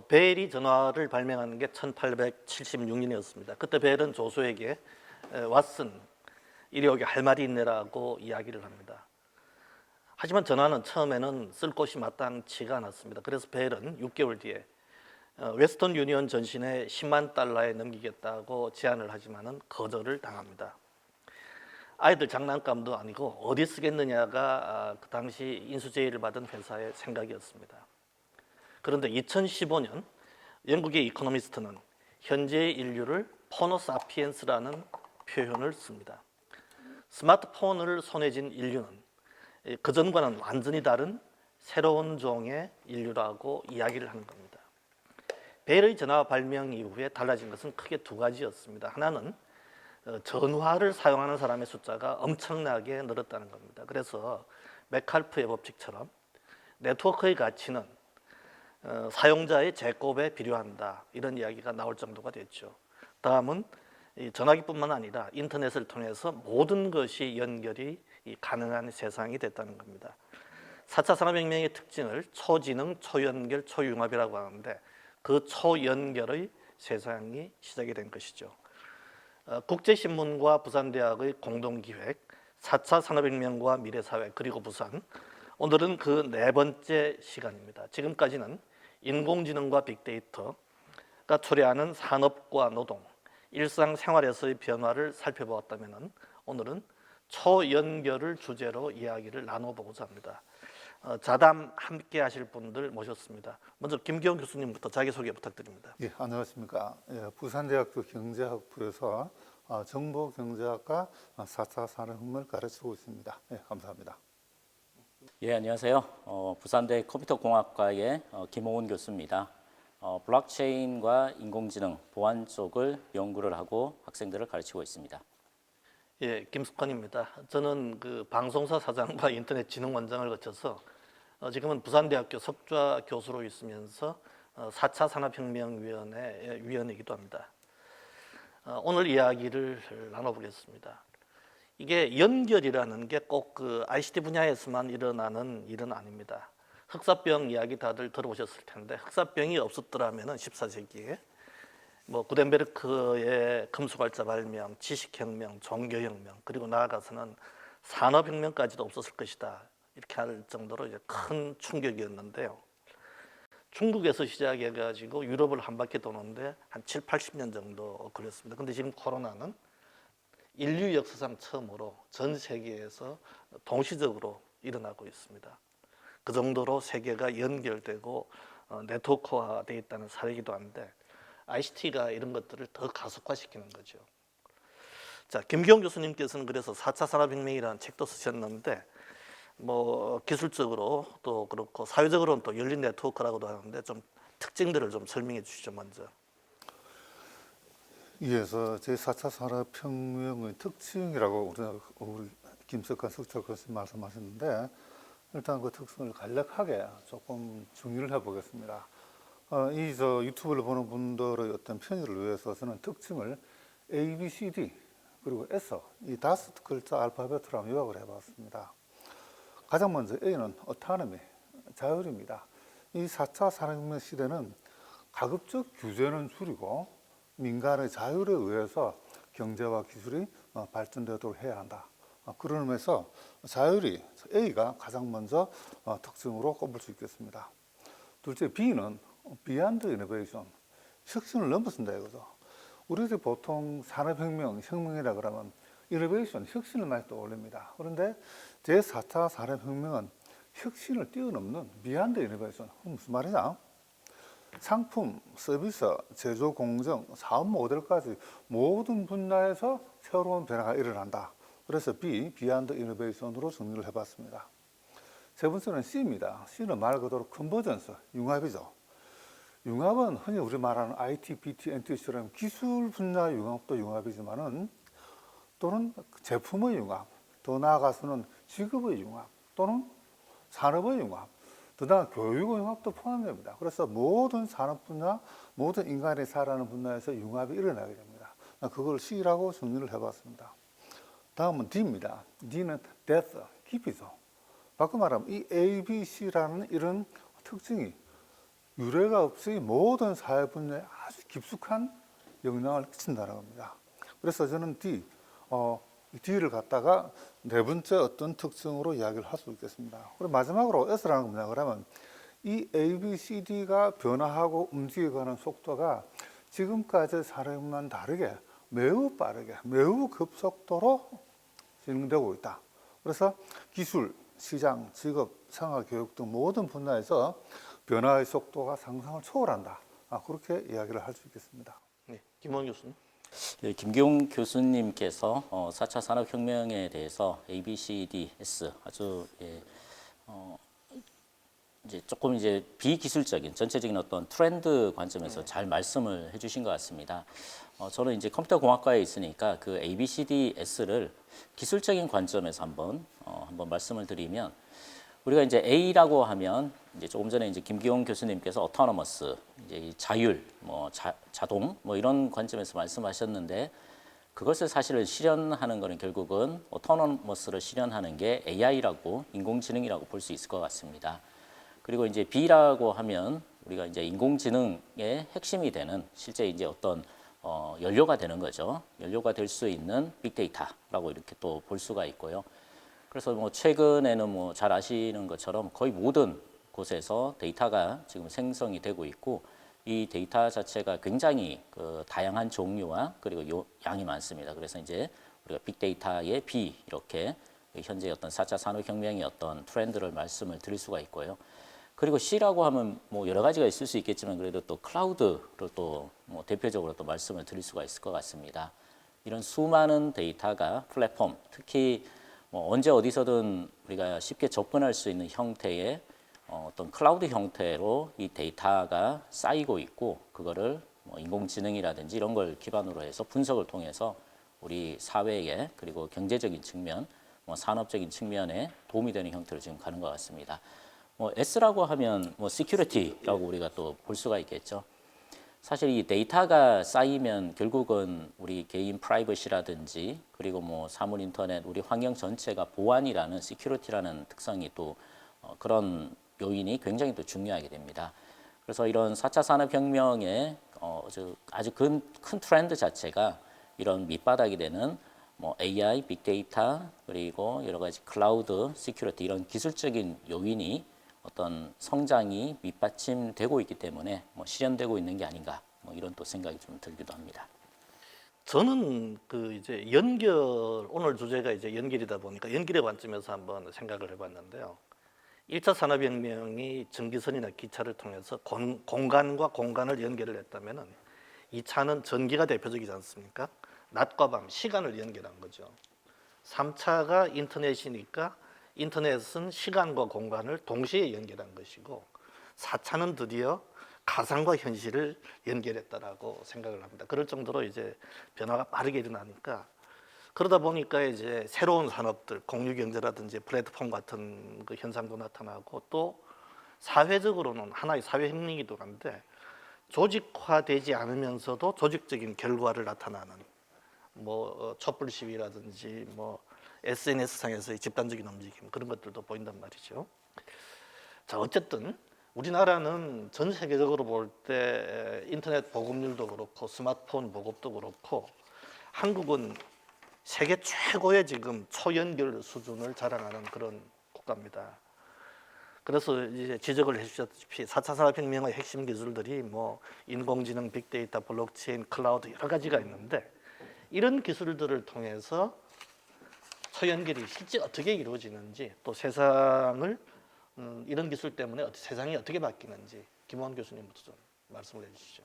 베일이 전화를 발명한 게 1876년이었습니다. 그때 베일은 조수에게 왓슨, 이리 오게 할 말이 있네라고 이야기를 합니다. 하지만 전화는 처음에는 쓸 곳이 마땅치가 않았습니다. 그래서 베일은 6개월 뒤에 웨스턴 유니언 전신에 10만 달러에 넘기겠다고 제안을 하지만은 거절을 당합니다. 아이들 장난감도 아니고 어디 쓰겠느냐가 그 당시 인수제의를 받은 회사의 생각이었습니다. 그런데 2015년 영국의 이코노미스트는 현재의 인류를 포노사피엔스라는 표현을 씁니다. 스마트폰을 손에 쥔 인류는 그전과는 완전히 다른 새로운 종의 인류라고 이야기를 하는 겁니다. 베일의 전화 발명 이후에 달라진 것은 크게 두 가지였습니다. 하나는 전화를 사용하는 사람의 숫자가 엄청나게 늘었다는 겁니다. 그래서 메칼프의 법칙처럼 네트워크의 가치는 사용자의 제곱에 비례한다, 이런 이야기가 나올 정도가 됐죠. 다음은 전화기뿐만 아니라 인터넷을 통해서 모든 것이 연결이 가능한 세상이 됐다는 겁니다. 4차 산업혁명의 특징을 초지능, 초연결, 초융합이라고 하는데 그 초연결의 세상이 시작이 된 것이죠. 국제신문과 부산대학의 공동기획 4차 산업혁명과 미래사회 그리고 부산, 오늘은 그 네 번째 시간입니다. 지금까지는 인공지능과 빅데이터가 초래하는 산업과 노동, 일상생활에서의 변화를 살펴보았다면 오늘은 초연결을 주제로 이야기를 나눠보고자 합니다. 자담 함께 하실 분들 모셨습니다. 먼저 김기용 교수님부터 자기소개 부탁드립니다. 예, 안녕하십니까. 예, 부산대학교 경제학부에서 정보경제학과 4차 산업혁명을 가르치고 있습니다. 예, 감사합니다. 예, 안녕하세요. 부산대 컴퓨터공학과의 김홍훈 교수입니다. 블록체인과 인공지능, 보안 쪽을 연구를 하고 학생들을 가르치고 있습니다. 예, 김숙환입니다. 저는 그 방송사 사장과 인터넷진흥원장을 거쳐서 지금은 부산대학교 석좌 교수로 있으면서 4차 산업혁명위원회 위원이기도 합니다. 오늘 이야기를 나눠보겠습니다. 이게 연결이라는 게 꼭 그 ICT 분야에서만 일어나는 일은 아닙니다. 흑사병 이야기 다들 들어보셨을 텐데 흑사병이 없었더라면 14세기에 뭐 구텐베르크의 금수발자 발명, 지식혁명, 종교혁명, 그리고 나아가서는 산업혁명까지도 없었을 것이다, 이렇게 할 정도로 이제 큰 충격이었는데요. 중국에서 시작해가지고 유럽을 한 바퀴 도는데 한 7, 80년 정도 걸렸습니다. 근데 지금 코로나는 인류 역사상 처음으로 전 세계에서 동시적으로 일어나고 있습니다. 그 정도로 세계가 연결되고 네트워크화되어 있다는 사례이기도 한데 ICT가 이런 것들을 더 가속화시키는 거죠. 자, 김기용 교수님께서는 그래서 4차 산업혁명이라는 책도 쓰셨는데 뭐 기술적으로 또 그렇고 사회적으로는 또 열린 네트워크라고도 하는데 좀 특징들을 좀 설명해 주시죠, 먼저. 이에서 제4차 산업혁명의 특징이라고 우리 김석환 석좌 교수님 말씀하셨는데, 일단 그 특징을 간략하게 조금 정리를 해보겠습니다. 이 유튜브를 보는 분들의 어떤 편의를 위해서 저는 특징을 A, B, C, D 그리고 S, 이 5글자 알파벳으로 한번 요약을 해봤습니다. 가장 먼저 A는 autonomy, 자율입니다. 이 4차 산업혁명 시대는 가급적 규제는 줄이고 민간의 자율에 의해서 경제와 기술이 발전되도록 해야 한다. 그런 의미에서 자율이 A가 가장 먼저 특징으로 꼽을 수 있겠습니다. 둘째 B는 Beyond Innovation, 혁신을 넘어선다 이거죠. 우리들이 보통 산업혁명, 혁명이라 그러면 이노베이션, 혁신을 많이 떠올립니다. 그런데 제4차 산업혁명은 혁신을 뛰어넘는 Beyond Innovation, 무슨 말이냐? 상품, 서비스, 제조 공정, 사업 모델까지 모든 분야에서 새로운 변화가 일어난다. 그래서 Beyond Innovation으로 정리를 해봤습니다. 세 번째는 C입니다. C는 말 그대로 컨버전스, 융합이죠. 융합은 흔히 우리 말하는 IT, BT, NT처럼 기술 분야 융합도 융합이지만은 또는 제품의 융합, 더 나아가서는 직업의 융합 또는 산업의 융합, 그다음 교육의 융합도 포함됩니다. 그래서 모든 산업 분야, 모든 인간이 살아가는 분야에서 융합이 일어나게 됩니다. 그걸 C라고 정리를 해봤습니다. 다음은 D입니다. D는 depth, 깊이죠. 바꿔 말하면 이 A, B, C라는 이런 특징이 유례가 없이 모든 사회 분야에 아주 깊숙한 영향을 끼친다는 겁니다. 그래서 저는 D를 갖다가 네 번째 어떤 특징으로 이야기를 할 수 있겠습니다. 그리고 마지막으로 S라는 건 뭐냐 그러면 이 A, B, C, D가 변화하고 움직여가는 속도가 지금까지 사례와는 다르게 매우 빠르게 매우 급속도로 진행되고 있다. 그래서 기술, 시장, 직업, 생활, 교육 등 모든 분야에서 변화의 속도가 상상을 초월한다. 그렇게 이야기를 할 수 있겠습니다. 네, 김원 교수님. 네, 김기용 교수님께서 4차 산업혁명에 대해서 A, B, C, D, S 아주 이제 조금 이제 비기술적인 전체적인 어떤 트렌드 관점에서 잘 말씀을 해주신 것 같습니다. 저는 이제 컴퓨터 공학과에 있으니까 그 A, B, C, D, S를 기술적인 관점에서 한번 말씀을 드리면 우리가 이제 A라고 하면 이제 조금 전에 이제 김기용 교수님께서 autonomous 이제 이 자율 뭐 자동 뭐 이런 관점에서 말씀하셨는데 그것을 사실은 실현하는 것은 결국은 autonomous를 실현하는 게 AI라고 인공지능이라고 볼 수 있을 것 같습니다. 그리고 이제 B라고 하면 우리가 이제 인공지능의 핵심이 되는 실제 이제 어떤 연료가 되는 거죠. 연료가 될 수 있는 빅데이터라고 이렇게 또 볼 수가 있고요. 그래서 뭐 최근에는 뭐 잘 아시는 것처럼 거의 모든 곳에서 데이터가 지금 생성이 되고 있고 이 데이터 자체가 굉장히 그 다양한 종류와 그리고 양이 많습니다. 그래서 이제 우리가 빅데이터의 B 이렇게 현재 어떤 4차 산업혁명의 어떤 트렌드를 말씀을 드릴 수가 있고요. 그리고 C라고 하면 뭐 여러 가지가 있을 수 있겠지만 그래도 또 클라우드를 또 뭐 대표적으로 또 말씀을 드릴 수가 있을 것 같습니다. 이런 수많은 데이터가 플랫폼, 특히 뭐 언제 어디서든 우리가 쉽게 접근할 수 있는 형태의 어떤 클라우드 형태로 이 데이터가 쌓이고 있고 그거를 뭐 인공지능이라든지 이런 걸 기반으로 해서 분석을 통해서 우리 사회에 그리고 경제적인 측면, 뭐 산업적인 측면에 도움이 되는 형태로 지금 가는 것 같습니다. 뭐 S라고 하면 뭐 security라고 우리가 또 볼 수가 있겠죠. 사실 이 데이터가 쌓이면 결국은 우리 개인 프라이버시라든지 그리고 뭐 사물 인터넷 우리 환경 전체가 보안이라는 시큐리티라는 특성이 또 그런 요인이 굉장히 또 중요하게 됩니다. 그래서 이런 4차 산업혁명의 아주 큰 트렌드 자체가 이런 밑바닥이 되는 뭐 AI, 빅데이터 그리고 여러 가지 클라우드, 시큐리티 이런 기술적인 요인이 어떤 성장이 밑받침되고 있기 때문에 뭐 실현되고 있는 게 아닌가 뭐 이런 또 생각이 좀 들기도 합니다. 저는 그 이제 오늘 주제가 이제 연결이다 보니까 연결의 관점에서 한번 생각을 해봤는데요. 1차 산업혁명이 전기선이나 기차를 통해서 공간과 공간을 연결을 했다면은 2차는 전기가 대표적이지 않습니까? 낮과 밤, 시간을 연결한 거죠. 3차가 인터넷이니까 인터넷은 시간과 공간을 동시에 연결한 것이고 4차는 드디어 가상과 현실을 연결했다라고 생각을 합니다. 그럴 정도로 이제 변화가 빠르게 일어나니까 그러다 보니까 이제 새로운 산업들, 공유경제라든지 플랫폼 같은 그 현상도 나타나고 또 사회적으로는 하나의 사회혁명이기도 한데 조직화되지 않으면서도 조직적인 결과를 나타나는 뭐 촛불 시위라든지 뭐 SNS 상에서의 집단적인 움직임 그런 것들도 보인단 말이죠. 자, 어쨌든 우리나라는 전 세계적으로 볼 때 인터넷 보급률도 그렇고 스마트폰 보급도 그렇고 한국은 세계 최고의 지금 초연결 수준을 자랑하는 그런 국가입니다. 그래서 이제 지적을 해주셨다시피 4차 산업혁명의 핵심 기술들이 뭐 인공지능, 빅데이터, 블록체인, 클라우드 여러 가지가 있는데 이런 기술들을 통해서 초연결이 실제 어떻게 이루어지는지 또 세상을 이런 기술 때문에 세상이 어떻게 바뀌는지 김원 교수님부터 좀 말씀을 해주시죠.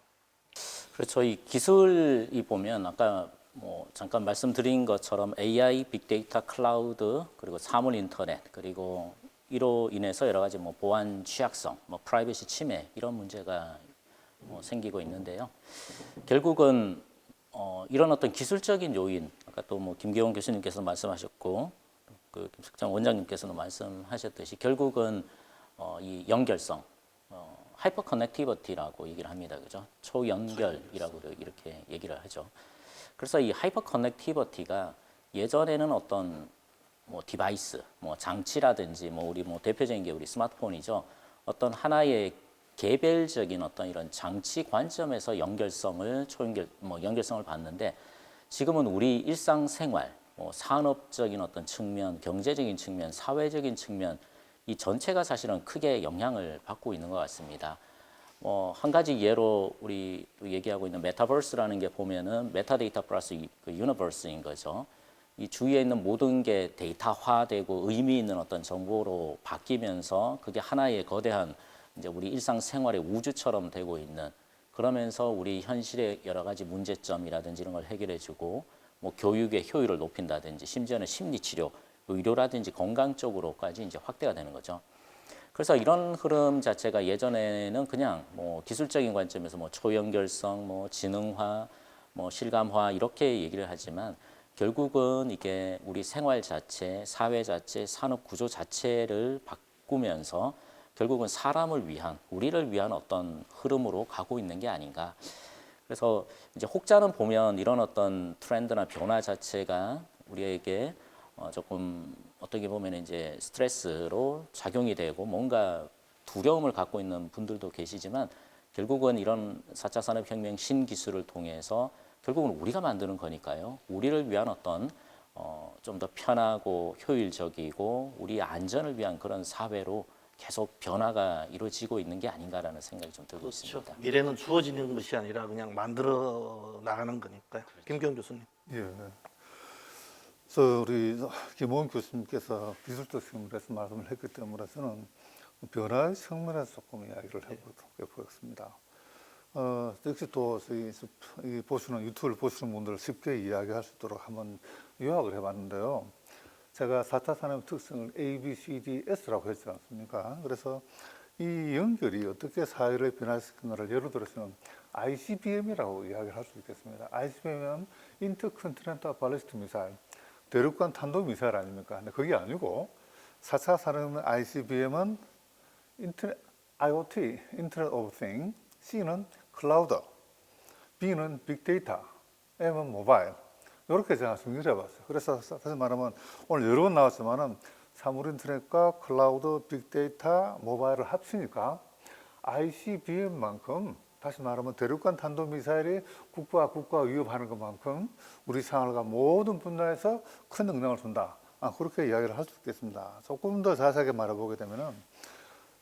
그렇죠. 이 기술이 보면 아까 뭐 잠깐 말씀드린 것처럼 AI, 빅데이터, 클라우드 그리고 사물 인터넷 그리고 이로 인해서 여러 가지 뭐 보안 취약성, 뭐 프라이버시 침해 이런 문제가 뭐 생기고 있는데요. 결국은 이런 어떤 기술적인 요인, 아까 또 뭐 김기용 교수님께서 말씀하셨고 그 김석정 원장님께서도 말씀하셨듯이 결국은 이 연결성, 하이퍼 커넥티비티라고 얘기를 합니다, 그죠? 초연결이라고 이렇게 얘기를 하죠. 그래서 이 하이퍼 커넥티비티가 예전에는 어떤 뭐 디바이스, 뭐 장치라든지 뭐 우리 뭐 대표적인 게 우리 스마트폰이죠. 어떤 하나의 개별적인 어떤 이런 장치 관점에서 연결성을 연결성을 봤는데 지금은 우리 일상생활, 산업적인 어떤 측면, 경제적인 측면, 사회적인 측면 이 전체가 사실은 크게 영향을 받고 있는 것 같습니다. 한 가지 예로 우리 얘기하고 있는 메타버스라는 게 보면은 메타데이터 플러스 그 유니버스인 거죠. 이 주위에 있는 모든 게 데이터화되고 의미 있는 어떤 정보로 바뀌면서 그게 하나의 거대한 이제 우리 일상생활의 우주처럼 되고 있는 그러면서 우리 현실의 여러 가지 문제점이라든지 이런 걸 해결해주고 교육의 효율을 높인다든지 심지어는 심리치료, 의료라든지 건강 쪽으로까지 이제 확대가 되는 거죠. 그래서 이런 흐름 자체가 예전에는 그냥 기술적인 관점에서 초연결성, 지능화, 실감화 이렇게 얘기를 하지만 결국은 이게 우리 생활 자체, 사회 자체, 산업 구조 자체를 바꾸면서 결국은 사람을 위한, 우리를 위한 어떤 흐름으로 가고 있는 게 아닌가. 그래서 이제 혹자는 보면 이런 어떤 트렌드나 변화 자체가 우리에게 조금 어떻게 보면 이제 스트레스로 작용이 되고 뭔가 두려움을 갖고 있는 분들도 계시지만 결국은 이런 4차 산업혁명 신기술을 통해서 결국은 우리가 만드는 거니까요. 우리를 위한 어떤 좀 더 편하고 효율적이고 우리의 안전을 위한 그런 사회로 계속 변화가 이루어지고 있는 게 아닌가라는 생각이 좀 들고 그렇죠. 있습니다. 미래는 주어지는 것이 아니라 그냥 만들어 나가는 거니까요. 김경 교수님. 예. 그래서 우리 김호은 교수님께서 기술적 측면에서 말씀을 했기 때문에 저는 변화의 측면에서 조금 이야기를 해보겠습니다. 역시 또 보시는 유튜브를 보시는 분들 쉽게 이야기할 수 있도록 한번 요약을 해봤는데요. 제가 4차 산업 특성을 A, B, C, D, S라고 했지 않습니까? 그래서 이 연결이 어떻게 사회를 변화시키느냐를 예를 들어서는 ICBM이라고 이야기를 할 수 있겠습니다. ICBM은 인터컨티넨탈 발리스틱 미사일, 대륙간 탄도 미사일 아닙니까? 근데 그게 아니고 4차 산업 ICBM은 IoT, Internet of Things, C는 클라우드, B는 빅데이터, M은 모바일. 이렇게 제가 정리를 해봤어요. 그래서 사실 말하면 오늘 여러 번 나왔지만은 사물 인터넷과 클라우드, 빅데이터, 모바일을 합치니까 ICBM만큼 다시 말하면 대륙간 탄도미사일이 국가와 위협하는 것만큼 우리 생활과 모든 분야에서 큰 영향을 준다. 그렇게 이야기를 할 수 있겠습니다. 조금 더 자세하게 말해보게 되면은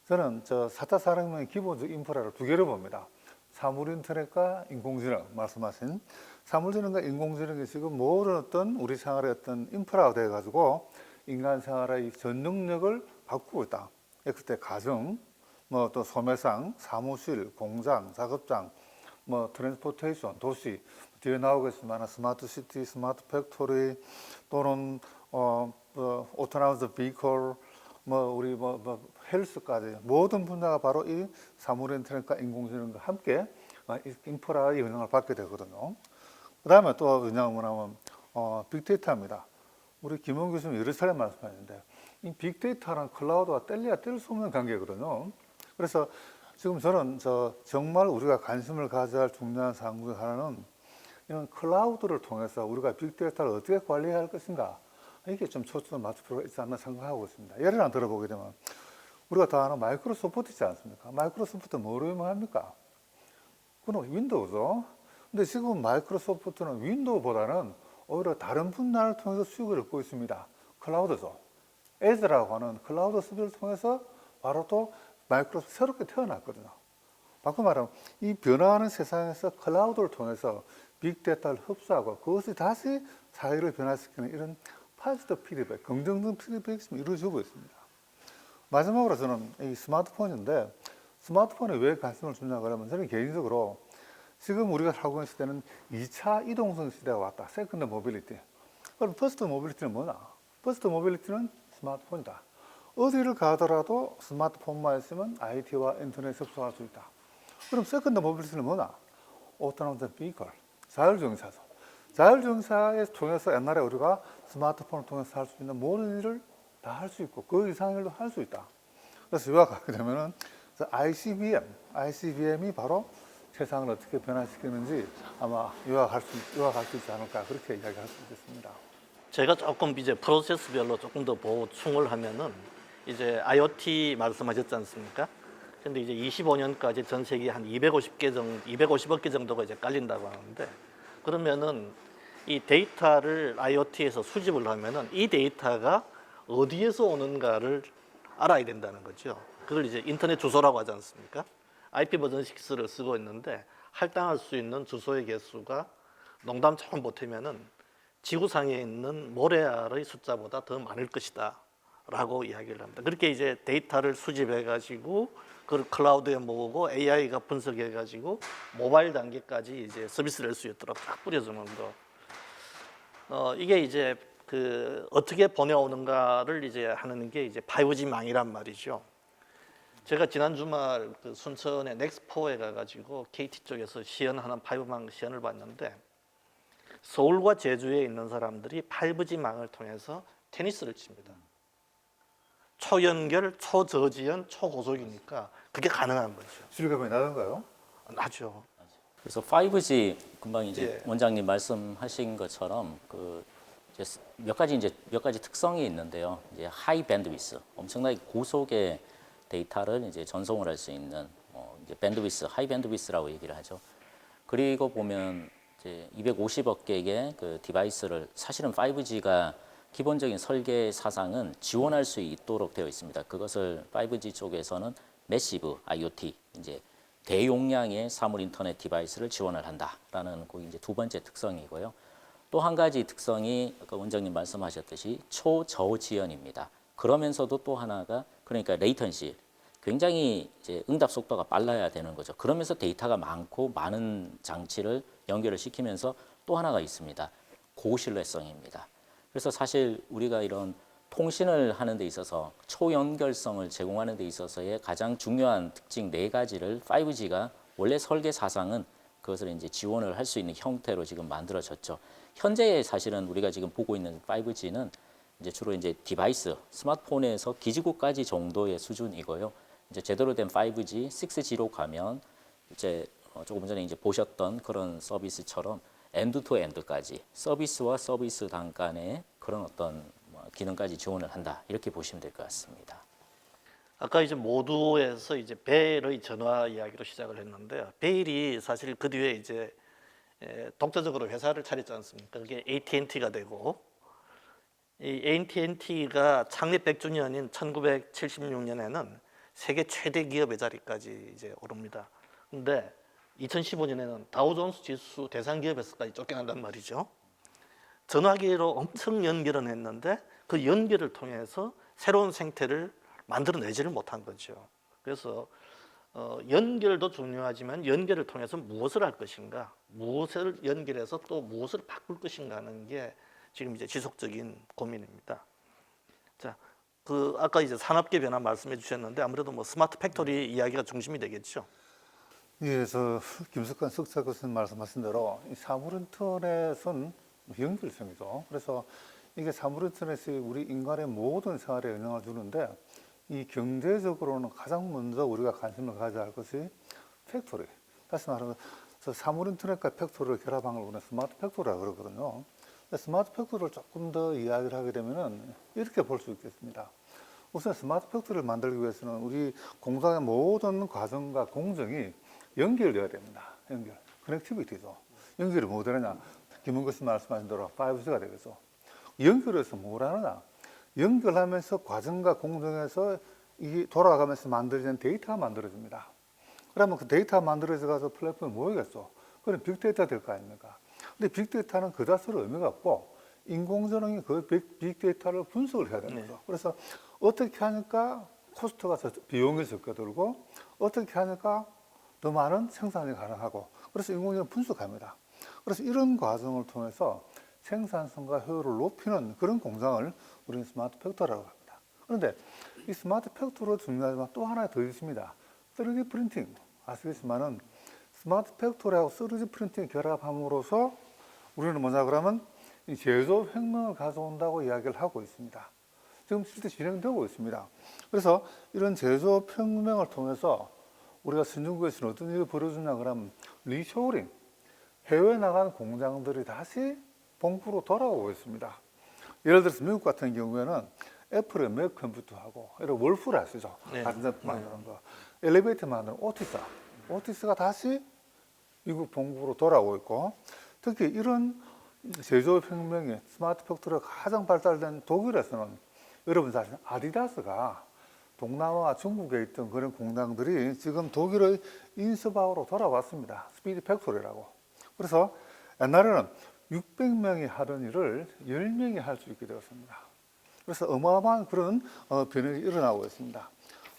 저는 4차 산업혁명의 기본적 인프라를 두 개로 봅니다. 사물 인터넷과 인공지능 말씀하신 사물지능과 인공지능이 지금 모든 어떤 우리 생활의 어떤 인프라가 돼가지고 인간 생활의 전 능력을 바꾸고 있다. 그때 가정, 또 소매상, 사무실, 공장, 작업장, 트랜스포테이션, 도시 뒤에 나오겠지만 스마트 시티, 스마트 팩토리 또는 오토노머스 비컬, 우리 헬스까지 모든 분야가 바로 이 사물 인터넷과 인공지능과 함께 인프라의 영향을 받게 되거든요. 그 다음에 또 영향은 뭐냐면 빅데이터입니다. 우리 김원 교수님 여러 차례 말씀하셨는데 이 빅데이터랑 클라우드가 뗄래야 뗄 수 없는 관계거든요. 그래서 지금 저는 정말 우리가 관심을 가져야 할 중요한 사항 중 하나는 이런 클라우드를 통해서 우리가 빅데이터를 어떻게 관리해야 할 것인가, 이게 좀 초점을 맞출 필요가 있지 않나 생각하고 있습니다. 예를 하나 들어보게 되면 우리가 다 아는 마이크로소프트 있지 않습니까? 마이크로소프트 뭐로 유명합니까? 그건 윈도우죠. 근데 지금 마이크로소프트는 윈도우보다는 오히려 다른 분야를 통해서 수익을 얻고 있습니다. 클라우드죠. 에즈라고 하는 클라우드 서비스를 통해서 바로 또 마이크로소프트 새롭게 태어났거든요. 바꿔 말하면 이 변화하는 세상에서 클라우드를 통해서 빅데이터를 흡수하고 그것이 다시 사회를 변화시키는 이런 파지티브 피드백, 긍정적 피드백이 지금 이루어지고 있습니다. 마지막으로 저는 이 스마트폰인데 스마트폰에 왜 관심을 주냐 그러면 저는 개인적으로 지금 우리가 살고 있는 시대는 2차 이동성 시대가 왔다. 세컨드 모빌리티. 그럼 퍼스트 모빌리티는 뭐냐? 퍼스트 모빌리티는 스마트폰이다. 어디를 가더라도 스마트폰만 있으면 IT와 인터넷 접속할 수 있다. 그럼 세컨드 모빌리티는 뭐냐? 오토노머스 비컬, 자율주행차죠. 자율주행차에 통해서 옛날에 우리가 스마트폰을 통해서 할 수 있는 모든 일을 다 할 수 있고 그 이상의 일도 할 수 있다. 그래서 요약하게 되면은 ICBM이 바로 세상을 어떻게 변화시키는지 아마 요약할 수 있지 않을까 그렇게 이야기할 수 있겠습니다. 제가 조금 이제 프로세스별로 조금 더 보충을 하면은 이제 IoT 말씀하셨지 않습니까? 근데 이제 25년까지 전 세계 한 250개 정도, 250억 개 정도가 이제 깔린다고 하는데, 그러면은 이 데이터를 IoT에서 수집을 하면은 이 데이터가 어디에서 오는가를 알아야 된다는 거죠. 그걸 이제 인터넷 주소라고 하지 않습니까? IP 버전 6를 쓰고 있는데 할당할 수 있는 주소의 개수가 농담 조금 보태면은 지구상에 있는 모래알의 숫자보다 더 많을 것이다 라고 이야기를 합니다. 그렇게 이제 데이터를 수집해 가지고 그걸 클라우드에 모으고 AI가 분석해 가지고 모바일 단계까지 이제 서비스를 낼 수 있도록 딱 뿌려주는 거. 이게 이제 그 어떻게 보내오는가를 이제 하는 게 이제 5G 망이란 말이죠. 제가 지난 주말 그 순천의 넥스포에 가가지고 KT 쪽에서 시연하는 5G망 시연을 봤는데, 서울과 제주에 있는 사람들이 5G 망을 통해서 테니스를 칩니다. 초연결, 초저지연, 초고속이니까 그게 가능한 거죠. 실감이 나던가요? 나죠. 그래서 5G 금방 이제 예. 원장님 말씀하신 것처럼 그 이제 몇 가지 특성이 있는데요. 이제 하이 밴드위스, 엄청나게 고속의 데이터를 이제 전송을 할 수 있는 이제 밴드위스, 하이 밴드위스라고 얘기를 하죠. 그리고 보면 이제 250억 개의 그 디바이스를 사실은 5G가 기본적인 설계 사상은 지원할 수 있도록 되어 있습니다. 그것을 5G 쪽에서는 매시브 IoT, 이제 대용량의 사물 인터넷 디바이스를 지원을 한다라는 그 이제 두 번째 특성이고요. 또 한 가지 특성이 아까 원장님 말씀하셨듯이 초저지연입니다. 그러면서도 또 하나가 그러니까 레이턴시, 굉장히 이제 응답 속도가 빨라야 되는 거죠. 그러면서 데이터가 많고 많은 장치를 연결을 시키면서 또 하나가 있습니다. 고신뢰성입니다. 그래서 사실 우리가 이런 통신을 하는 데 있어서 초연결성을 제공하는 데 있어서의 가장 중요한 특징 네 가지를 5G가 원래 설계 사상은 그것을 이제 지원을 할 수 있는 형태로 지금 만들어졌죠. 현재 사실은 우리가 지금 보고 있는 5G는 이제 주로 이제 디바이스, 스마트폰에서 기지국까지 정도의 수준이고요. 이제 제대로 된 5G, 6G로 가면 이제 조금 전에 이제 보셨던 그런 서비스처럼 엔드 투 엔드까지 서비스와 서비스 간의 그런 어떤 기능까지 지원을 한다, 이렇게 보시면 될 것 같습니다. 아까 이제 모두에서 이제 벨의 전화 이야기로 시작을 했는데요. 벨이 사실 그 뒤에 이제 독자적으로 회사를 차렸지 않습니까? 그게 AT&T가 되고, 이 AT&T가 창립 100주년인 1976년에는 세계 최대 기업의 자리까지 이제 오릅니다. 근데 2015년에는 다우존스 지수 대상 기업에서까지 쫓겨난단 말이죠. 전화기로 엄청 연결은 했는데 그 연결을 통해서 새로운 생태를 만들어내지를 못한 거죠. 그래서 연결도 중요하지만 연결을 통해서 무엇을 할 것인가, 무엇을 연결해서 또 무엇을 바꿀 것인가 하는 게 지금 이제 지속적인 고민입니다. 자, 그 아까 이제 산업계 변화 말씀해 주셨는데 아무래도 뭐 스마트 팩토리 이야기가 중심이 되겠죠. 그래서 김석환 석사 교수님 말씀하신 대로 이 사물인터넷은 연결성이죠. 그래서 이게 사물인터넷이 우리 인간의 모든 생활에 영향을 주는데, 이 경제적으로는 가장 먼저 우리가 관심을 가져야 할 것이 팩토리. 다시 말하면 사물인터넷과 팩토리를 결합한 걸 우리는 스마트 팩토리라고 그러거든요. 스마트 팩토리를 조금 더 이야기를 하게 되면 이렇게 볼 수 있겠습니다. 우선 스마트 팩토리를 만들기 위해서는 우리 공장의 모든 과정과 공정이 연결되어야 됩니다. 연결. 커넥티비티죠. 연결이 뭐 되느냐? 김은거 씨 말씀하신 대로 5G가 되겠죠. 연결해서 뭘 하느냐? 연결하면서 과정과 공정에서 이 돌아가면서 만들어지는 데이터가 만들어집니다. 그러면 그 데이터가 만들어져서 플랫폼에 모이겠죠. 그럼 빅데이터 될 거 아닙니까? 근데 빅데이터는 그다스로 의미가 없고 인공지능이 그 빅데이터를 분석을 해야 되는 거죠. 그래서 어떻게 하니까 코스트가 비용이 적게 들고 어떻게 하니까 더 많은 생산이 가능하고, 그래서 인공지능을 분석합니다. 그래서 이런 과정을 통해서 생산성과 효율을 높이는 그런 공장을 우리는 스마트 팩토리라고 합니다. 그런데 이 스마트 팩토리도 중요하지만 또 하나 더 있습니다. 3D 프린팅. 아시겠지만은 스마트 팩토리하고 3D 프린팅 결합함으로써 우리는 뭐냐 그러면 이 제조업 혁명을 가져온다고 이야기를 하고 있습니다. 지금 실제 진행되고 있습니다. 그래서 이런 제조업 혁명을 통해서 우리가 선진국에서는 어떤 일이 벌어지냐 그러면 리쇼어링, 해외에 나간 공장들이 다시 본국으로 돌아오고 있습니다. 예를 들어서 미국 같은 경우에는 애플의 맥 컴퓨터하고 이런 월프라 쓰죠. 네. 가전제품 만드는 거. 엘리베이터 만드는 오티스가 다시 미국 본국으로 돌아오고 있고, 특히 이런 제조혁명이 스마트 팩토리가 가장 발달된 독일에서는 여러분 사실 아디다스가 동남아 중국에 있던 그런 공장들이 지금 독일의 인스바우로 돌아왔습니다. 스피드 팩토리라고. 그래서 옛날에는 600명이 하던 일을 10명이 할 수 있게 되었습니다. 그래서 어마어마한 그런 변혁이 일어나고 있습니다.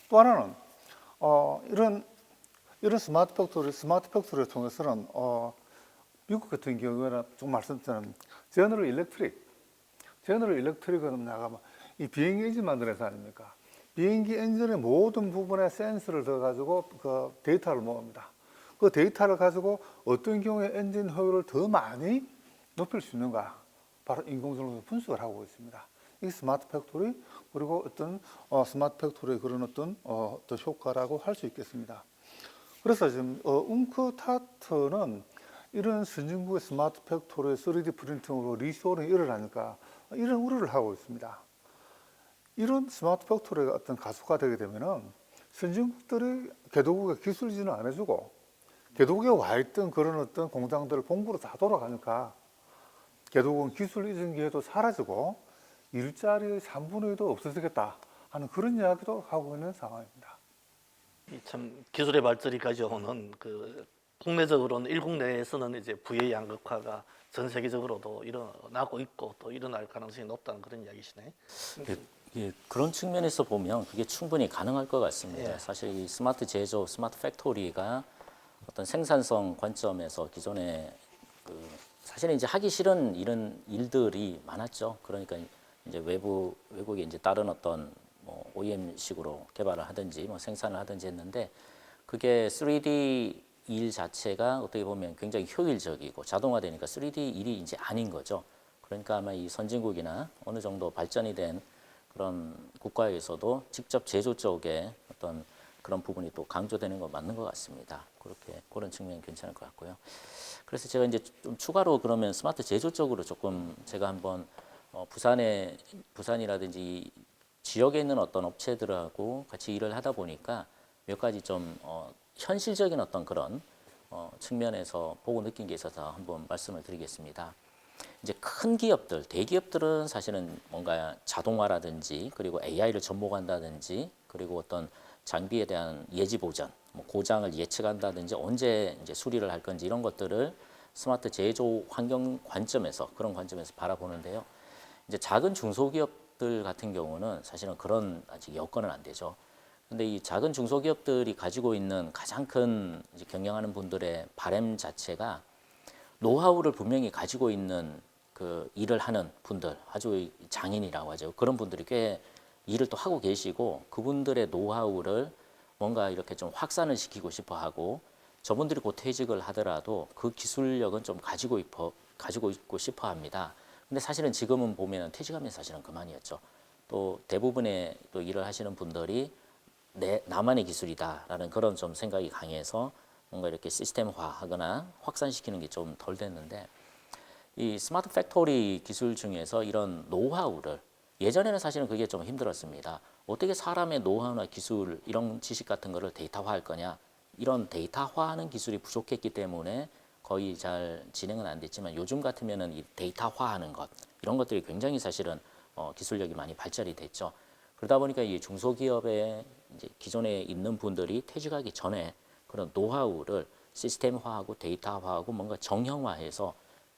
또 하나는 이런 스마트 팩토리를 통해서는 미국 같은 경우에는 좀 말씀드린 제너럴 일렉트릭은 나가면 이 비행기 엔진 만드는 회사 아닙니까? 비행기 엔진의 모든 부분에 센서를 넣어가지고 그 데이터를 모읍니다. 그 데이터를 가지고 어떤 경우에 엔진 효율을 더 많이 높일 수 있는가? 바로 인공지능으로 분석을 하고 있습니다. 이 스마트 팩토리 그리고 어떤 스마트 팩토리의 그런 어떤 효과라고 할 수 있겠습니다. 그래서 지금 웅크타트는 이런 선진국의 스마트 팩토리의 3D 프린팅으로 리쇼링이 일어나니까 이런 우려를 하고 있습니다. 이런 스마트 팩토리가 어떤 가속화되게 되면은 선진국들이 개도국에 기술 지원을 안 해주고 개도국에 와 있던 그런 어떤 공장들을 본국으로 다 돌아가니까 개도국은 기술 이전 기회도 사라지고 일자리의 3분의 1도 없어지겠다 하는 그런 이야기도 하고 있는 상황입니다. 참 기술의 발전이 가져오는 그 국내적으로는 일국 내에서는 이제 부의 양극화가 전 세계적으로도 일어나고 있고 또 일어날 가능성이 높다는 그런 이야기시네. 예, 그런 측면에서 보면 그게 충분히 가능할 것 같습니다. 예. 사실 이 스마트 제조, 스마트 팩토리가 어떤 생산성 관점에서 기존에 사실은 이제 하기 싫은 이런 일들이 많았죠. 그러니까 이제 외국에 이제 다른 어떤 뭐 OEM식으로 개발을 하든지 뭐 생산을 하든지 했는데 그게 3D 일 자체가 어떻게 보면 굉장히 효율적이고 자동화되니까 3D 일이 이제 아닌 거죠. 그러니까 아마 이 선진국이나 어느 정도 발전이 된 그런 국가에서도 직접 제조 쪽에 어떤 그런 부분이 또 강조되는 거 맞는 것 같습니다. 그런 측면이 괜찮을 것 같고요. 그래서 제가 이제 좀 추가로 그러면 스마트 제조 쪽으로 조금 제가 한번 부산이라든지 지역에 있는 어떤 업체들하고 같이 일을 하다 보니까 몇 가지 좀 현실적인 어떤 그런 측면에서 보고 느낀 게 있어서 한번 말씀을 드리겠습니다. 이제 큰 기업들, 대기업들은 사실은 뭔가 자동화라든지 그리고 AI를 접목한다든지 그리고 어떤 장비에 대한 예지 보전, 뭐 고장을 예측한다든지 언제 이제 수리를 할 건지 이런 것들을 스마트 제조 환경 관점에서 그런 관점에서 바라보는데요. 이제 작은 중소기업들 같은 경우는 사실은 그런 아직 여건은 안 되죠. 근데 이 작은 중소기업들이 가지고 있는 가장 큰 이제 경영하는 분들의 바람 자체가 노하우를 분명히 가지고 있는 그 일을 하는 분들, 아주 장인이라고 하죠. 그런 분들이 꽤 일을 또 하고 계시고 그분들의 노하우를 뭔가 이렇게 좀 확산을 시키고 싶어 하고 저분들이 곧 퇴직을 하더라도 그 기술력은 좀 가지고 있고 싶어 합니다. 근데 사실은 지금은 보면 퇴직하면 사실은 그만이었죠. 또 대부분의 또 일을 하시는 분들이 나만의 기술이다라는 그런 좀 생각이 강해서 뭔가 이렇게 시스템화하거나 확산시키는 게 좀 덜 됐는데 이 스마트 팩토리 기술 중에서 이런 노하우를 예전에는 사실은 그게 좀 힘들었습니다. 어떻게 사람의 노하우나 기술 이런 지식 같은 거를 데이터화할 거냐 이런 데이터화하는 기술이 부족했기 때문에 거의 잘 진행은 안 됐지만 요즘 같으면은 이 데이터화하는 것 이런 것들이 굉장히 사실은 기술력이 많이 발달이 됐죠. 그러다 보니까 이 중소기업에 이제 기존에 있는 분들이 퇴직하기 전에 그런 노하우를 시스템화하고 데이터화하고 뭔가 정형화해서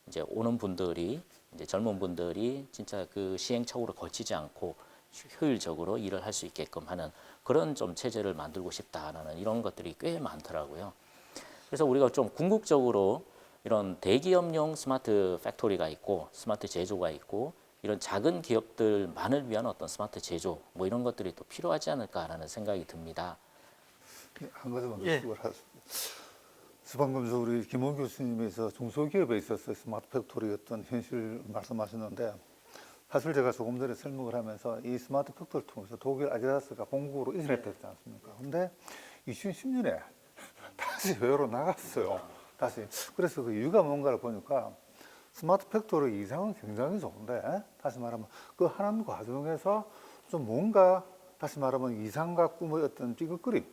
이제 오는 분들이 이제 젊은 분들이 진짜 그 시행착오를 거치지 않고 효율적으로 일을 할 수 있게끔 하는 그런 좀 체제를 만들고 싶다라는 이런 것들이 꽤 많더라고요. 그래서 우리가 좀 궁극적으로 이런 대기업용 스마트 팩토리가 있고 스마트 제조가 있고 이런 작은 기업들만을 위한 어떤 스마트 제조 뭐 이런 것들이 또 필요하지 않을까라는 생각이 듭니다. 한 가지만 더 예. 추가를 하겠습니다. 방금 우리 김원 교수님께서 중소기업에 있어서 스마트 팩토리 어떤 현실 말씀하셨는데 사실 제가 조금 전에 설명을 하면서 이 스마트 팩토리를 통해서 독일 아디다스가 본국으로 이전했지 않습니까? 근데 2010년에 다시 해외로 나갔어요. 다시. 그래서 그 이유가 뭔가를 보니까 스마트 팩토리 이상은 굉장히 좋은데 다시 말하면 그 하는 과정에서 좀 뭔가 다시 말하면 이상과 꿈의 어떤 삐걱거림,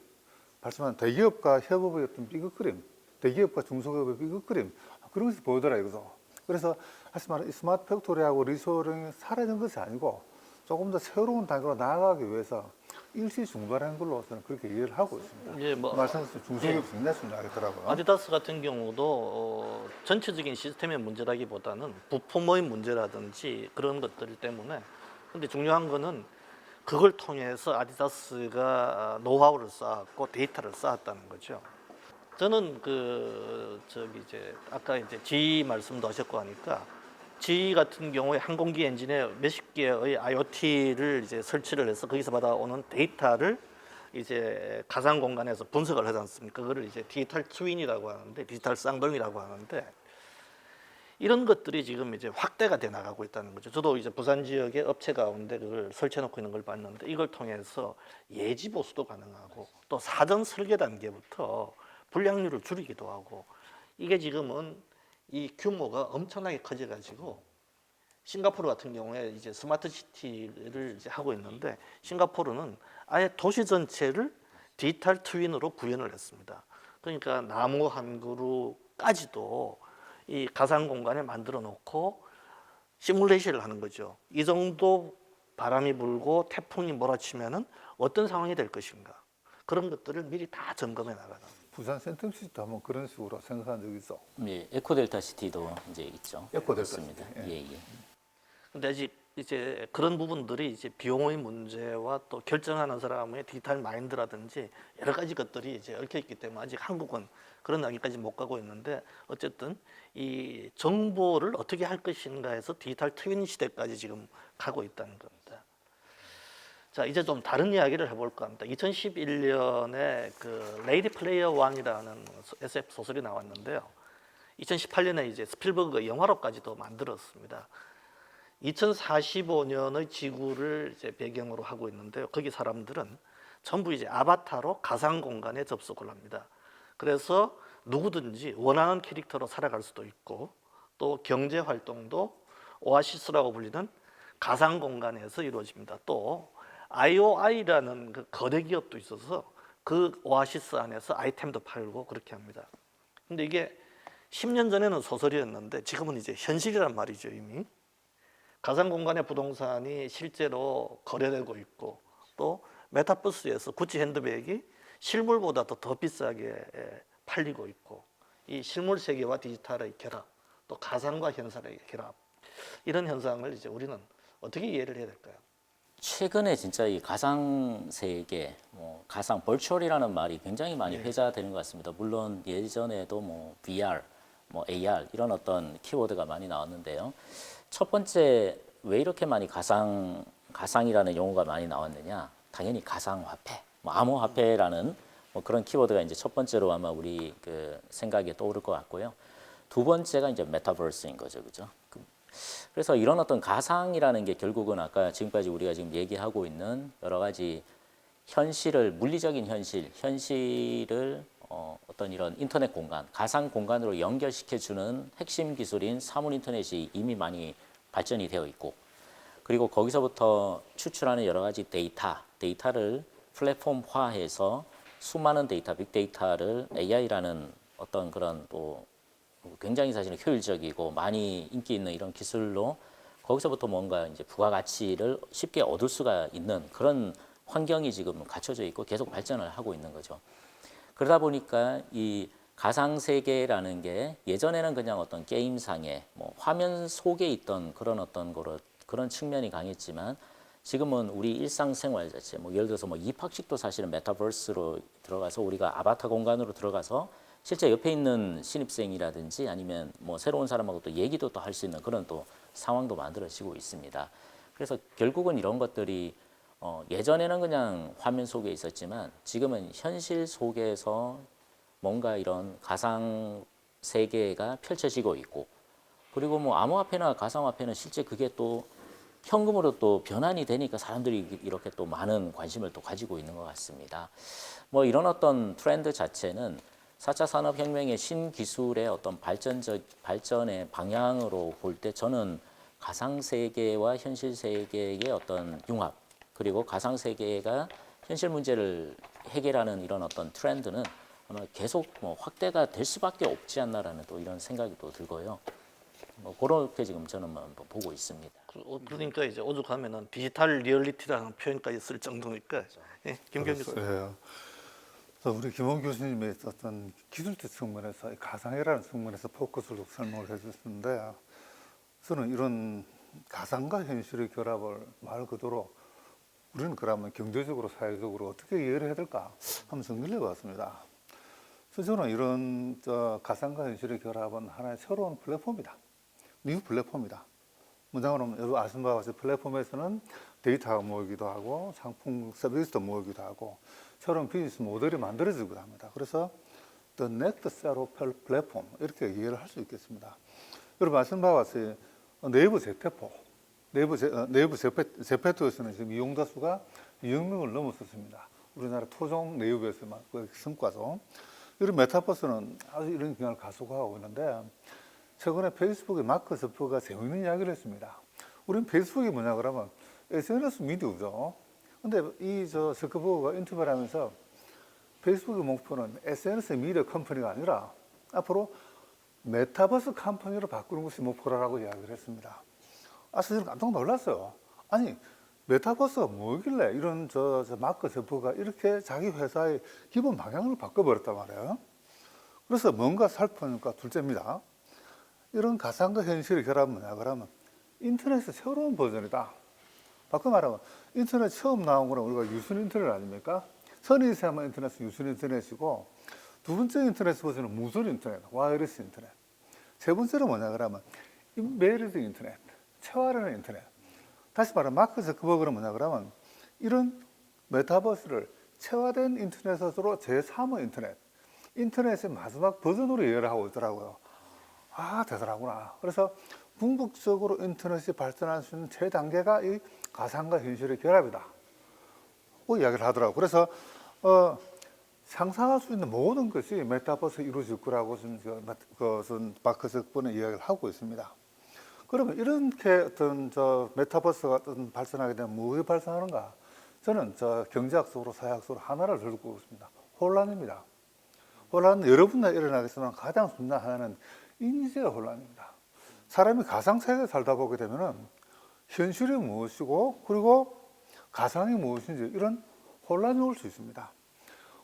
말씀한 대기업과 협업의 어떤 삐걱거림, 대기업과 중소기업의 삐걱거림 그런 것이 보이더라 이거죠. 그래서 다시 말하면 이 스마트 팩토리하고 리소링이 사라진 것이 아니고 조금 더 새로운 단계로 나아가기 위해서 일시 중단한 걸로 저는 그렇게 이해를 하고 있습니다. 예, 뭐 말씀하신 중소기업 중단했으면 알겠더라고요. 아디다스 같은 경우도 전체적인 시스템의 문제라기보다는 부품의 문제라든지 그런 것들 때문에 근데 중요한 거는 그걸 통해서 아디다스가 노하우를 쌓았고 데이터를 쌓았다는 거죠. 저는 이제 아까 이제 GE 말씀도 하셨고 하니까 GE 같은 경우에 항공기 엔진에 몇십 개의 IoT를 이제 설치를 해서 거기서 받아오는 데이터를 이제 가상 공간에서 분석을 하지 않습니까? 그거를 이제 디지털 트윈이라고 하는데, 디지털 쌍둥이라고 하는데, 이런 것들이 지금 이제 확대가 돼 나가고 있다는 거죠. 저도 이제 부산 지역의 업체 가운데 그걸 설치해 놓고 있는 걸 봤는데, 이걸 통해서 예지 보수도 가능하고 또 사전 설계 단계부터 불량률을 줄이기도 하고, 이게 지금은 이 규모가 엄청나게 커져가지고 싱가포르 같은 경우에 이제 스마트 시티를 이제 하고 있는데, 싱가포르는 아예 도시 전체를 디지털 트윈으로 구현을 했습니다. 그러니까 나무 한 그루까지도 이 가상 공간에 만들어 놓고 시뮬레이션을 하는 거죠. 이 정도 바람이 불고 태풍이 몰아치면은 어떤 상황이 될 것인가, 그런 것들을 미리 다 점검해 나가는. 부산 센텀시티도 한번 그런 식으로 생각한 적이 있어. 예, 에코델타 시티도 이제 있죠. 에코델타 있습니다. 시티, 예, 예. 근데 아직 이제 그런 부분들이 이제 비용의 문제와 또 결정하는 사람의 디지털 마인드라든지 여러 가지 것들이 이제 얽혀 있기 때문에 아직 한국은 그런 단계까지 못 가고 있는데, 어쨌든 이 정보를 어떻게 할 것인가 해서 디지털 트윈 시대까지 지금 가고 있다는 겁니다. 자, 이제 좀 다른 이야기를 해볼까 합니다. 2011년에 그 레이디 플레이어 1이라는 SF 소설이 나왔는데요. 2018년에 이제 스필버그가 영화로까지도 만들었습니다. 2045년의 지구를 이제 배경으로 하고 있는데요. 거기 사람들은 전부 이제 아바타로 가상 공간에 접속을 합니다. 그래서 누구든지 원하는 캐릭터로 살아갈 수도 있고, 또 경제 활동도 오아시스라고 불리는 가상 공간에서 이루어집니다. 또 IOI라는 그 거대 기업도 있어서 그 오아시스 안에서 아이템도 팔고 그렇게 합니다. 근데 이게 10년 전에는 소설이었는데 지금은 이제 현실이란 말이죠. 이미 가상 공간의 부동산이 실제로 거래되고 있고, 또 메타버스에서 구찌 핸드백이 실물보다도 더 비싸게 팔리고 있고, 이 실물 세계와 디지털의 결합, 또 가상과 현실의 결합, 이런 현상을 이제 우리는 어떻게 이해를 해야 될까요? 최근에 진짜 이 가상 세계, 뭐 가상 벌추얼이라는 말이 굉장히 많이 회자되는 것 같습니다. 물론 예전에도 뭐 VR, 뭐 AR 이런 어떤 키워드가 많이 나왔는데요. 첫 번째, 왜 이렇게 많이 가상이라는 용어가 많이 나왔느냐? 당연히 가상화폐, 뭐 암호화폐라는 뭐 그런 키워드가 이제 첫 번째로 아마 우리 그 생각에 떠오를 것 같고요. 두 번째가 이제 메타버스인 거죠, 그죠? 그래서 이런 어떤 가상이라는 게 결국은 아까 지금까지 우리가 지금 얘기하고 있는 여러 가지 현실을, 물리적인 현실을 어떤 이런 인터넷 공간, 가상 공간으로 연결시켜주는 핵심 기술인 사물 인터넷이 이미 많이 발전이 되어 있고, 그리고 거기서부터 추출하는 여러 가지 데이터를 플랫폼화해서 수많은 데이터, 빅데이터를 AI라는 어떤 그런 또 굉장히 사실은 효율적이고 많이 인기 있는 이런 기술로 거기서부터 뭔가 이제 부가가치를 쉽게 얻을 수가 있는 그런 환경이 지금 갖춰져 있고 계속 발전을 하고 있는 거죠. 그러다 보니까 이 가상 세계라는 게 예전에는 그냥 어떤 게임상의 뭐 화면 속에 있던 그런 어떤 거로 그런 측면이 강했지만, 지금은 우리 일상생활 자체, 뭐 예를 들어서 뭐 입학식도 사실은 메타버스로 들어가서 우리가 아바타 공간으로 들어가서 실제 옆에 있는 신입생이라든지 아니면 뭐 새로운 사람하고 또 얘기도 또 할 수 있는 그런 또 상황도 만들어지고 있습니다. 그래서 결국은 이런 것들이 예전에는 그냥 화면 속에 있었지만 지금은 현실 속에서 뭔가 이런 가상 세계가 펼쳐지고 있고, 그리고 뭐 암호화폐나 가상화폐는 실제 그게 또 현금으로 또 변환이 되니까 사람들이 이렇게 또 많은 관심을 또 가지고 있는 것 같습니다. 뭐 이런 어떤 트렌드 자체는 4차 산업혁명의 신기술의 어떤 발전의 방향으로 볼 때 저는 가상세계와 현실세계의 어떤 융합, 그리고 가상 세계가 현실 문제를 해결하는 이런 어떤 트렌드는 아마 계속 뭐 확대가 될 수밖에 없지 않나라는 또 이런 생각이 또 들고요. 뭐 그렇게 지금 저는 뭐 보고 있습니다. 그러니까 이제 오죽하면은 디지털 리얼리티라는 표현까지 쓸 정도니까. 예, 김경규 씨. 예. 그래서 우리 김원 교수님의 어떤 기술적 측면에서 이 가상이라는 측면에서 포커스를 설명을 해주셨는데 저는 이런 가상과 현실의 결합을 말 그대로 우리는 그러면 경제적으로 사회적으로 어떻게 이해를 해야 될까 한번 정리를 해봤습니다. 그래서 저는 이런 가상과 현실의 결합은 하나의 새로운 플랫폼이다. 뉴 플랫폼이다. 문장으로 하면 여러분 아시는 바와 같이 플랫폼에서는 데이터가 모이기도 하고 상품 서비스도 모이기도 하고 새로운 비즈니스 모델이 만들어지기도 합니다. 그래서 The Next Set of Platform 이렇게 이해를 할 수 있겠습니다. 여러분 아시는 바와 같이 네이버 재택포, 네이버 재택포에서는 지금 이용자 수가 2억 명을 넘었었습니다. 우리나라 토종 네이버에서만 그 성과죠. 이런 메타버스는 아주 이런 경향을 가속화하고 있는데 최근에 페이스북의 마크 저퍼가 재미있는 이야기를 했습니다. 우리는 페이스북이 뭐냐 그러면 SNS 미디어죠. 근데 이 저커버거가 인터뷰를 하면서 페이스북의 목표는 SNS 미디어 컴퍼니가 아니라 앞으로 메타버스 컴퍼니로 바꾸는 것이 목표라고 이야기를 했습니다. 사실 깜짝 놀랐어요. 아니 메타버스가 뭐길래 이런 마크 저퍼가 이렇게 자기 회사의 기본 방향을 바꿔버렸단 말이에요. 그래서 뭔가 살펴보니까 둘째입니다. 이런 가상과 현실의 결합은 뭐냐 그러면 인터넷의 새로운 버전이다. 바꿔 말하면 인터넷 처음 나온 거는 우리가 유선 인터넷 아닙니까? 선의세만 인터넷은 유선 인터넷이고 두 번째 인터넷 버전은 무선 인터넷, 와이어리스 인터넷. 세 번째는 뭐냐 그러면 인베리드 인터넷, 체화하는 인터넷. 다시 말하면 마크 저커버그는 뭐냐 그러면 이런 메타버스를 체화된 인터넷으로 제3의 인터넷, 인터넷의 마지막 버전으로 이해를 하고 있더라고요. 아, 대단하구나. 그래서 궁극적으로 인터넷이 발전할 수 있는 최단계가 이 가상과 현실의 결합이다. 그 이야기를 하더라고요. 그래서 상상할 수 있는 모든 것이 메타버스에 이루어질 거라고 지금 마크 저커버그는 이야기를 하고 있습니다. 그러면 이렇게 어떤 메타버스가 어떤 발전하게 되면 무엇이 발생하는가? 저는 경제학적으로 사회학적으로 하나를 들고 있습니다. 혼란입니다. 혼란은 여러 분야에 일어나겠지만 가장 중요한 하나는 인지의 혼란입니다. 사람이 가상세계에 살다 보게 되면은 현실이 무엇이고 그리고 가상이 무엇인지 이런 혼란이 올 수 있습니다.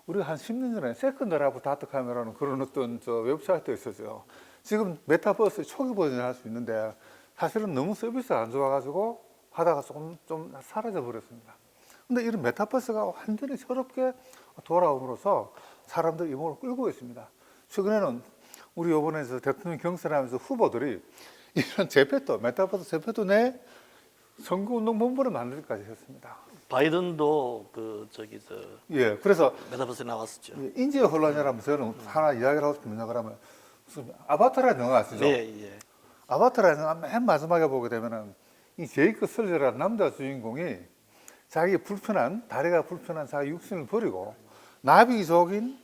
우리가 한 10년 전에 세컨드라이프닷컴이라는 그런 어떤 웹사이트가 있었어요. 지금 메타버스 초기 버전을 할 수 있는데 사실은 너무 서비스가 안 좋아가지고 하다가 좀 사라져 버렸습니다. 근데 이런 메타버스가 완전히 새롭게 돌아옴으로써 사람들이 이목을 끌고 있습니다. 최근에는 우리 이번에 대통령 경선하면서 후보들이 이런 제페토, 메타버스 제페토 내 선거운동본부를 만들기까지 했습니다. 바이든도 예, 그래서 메타버스에 나왔었죠. 인지의 혼란이라면 저는 하나 이야기를 하고 싶은 뭐냐 그러면 무슨 아바타라는 영화 아시죠? 예. 아바타라는 영화 맨 마지막에 보게 되면은 이 제이크 설저라는 남자 주인공이 자기 다리가 불편한 자기 육신을 버리고 나비족인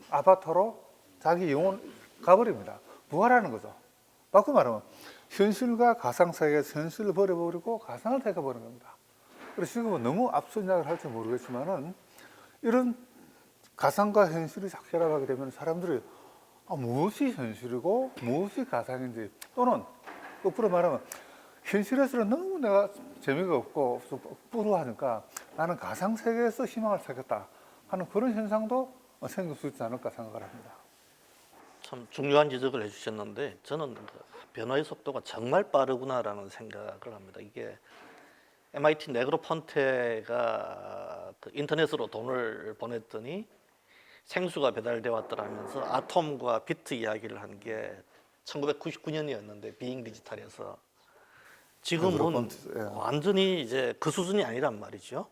아바타로 자기 영혼 가버립니다. 부활하는 거죠. 바꿔 말하면 현실과 가상 세계에서 현실을 버려버리고 가상을 택해버리는 겁니다. 그래서 지금은 너무 앞선 이야기를 할지 모르겠지만은 이런 가상과 현실이 결합하게 되면 사람들이 무엇이 현실이고 무엇이 가상인지 또는 거꾸로 말하면 현실에서는 너무 내가 재미가 없고 뿌루하니까 나는 가상 세계에서 희망을 찾겠다 하는 그런 현상도 생길 수 있지 않을까 생각을 합니다. 참 중요한 지적을 해주셨는데 저는 변화의 속도가 정말 빠르구나라는 생각을 합니다. 이게 MIT 네그로폰테가 인터넷으로 돈을 보냈더니 생수가 배달되어 왔더라면서 아톰과 비트 이야기를 한 게 1999년이었는데 비잉 디지털에서 지금은 완전히 이제 그 수준이 아니란 말이죠.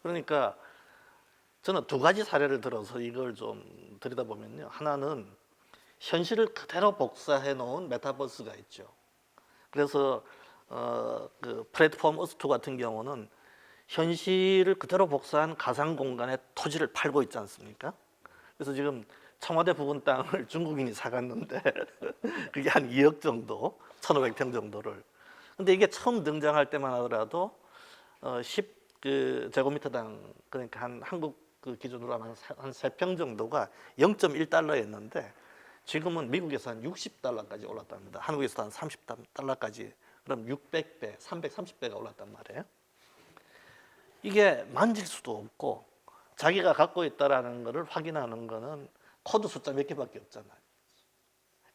그러니까 저는 두 가지 사례를 들어서 이걸 좀 들여다보면요. 하나는 현실을 그대로 복사해 놓은 메타버스가 있죠. 그래서 그 플랫폼 어스투 같은 경우는 현실을 그대로 복사한 가상 공간의 토지를 팔고 있지 않습니까? 그래서 지금 청와대 부근 땅을 중국인이 사갔는데 그게 한 2억 정도, 1,500평 정도를. 근데 이게 처음 등장할 때만 하더라도 그 제곱미터당 그러니까 한 한국 그 기준으로 하면 한 3평 정도가 0.1달러였는데 지금은 미국에서 한 60달러까지 올랐답니다. 한국에서 한 30달러까지. 그럼 600배, 330배가 올랐단 말이에요. 이게 만질 수도 없고 자기가 갖고 있다라는 것을 확인하는 거는 코드 숫자 몇 개밖에 없잖아요.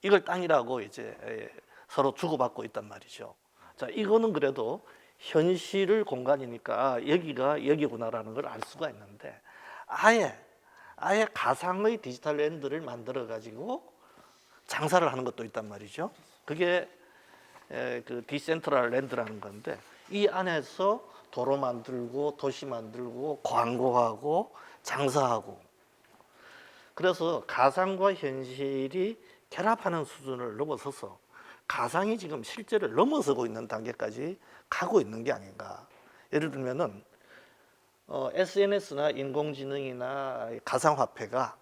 이걸 땅이라고 이제 서로 주고받고 있단 말이죠. 자, 이거는 그래도 현실을 공간이니까 아, 여기가 여기구나라는 걸 알 수가 있는데 아예 가상의 디지털 랜드를 만들어 가지고 장사를 하는 것도 있단 말이죠. 그게 그 디센트럴 랜드라는 건데 이 안에서 도로 만들고 도시 만들고 광고하고 장사하고 그래서 가상과 현실이 결합하는 수준을 넘어서서 가상이 지금 실제를 넘어서고 있는 단계까지 가고 있는 게 아닌가. 예를 들면은 SNS나 인공지능이나 가상화폐가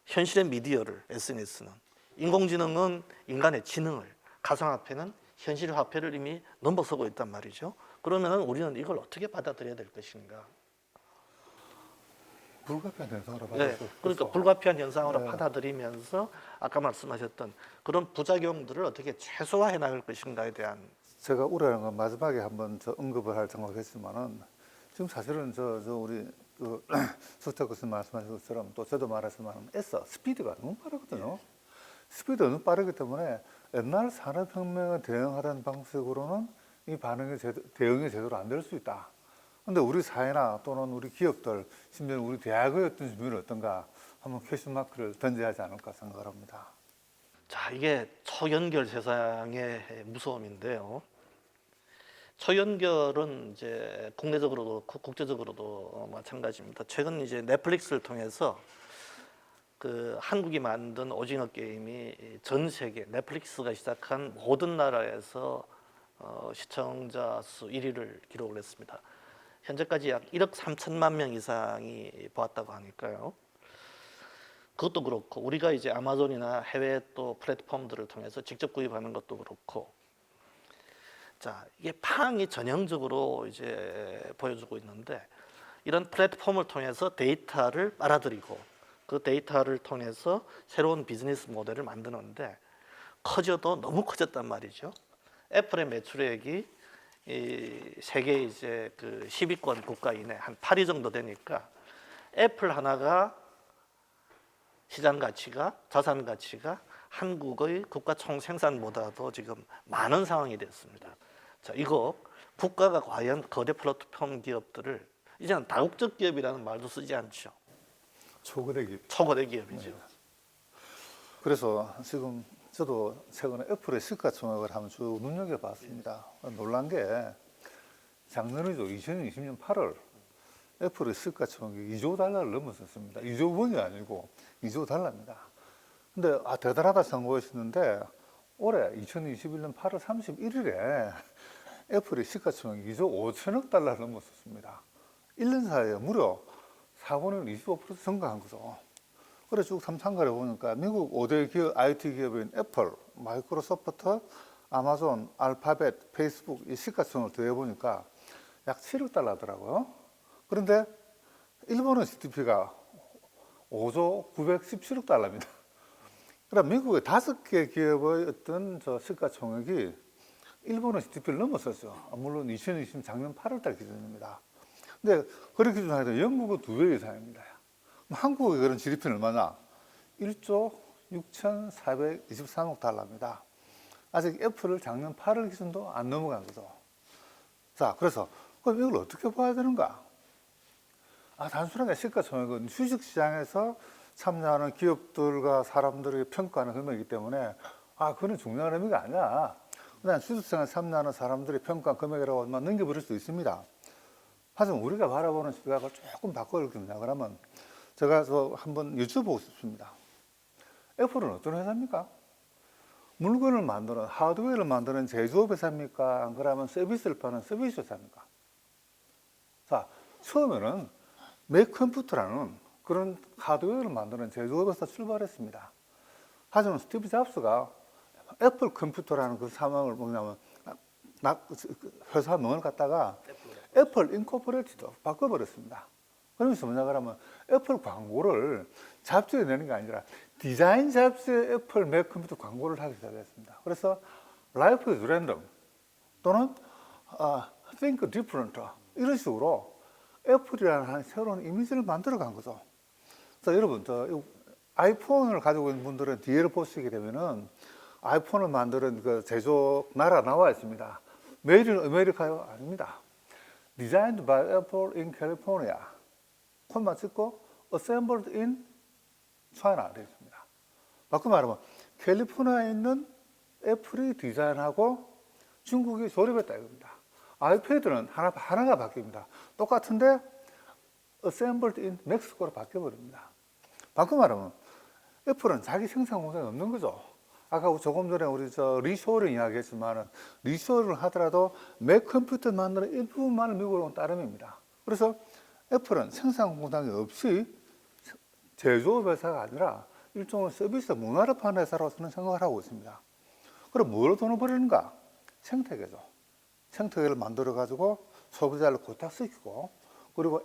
현실의 미디어를 SNS는 인공지능은 인간의 지능을 가상화폐는 현실 화폐를 이미 넘어서고 있단 말이죠. 그러면 우리는 이걸 어떻게 받아들여야 될 것인가? 불가피한 현상으로 네, 받아들여서 그러니까 불가피한 현상으로 네. 받아들이면서 아까 말씀하셨던 그런 부작용들을 어떻게 최소화해 나갈 것인가에 대한 제가 우려하는 건 마지막에 한번 저 언급을 할 생각했지만은 지금 사실은 저 우리 그 수탁 교수님 말씀하신 것처럼 또 저도 말했지만 스피드가 너무 빠르거든요. 스피드가 너무 빠르기 때문에 옛날 산업혁명에 대응하던 방식으로는 이 대응이 제대로 안 될 수 있다. 근데 우리 사회나 또는 우리 기업들, 심지어 우리 대학의 어떤 준비는 어떤가 한번 퀘스천 마크를 던져야 하지 않을까 생각을 합니다. 자, 이게 초연결 세상의 무서움인데요. 초연결은 이제 국내적으로도 국제적으로도 마찬가지입니다. 최근 이제 넷플릭스를 통해서 그 한국이 만든 오징어 게임이 전 세계 넷플릭스가 시작한 모든 나라에서 시청자 수 1위를 기록을 했습니다. 현재까지 약 1억 3천만 명 이상이 보았다고 하니까요. 그것도 그렇고 우리가 이제 아마존이나 해외 또 플랫폼들을 통해서 직접 구입하는 것도 그렇고 자, 이게 팡이 전형적으로 이제 보여주고 있는데 이런 플랫폼을 통해서 데이터를 빨아들이고 그 데이터를 통해서 새로운 비즈니스 모델을 만드는데 커져도 너무 커졌단 말이죠. 애플의 매출액이 이 세계 이제 그 10위권 국가 이내 한 8위 정도 되니까 애플 하나가 시장 가치가 자산 가치가 한국의 국가 총 생산보다도 지금 많은 상황이 됐습니다. 자, 이거 국가가 과연 거대 플랫폼 기업들을 이제는 다국적 기업이라는 말도 쓰지 않죠. 초거대 기업. 초거대 기업이죠. 그래서 지금 저도 최근에 애플의 시가총액을 한번 쭉 눈여겨봤습니다. 놀란 게 작년이죠. 2020년 8월 애플의 시가총액이 2조 달러를 넘었었습니다. 2조 원이 아니고 2조 달러입니다. 근데 대단하다 생각하시는데 올해 2021년 8월 31일에 애플의 시가총액이 2조 5천억 달러를 넘었었습니다. 1년 사이에 무려 4분의 25% 증가한 거죠. 그래 쭉 참상가를 보니까 미국 5대 기업, IT 기업인 애플, 마이크로소프트, 아마존, 알파벳, 페이스북 이 시가총을 더해보니까 약 7억 달러더라고요. 그런데 일본의 GDP가 5조 917억 달러입니다. 그럼 미국의 5개 기업의 어떤 저 시가총액이 일본의 GDP를 넘었었죠. 물론 2020 작년 8월달 기준입니다. 근데 그렇게 기준하면 영국은 2배 이상입니다. 한국의 그런 GDP는 얼마나? 1조 6,423억 달러입니다. 아직 애플을 작년 8월 기준도 안 넘어간 거죠. 자, 그래서 그럼 이걸 어떻게 봐야 되는가? 단순하게 시가총액은 주식시장에서 참여하는 기업들과 사람들이 평가하는 금액이기 때문에 그건 중요한 의미가 아니야. 그냥 주식시장에 참여하는 사람들이 평가한 금액이라고 넘겨버릴 수 있습니다. 하지만 우리가 바라보는 시각을 조금 바꿔야겠냐 그러면 제가 한번 여쭤보고 싶습니다. 애플은 어떤 회사입니까? 물건을 만드는 하드웨어를 만드는 제조업 회사입니까? 안 그러면 서비스를 파는 서비스 회사입니까? 자, 처음에는 맥컴퓨터라는 그런 하드웨어를 만드는 제조업에서 출발했습니다. 하지만 스티브 잡스가 애플 컴퓨터라는 그 상황을 뭐냐면 회사 명을 갖다가 애플 인코퍼레이트도 바꿔버렸습니다. 그러면서 뭐냐 그러면 애플 광고를 잡지에 내는 게 아니라 디자인 잡지에 애플 맥 컴퓨터 광고를 하기 시작했습니다. 그래서 Life is random 또는 Think different 이런 식으로 애플이라는 한 새로운 이미지를 만들어간 거죠. 그래서 여러분 아이폰을 가지고 있는 분들은 뒤를 보시게 되면은 아이폰을 만드는 그 제조 나라 나와 있습니다. 메이드 인 아메리카요? 아닙니다. Designed by Apple in California. 콤마 찍고 Assembled in China 되어 있습니다. 바꿔 말하면 캘리포니아에 있는 애플이 디자인하고 중국이 조립했다 이겁니다. 아이패드는 하나가 바뀝니다. 똑같은데 Assembled in Mexico로 바뀌어버립니다. 바꿔 말하면 애플은 자기 생산 공장이 없는 거죠. 아까 조금 전에 우리 리쇼어링 이야기했지만 리쇼어링을 하더라도 맥 컴퓨터 만드는 일부분만을 미국으로 온 따름입니다. 그래서 애플은 생산 공장이 없이 제조업 회사가 아니라 일종의 서비스 문화를 파는 회사로서는 생각을 하고 있습니다. 그럼 뭘 돈을 벌이는가? 생태계죠. 생태계를 만들어 가지고 소비자를 고착시키고 그리고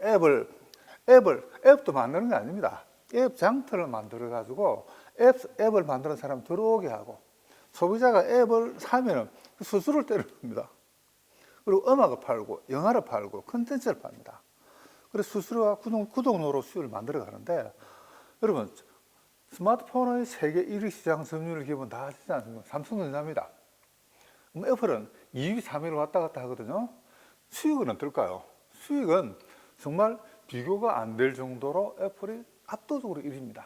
앱도 만드는 게 아닙니다. 앱 장터를 만들어 가지고 앱을 만드는 사람 들어오게 하고 소비자가 앱을 사면은 수수료를 때리는 겁니다. 그리고 음악을 팔고 영화를 팔고 컨텐츠를 팝니다. 그래서 수수료와 구독료로 수익을 만들어 가는데 여러분 스마트폰의 세계 1위 시장 점유율 기본 다 아시지 않습니까? 삼성전자입니다. 애플은 2위, 3위를 왔다 갔다 하거든요. 수익은 어떨까요? 수익은 정말 비교가 안 될 정도로 애플이 압도적으로 1위입니다.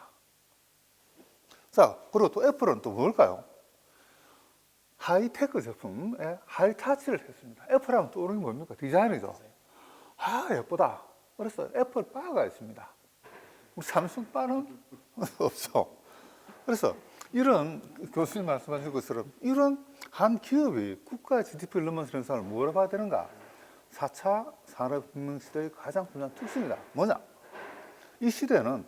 자, 그리고 또 애플은 또 뭘까요? 하이테크 제품에 하이타치를 했습니다. 애플 하면 떠오르는 게 뭡니까? 디자인이죠. 예쁘다. 그래서 애플 바가 있습니다. 삼성 바는 없어. 그래서 이런 교수님 말씀하신 것처럼 이런 한 기업이 국가 GDP를 넘어서는 사람을 뭐라 봐야 되는가? 4차 산업혁명 시대의 가장 중요한 특징이다. 뭐냐? 이 시대는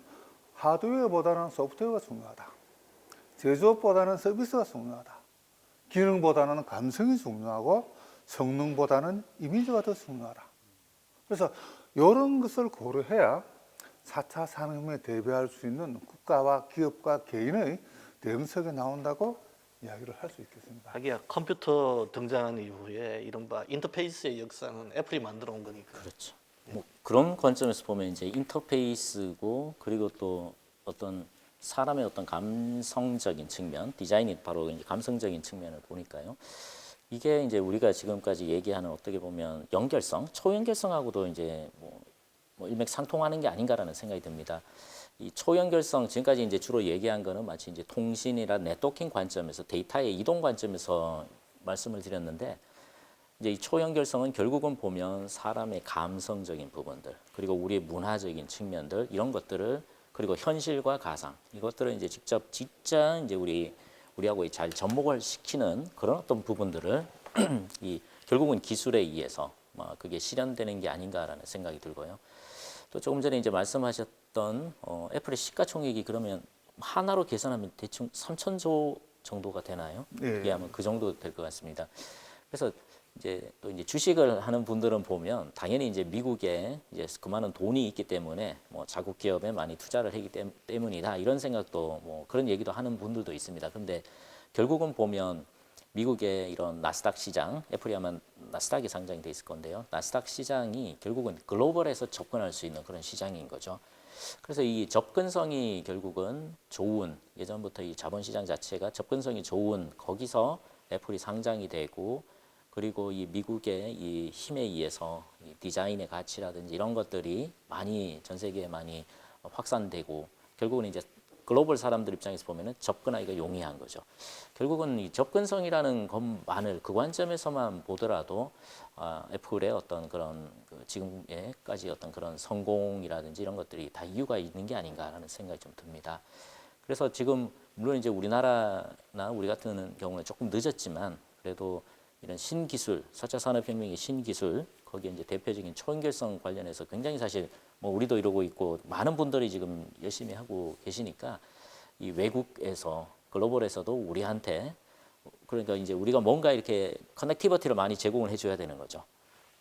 하드웨어보다는 소프트웨어가 중요하다. 제조업보다는 서비스가 중요하다. 기능보다는 감성이 중요하고 성능보다는 이미지가 더 중요하다. 그래서 이런 것을 고려해야 4차 산업혁명에 대비할 수 있는 국가와 기업과 개인의 대응책이 나온다고 이야기를 할 수 있겠습니다. 자기야 컴퓨터 등장한 이후에 이른바 인터페이스의 역사는 애플이 만들어 온 거니까. 그렇죠. 뭐 그런 관점에서 보면 이제 인터페이스고 그리고 또 어떤 사람의 어떤 감성적인 측면, 디자인이 바로 이제 감성적인 측면을 보니까요. 이게 이제 우리가 지금까지 얘기하는 어떻게 보면 연결성, 초연결성하고도 이제 뭐 일맥상통하는 게 아닌가라는 생각이 듭니다. 이 초연결성 지금까지 이제 주로 얘기한 거는 마치 이제 통신이나 네트워킹 관점에서 데이터의 이동 관점에서 말씀을 드렸는데 이제 이 초연결성은 결국은 보면 사람의 감성적인 부분들 그리고 우리의 문화적인 측면들 이런 것들을 그리고 현실과 가상 이것들을 이제 직접 진짜 이제 우리하고 잘 접목을 시키는 그런 어떤 부분들을 이 결국은 기술에 의해서 그게 실현되는 게 아닌가라는 생각이 들고요. 또 조금 전에 이제 말씀하셨던 애플의 시가총액이 그러면 하나로 계산하면 대충 3,000조 정도가 되나요? 네. 예, 아마 그 정도 될 것 같습니다. 그래서 이제 또 이제 주식을 하는 분들은 보면 당연히 이제 미국에 이제 그 많은 돈이 있기 때문에 뭐 자국 기업에 많이 투자를 하기 때문이다 이런 생각도 뭐 그런 얘기도 하는 분들도 있습니다. 그런데 결국은 보면 미국의 이런 나스닥 시장, 애플이 아마 나스닥에 상장이 돼 있을 건데요. 나스닥 시장이 결국은 글로벌에서 접근할 수 있는 그런 시장인 거죠. 그래서 이 접근성이 결국은 좋은 예전부터 이 자본시장 자체가 접근성이 좋은 거기서 애플이 상장이 되고 그리고 이 미국의 이 힘에 의해서 이 디자인의 가치라든지 이런 것들이 많이 전 세계에 많이 확산되고 결국은 이제 글로벌 사람들 입장에서 보면은 접근하기가 용이한 거죠. 결국은 이 접근성이라는 것만을 그 관점에서만 보더라도 애플의 어떤 그런 지금까지 어떤 그런 성공이라든지 이런 것들이 다 이유가 있는 게 아닌가라는 생각이 좀 듭니다. 그래서 지금 물론 이제 우리나라나 우리 같은 경우는 조금 늦었지만 그래도 이런 신기술, 4차 산업혁명의 신기술 거기에 이제 대표적인 초연결성 관련해서 굉장히 사실 뭐 우리도 이러고 있고 많은 분들이 지금 열심히 하고 계시니까 이 외국에서 글로벌에서도 우리한테 그러니까 이제 우리가 뭔가 이렇게 커넥티비티를 많이 제공을 해줘야 되는 거죠.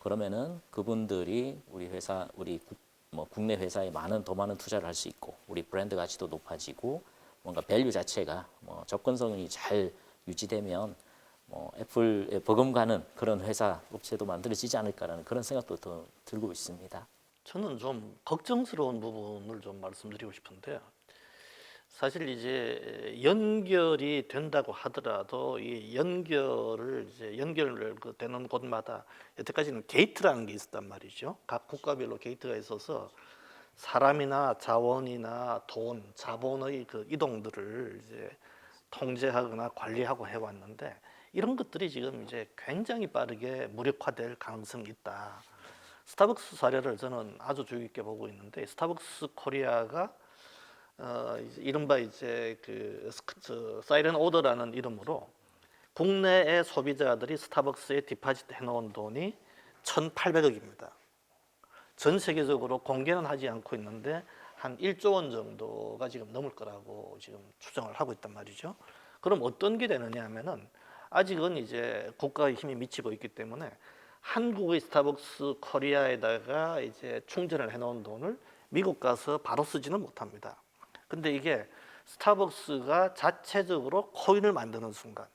그러면은 그분들이 우리 회사, 국내 회사에 더 많은 투자를 할 수 있고, 우리 브랜드 가치도 높아지고, 뭔가 밸류 자체가 접근성이 잘 유지되면 애플에 버금가는 그런 회사 업체도 만들어지지 않을까라는 그런 생각도 더 들고 있습니다. 저는 좀 걱정스러운 부분을 좀 말씀드리고 싶은데, 사실 이제 연결이 된다고 하더라도 이 연결을 이제 연결 되는 곳마다 여태까지는 게이트라는 게 있었단 말이죠. 각 국가별로 게이트가 있어서 사람이나 자원이나 돈, 자본의 그 이동들을 이제 통제하거나 관리하고 해왔는데, 이런 것들이 지금 이제 굉장히 빠르게 무력화될 가능성이 있다. 스타벅스 사례를 저는 아주 주의 깊게 보고 있는데, 스타벅스 코리아가 이른바 이제 사이렌 오더라는 이름으로 국내의 소비자들이 스타벅스에 디파짓 해놓은 돈이 1,800억입니다. 전 세계적으로 공개는 하지 않고 있는데 한 1조 원 정도가 지금 넘을 거라고 지금 추정을 하고 있단 말이죠. 그럼 어떤 게 되느냐 하면은, 아직은 이제 국가의 힘이 미치고 있기 때문에 한국의 스타벅스 코리아에다가 이제 충전을 해놓은 돈을 미국 가서 바로 쓰지는 못합니다. 근데 이게 스타벅스가 자체적으로 코인을 만드는 순간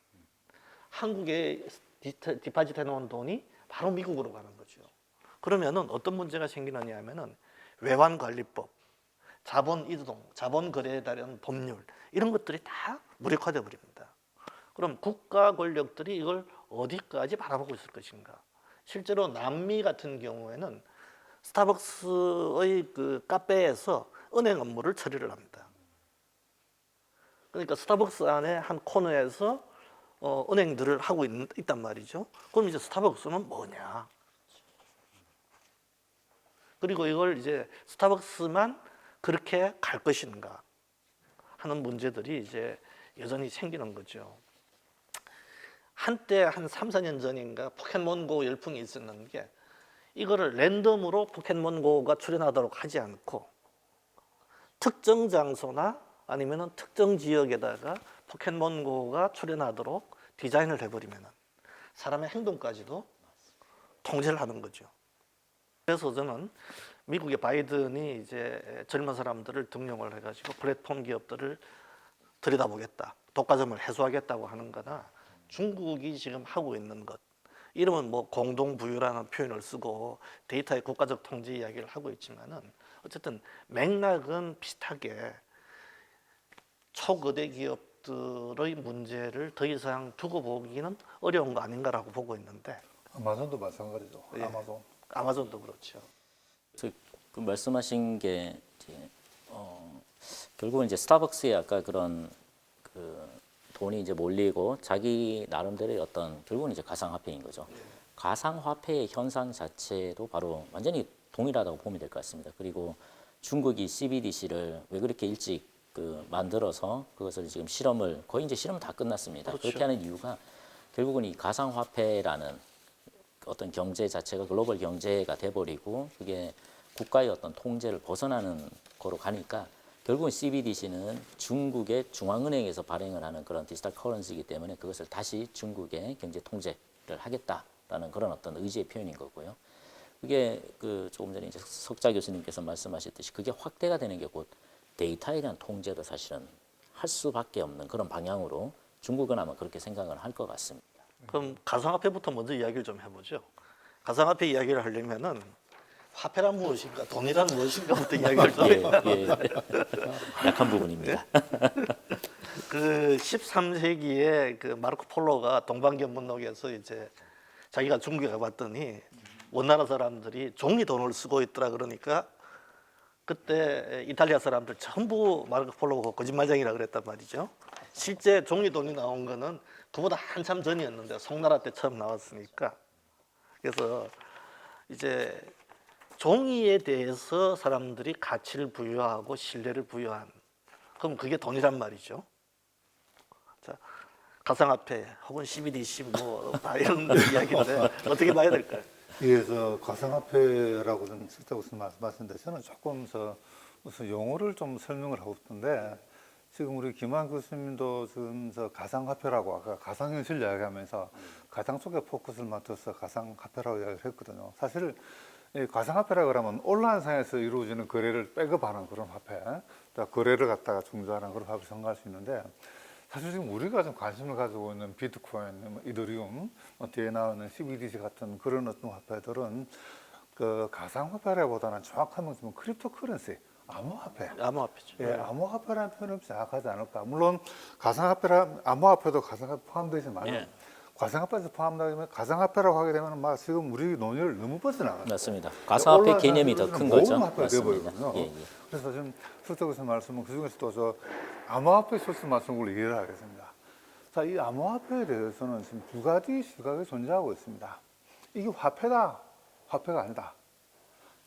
한국에 디파짓 해놓은 돈이 바로 미국으로 가는 거죠. 그러면은 어떤 문제가 생기느냐 하면은 외환관리법, 자본 이동, 자본 거래에 따른 법률, 이런 것들이 다 무력화돼 버립니다. 그럼 국가 권력들이 이걸 어디까지 바라보고 있을 것인가? 실제로 남미 같은 경우에는 스타벅스의 그 카페에서 은행 업무를 처리를 합니다. 그러니까 스타벅스 안에 한 코너에서 은행들을 하고 있단 말이죠. 그럼 이제 스타벅스는 뭐냐? 그리고 이걸 이제 스타벅스만 그렇게 갈 것인가 하는 문제들이 이제 여전히 생기는 거죠. 한때 한 3, 4년 전인가 포켓몬고 열풍이 있었는 게, 이거를 랜덤으로 포켓몬고가 출현하도록 하지 않고 특정 장소나 아니면은 특정 지역에다가 포켓몬고가 출현하도록 디자인을 해버리면은 사람의 행동까지도 통제를 하는 거죠. 그래서 저는 미국의 바이든이 이제 젊은 사람들을 등용을 해가지고 플랫폼 기업들을 들여다보겠다, 독과점을 해소하겠다고 하는 거나, 중국이 지금 하고 있는 것, 이름은 뭐 공동부유라는 표현을 쓰고 데이터의 국가적 통제 이야기를 하고 있지만은, 어쨌든 맥락은 비슷하게 초거대 기업들의 문제를 더 이상 두고 보기는 어려운 거 아닌가라고 보고 있는데, 아마존도 마찬가지죠. 예. 아마존도 그렇죠. 그 말씀하신 게 이제 결국은 이제 스타벅스의 아까 그런 그 돈이 이제 몰리고 자기 나름대로의 어떤 결국은 이제 가상화폐인 거죠. 가상화폐의 현상 자체도 바로 완전히 동일하다고 보면 될 것 같습니다. 그리고 중국이 CBDC를 왜 그렇게 일찍 만들어서 그것을 지금 거의 이제 실험 다 끝났습니다. 그렇죠. 그렇게 하는 이유가 결국은 이 가상화폐라는 어떤 경제 자체가 글로벌 경제가 돼버리고 그게 국가의 어떤 통제를 벗어나는 거로 가니까, 결국은 CBDC는 중국의 중앙은행에서 발행을 하는 그런 디지털 커런시이기 때문에 그것을 다시 중국의 경제 통제를 하겠다라는 그런 어떤 의지의 표현인 거고요. 그게 조금 전에 이제 석자 교수님께서 말씀하셨듯이 그게 확대가 되는 게 곧 데이터에 대한 통제도 사실은 할 수밖에 없는 그런 방향으로 중국은 아마 그렇게 생각을 할 것 같습니다. 그럼 가상화폐부터 먼저 이야기를 좀 해보죠. 가상화폐 이야기를 하려면은 화폐란 무엇인가, 돈이란 무엇인가부터 이야기를 좀 해요. 예. 약한 부분입니다. 그 13세기에 그 마르코 폴로가 동방견문록에서 이제 자기가 중국에 가봤더니 원나라 사람들이 종이 돈을 쓰고 있더라. 그러니까 그때 이탈리아 사람들 전부 마르코 폴로가 거짓말쟁이라 그랬단 말이죠. 실제 종이 돈이 나온 거는 그보다 한참 전이었는데 송나라 때 처음 나왔으니까. 그래서 이제 종이에 대해서 사람들이 가치를 부여하고 신뢰를 부여한, 그럼 그게 돈이란 말이죠. 자, 가상화폐 혹은 CBDC 뭐 다 이런 이야기인데 어떻게 봐야 될까요? 그래서 가상화폐라고 좀 쓸데없이 말씀하셨는데, 저는 조금 우선 용어를 좀 설명을 하고 싶은데, 지금 우리 김한 교수님도 지금 저 가상화폐라고 아까 가상현실 이야기하면서 가상 속에 포커스를 맞춰서 가상화폐라고 이야기를 했거든요. 사실 이 가상화폐라고 하면 온라인상에서 이루어지는 거래를 백업하는 그런 화폐, 거래를 갖다가 중재하는 그런 화폐 생각할 수 있는데 사실 지금 우리가 좀 관심을 가지고 있는 비트코인, 뭐 이더리움, 뒤에 나오는 CBDC 같은 그런 어떤 화폐들은 그 가상화폐라기보다는 정확하면 좀 크립토커런시, 암호화폐. 암호화폐죠. 예, 암호화폐라는 표현은 정확하지 않을까. 물론 가상화폐라 암호화폐도 가상화폐 포함되지만 예. 가상화폐에서 포함되면 가상화폐라고 하게 되면 막 지금 우리 논의를 너무 벗어나가요. 맞습니다. 가상화폐 개념이 더 큰 거죠. 모든 화폐가 맞습니다. 되어버리거든요. 예, 예. 그래서 지금 설득에서 말씀은 그중에서도 저 암호화폐 소스 말씀을 걸 이해를 하겠습니다. 자, 이 암호화폐에 대해서는 지금 두 가지 시각이 존재하고 있습니다. 이게 화폐다, 화폐가 아니다.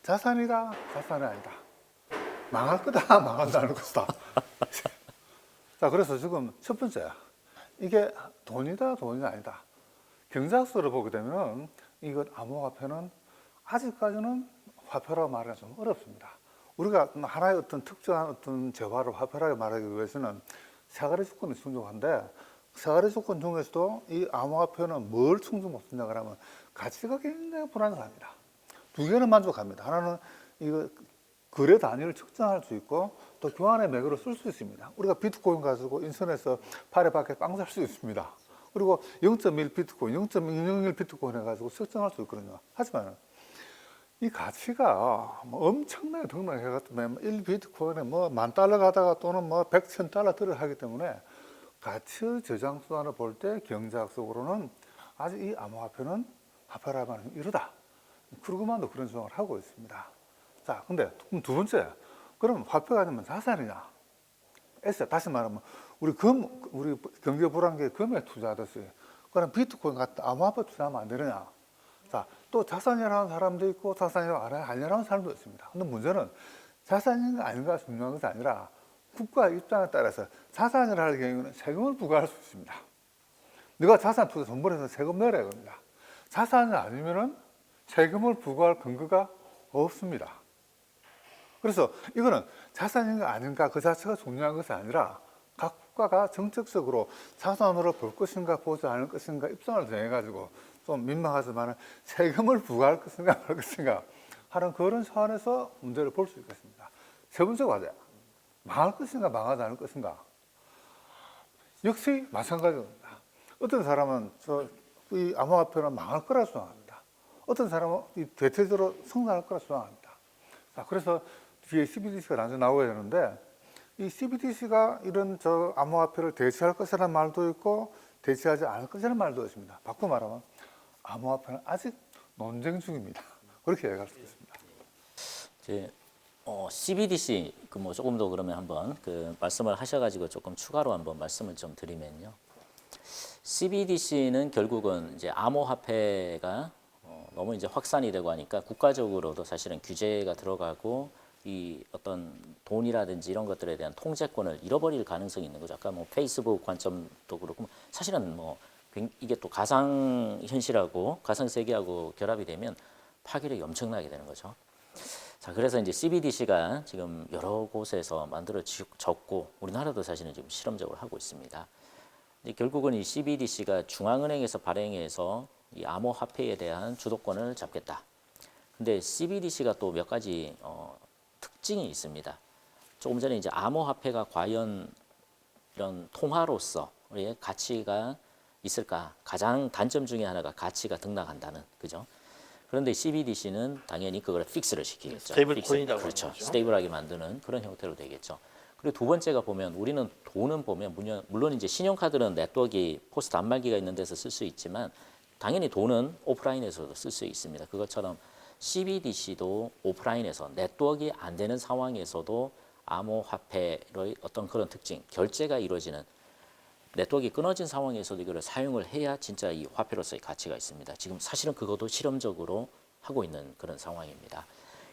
자산이다, 자산이 아니다. 망할 거다, 망한다는 것이다. 자, 그래서 지금 첫 번째야. 이게 돈이다, 돈이 아니다. 경제학적으로 보게 되면 이것 암호화폐는 아직까지는 화폐라고 말하기가 좀 어렵습니다. 우리가 하나의 어떤 특정한 어떤 재화를 화폐라고 말하기 위해서는 세 가지 조건이 충족한데 세 가지 조건 중에서도 이 암호화폐는 뭘 충족 못한다 그러면 가치가 굉장히 불안정합니다. 두 개는 만족합니다. 하나는 이거 거래 단위를 측정할 수 있고 또 교환의 매개로 쓸 수 있습니다. 우리가 비트코인 가지고 인터넷에서 파리밖에 빵 살 수 있습니다. 그리고 0.1 비트코인, 0.001 비트코인 해가지고 측정할 수 있거든요. 하지만 이 가치가 뭐 엄청나게 등락해가지고 1 비트코인에 뭐 $10,000 가다가 또는 뭐 100,000달러 들어가기 때문에 가치 저장 수단을 볼 때 경제학적으로는 아직 이 암호화폐는 화폐라고 하면 이르다. 크루그만도 그런 주장을 하고 있습니다. 자, 근데 두 번째, 그럼 화폐가 아니면 자산이냐? 에셋, 다시 말하면 우리 경제 불안기에 금에 투자하듯이 그럼 비트코인 같은 암호화폐 투자하면 안 되느냐? 자, 또 자산이라는 사람도 있고 아니라는 사람도 있습니다. 근데 문제는 자산인가 아닌가 중요한 것이 아니라 국가 입장에 따라서 자산이라 할 경우에는 세금을 부과할 수 있습니다. 네가 자산 투자 정보에서 세금 내라 이겁니다. 자산이 아니면은 세금을 부과할 근거가 없습니다. 그래서 이거는 자산인가 아닌가 그 자체가 중요한 것이 아니라 각 국가가 정책적으로 자산으로 볼 것인가 보지 않을 것인가 입장을 정해가지고 좀 민망하지만 세금을 부과할 것인가 말 것인가 하는 그런 차원에서 문제를 볼 수 있겠습니다. 세 번째 과제, 망할 것인가 망하지 않을 것인가. 역시 마찬가지입니다. 어떤 사람은 이 암호화폐는 망할 거라 주장합니다. 어떤 사람은 이 대체적으로 성장할 거라 주장합니다. 자, 그래서 뒤에 CBDC가 나중에 나오게 되는데 이 CBDC가 이런 암호화폐를 대체할 것이라는 말도 있고 대체하지 않을 것이라는 말도 있습니다. 바꿔 말하면 암호화폐는 아직 논쟁 중입니다. 그렇게 얘기할 수 있습니다. 이제 CBDC 뭐 조금 더 그러면 한번 말씀을 하셔가지고 조금 추가로 한번 말씀을 좀 드리면요. CBDC는 결국은 이제 암호화폐가 너무 이제 확산이 되고 하니까 국가적으로도 사실은 규제가 들어가고 이 어떤 돈이라든지 이런 것들에 대한 통제권을 잃어버릴 가능성이 있는 거죠. 아까 뭐 페이스북 관점도 그렇고 사실은 뭐 이게 또 가상 현실하고 가상 세계하고 결합이 되면 파괴력이 엄청나게 되는 거죠. 자, 그래서 이제 CBDC가 지금 여러 곳에서 만들어졌고 우리나라도 사실은 지금 실험적으로 하고 있습니다. 근데 결국은 이 CBDC가 중앙은행에서 발행해서 이 암호화폐에 대한 주도권을 잡겠다. 근데 CBDC가 또 몇 가지 특징이 있습니다. 조금 전에 이제 암호화폐가 과연 이런 통화로서 우리의 가치가 있을까? 가장 단점 중에 하나가 가치가 등락한다는, 그죠? 그런데 CBDC는 당연히 그걸 픽스를 시키겠죠. 스테이블 코인이라고 그렇죠. 하죠. 스테이블하게 만드는 그런 형태로 되겠죠. 그리고 두 번째가 보면 우리는 돈은 보면 물론 이제 신용카드는 네트워크 포스 단말기가 있는 데서 쓸 수 있지만 당연히 돈은 오프라인에서도 쓸 수 있습니다. 그것처럼 CBDC도 오프라인에서 네트워크가 안 되는 상황에서도 암호화폐의 어떤 그런 특징, 결제가 이루어지는 네트워크가 끊어진 상황에서도 이걸 사용을 해야 진짜 이 화폐로서의 가치가 있습니다. 지금 사실은 그것도 실험적으로 하고 있는 그런 상황입니다.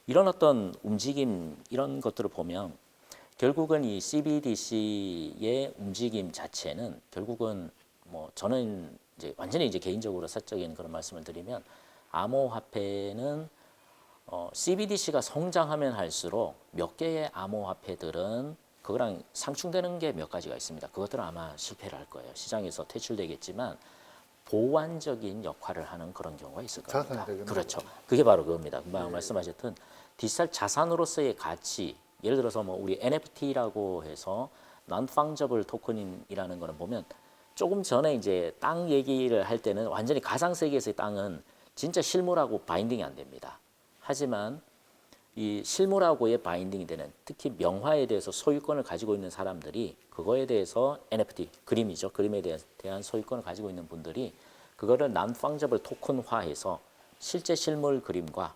이런 어떤 움직임, 이런 것들을 보면 결국은 이 CBDC의 움직임 자체는 결국은 뭐 저는 이제 완전히 이제 개인적으로 사적인 그런 말씀을 드리면 암호화폐는 CBDC가 성장하면 할수록 몇 개의 암호화폐들은 그거랑 상충되는 게 몇 가지가 있습니다. 그것들은 아마 실패를 할 거예요. 시장에서 퇴출되겠지만 보완적인 역할을 하는 그런 경우가 있을 겁니다. 자산이 되겠네요. 그렇죠. 그게 바로 그겁니다. 금방 말씀하셨던 디지털 자산으로서의 가치. 예를 들어서 뭐 우리 NFT라고 해서 non-fungible 토큰이라는 거는 보면 조금 전에 이제 땅 얘기를 할 때는 완전히 가상 세계에서의 땅은 진짜 실물하고 바인딩이 안 됩니다. 하지만 이 실물하고의 바인딩이 되는 특히 명화에 대해서 소유권을 가지고 있는 사람들이 그거에 대해서 NFT 그림이죠. 그림에 대한 소유권을 가지고 있는 분들이 그거를 non-fungible 토큰화해서 실제 실물 그림과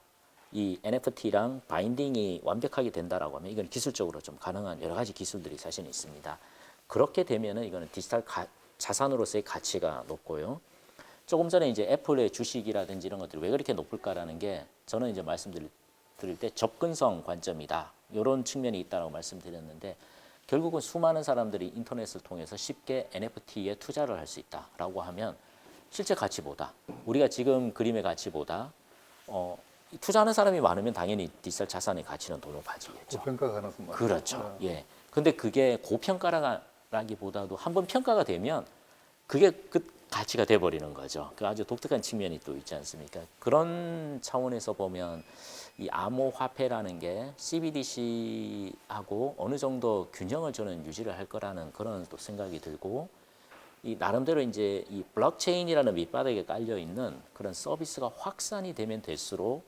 이 NFT랑 바인딩이 완벽하게 된다라고 하면 이건 기술적으로 좀 가능한 여러 가지 기술들이 사실 있습니다. 그렇게 되면은 이거는 디지털 자산으로서의 가치가 높고요. 조금 전에 이제 애플의 주식이라든지 이런 것들이 왜 그렇게 높을까라는 게 저는 이제 말씀드릴 때 접근성 관점이다. 이런 측면이 있다고 말씀드렸는데 결국은 수많은 사람들이 인터넷을 통해서 쉽게 NFT에 투자를 할 수 있다라고 하면 실제 가치보다 우리가 지금 그림의 가치보다 투자하는 사람이 많으면 당연히 디지털 자산의 가치는 더 높아지겠죠. 고평가 가능성 많죠. 그렇죠. 예. 근데 그게 고평가라기보다도 한번 평가가 되면 그게 그 가치가 돼버리는 거죠. 그 아주 독특한 측면이 또 있지 않습니까? 그런 차원에서 보면 이 암호화폐라는 게 CBDC하고 어느 정도 균형을 저는 유지를 할 거라는 그런 또 생각이 들고 이 나름대로 이제 이 블록체인이라는 밑바닥에 깔려 있는 그런 서비스가 확산이 되면 될수록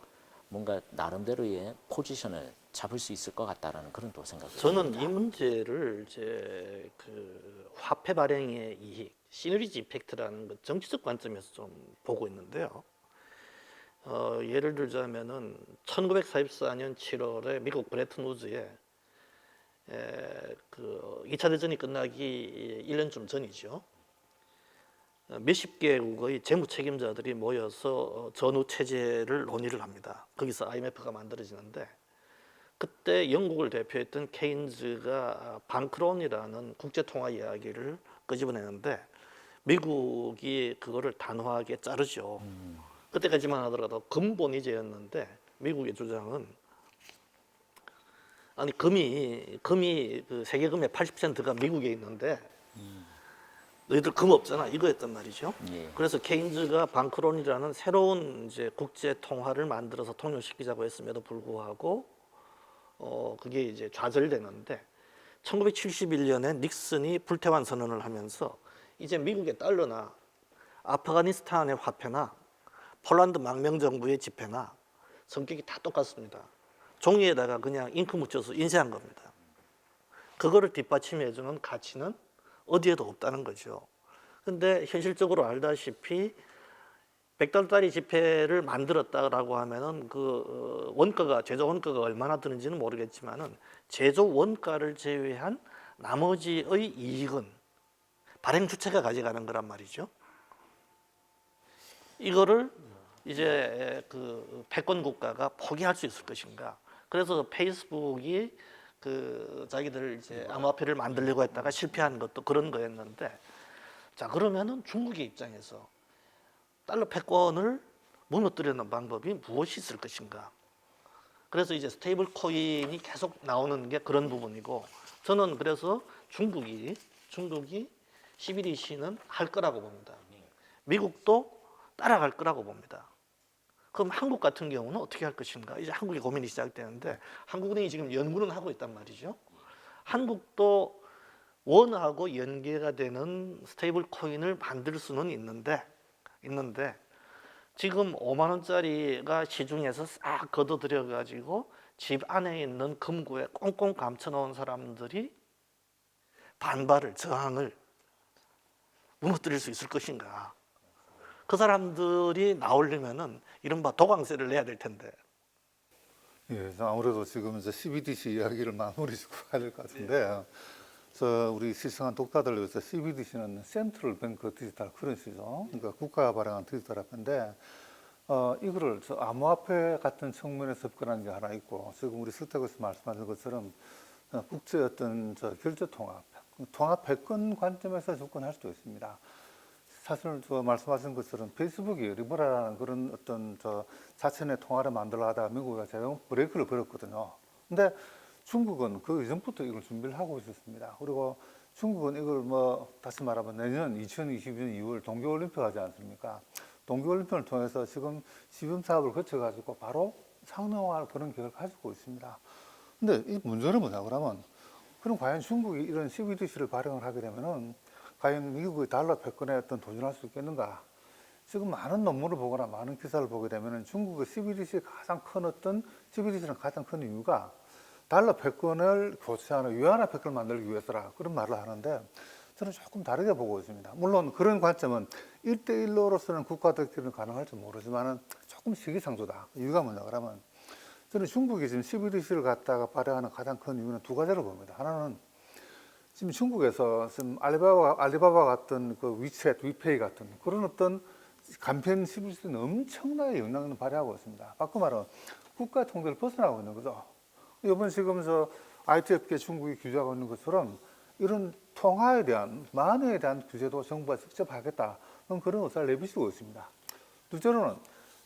뭔가 나름대로의 포지션을 잡을 수 있을 것 같다라는 그런 또 생각이 저는 듭니다. 이 문제를 이제 그 화폐 발행의 이익, 시너리지 이펙트라는 그 정치적 관점에서 좀 보고 있는데요. 예를 들자면은 1944년 7월에 미국 브레튼 우즈에 그 2차 대전이 끝나기 1년쯤 전이죠. 몇십 개국의 재무 책임자들이 모여서 전후 체제를 논의를 합니다. 거기서 IMF가 만들어지는데 그때 영국을 대표했던 케인즈가 방크론이라는 국제통화 이야기를 끄집어내는데 미국이 그거를 단호하게 자르죠. 그때까지만 하더라도 근본이제였는데 미국의 주장은 아니 금이 그 세계금의 80%가 미국에 있는데 너희들 금 없잖아 이거였단 말이죠. 예. 그래서 케인즈가 방크론이라는 새로운 이제 국제 통화를 만들어서 통용시키자고 했음에도 불구하고 그게 이제 좌절되는데 1971년에 닉슨이 불태환 선언을 하면서 이제 미국의 달러나 아프가니스탄의 화폐나 폴란드 망명정부의 지폐나 성격이 다 똑같습니다. 종이에다가 그냥 잉크 묻혀서 인쇄한 겁니다. 그거를 뒷받침해주는 가치는 어디에도 없다는 거죠. 근데 현실적으로 알다시피 100달러짜리 지폐를 만들었다라고 하면은 그 원가가 제조 원가가 얼마나 드는지는 모르겠지만은 제조 원가를 제외한 나머지의 이익은 발행 주체가 가져가는 거란 말이죠. 이거를 이제 그 패권 국가가 포기할 수 있을 것인가? 그래서 페이스북이 그 자기들 이제 암호화폐를 만들려고 했다가 실패한 것도 그런 거였는데, 자 그러면은 중국의 입장에서 달러 패권을 무너뜨리는 방법이 무엇이 있을 것인가? 그래서 이제 스테이블 코인이 계속 나오는 게 그런 부분이고, 저는 그래서 중국이 CBDC는 할 거라고 봅니다. 미국도 따라갈 거라고 봅니다. 그럼 한국 같은 경우는 어떻게 할 것인가? 이제 한국의 고민이 시작되는데, 한국은행이 지금 연구는 하고 있단 말이죠. 한국도 원하고 연계가 되는 스테이블 코인을 만들 수는 있는데 지금 5만 원짜리가 시중에서 싹 걷어들여 가지고 집 안에 있는 금고에 꽁꽁 감춰 놓은 사람들이 반발을, 저항을 무너뜨릴 수 있을 것인가? 그 사람들이 나오려면은 이른바 도강세를 내야 될 텐데. 예, 아무래도 지금 이제 CBDC 이야기를 마무리 짓고 가야 될 것 같은데, 저 우리 시청한 독자들 위해서 CBDC는 센트럴 뱅크 디지털 커런시죠. 그러니까 국가가 발행한 디지털 화폐인데, 이거를 저 암호화폐 같은 측면에서 접근하는 게 하나 있고, 지금 우리 서태구씨 말씀하신 것처럼 국제 어떤 저 결제 통합 패권 관점에서 접근할 수도 있습니다. 사실 저 말씀하신 것처럼 페이스북이 리브라라는 그런 어떤 저 자체 내 통화를 만들어 하다가 미국이 제가 브레이크를 걸었거든요. 근데 중국은 그 이전부터 이걸 준비를 하고 있었습니다. 그리고 중국은 이걸 뭐 다시 말하면 내년 2022년 2월 동계올림픽 하지 않습니까? 동계올림픽을 통해서 지금 시범 사업을 거쳐가지고 바로 상용화할 그런 계획을 가지고 있습니다. 근데 이 문제는 뭐냐 그러면 그럼 과연 중국이 이런 CBDC를 발행을 하게 되면은 과연 미국의 달러 패권에 어떤 도전할 수 있겠는가? 지금 많은 논문을 보거나 많은 기사를 보게 되면은 중국의 CBDC의 가장 큰 어떤 CBDC는 가장 큰 이유가 달러 패권을 교체하는 위안화 패권을 만들기 위해서라 그런 말을 하는데 저는 조금 다르게 보고 있습니다. 물론 그런 관점은 1대1로서는 국가들끼리는 가능할지 모르지만은 조금 시기상조다. 이유가 뭐냐 그러면 저는 중국이 지금 CBDC를 갖다가 발행하는 가장 큰 이유는 두 가지를 봅니다. 하나는 지금 중국에서 지금 알리바바 같은 그 위챗, 위페이 같은 그런 어떤 간편 CBDC는 엄청나게 영향을 발휘하고 있습니다. 바꿔 말하면 국가 통제를 벗어나고 있는 거죠. 이번 지금 저 IT 업계 중국이 규제하고 있는 것처럼 이런 통화에 대한 만회에 대한 규제도 정부가 직접 하겠다. 그런 의사를 내비치고 있습니다. 둘째로는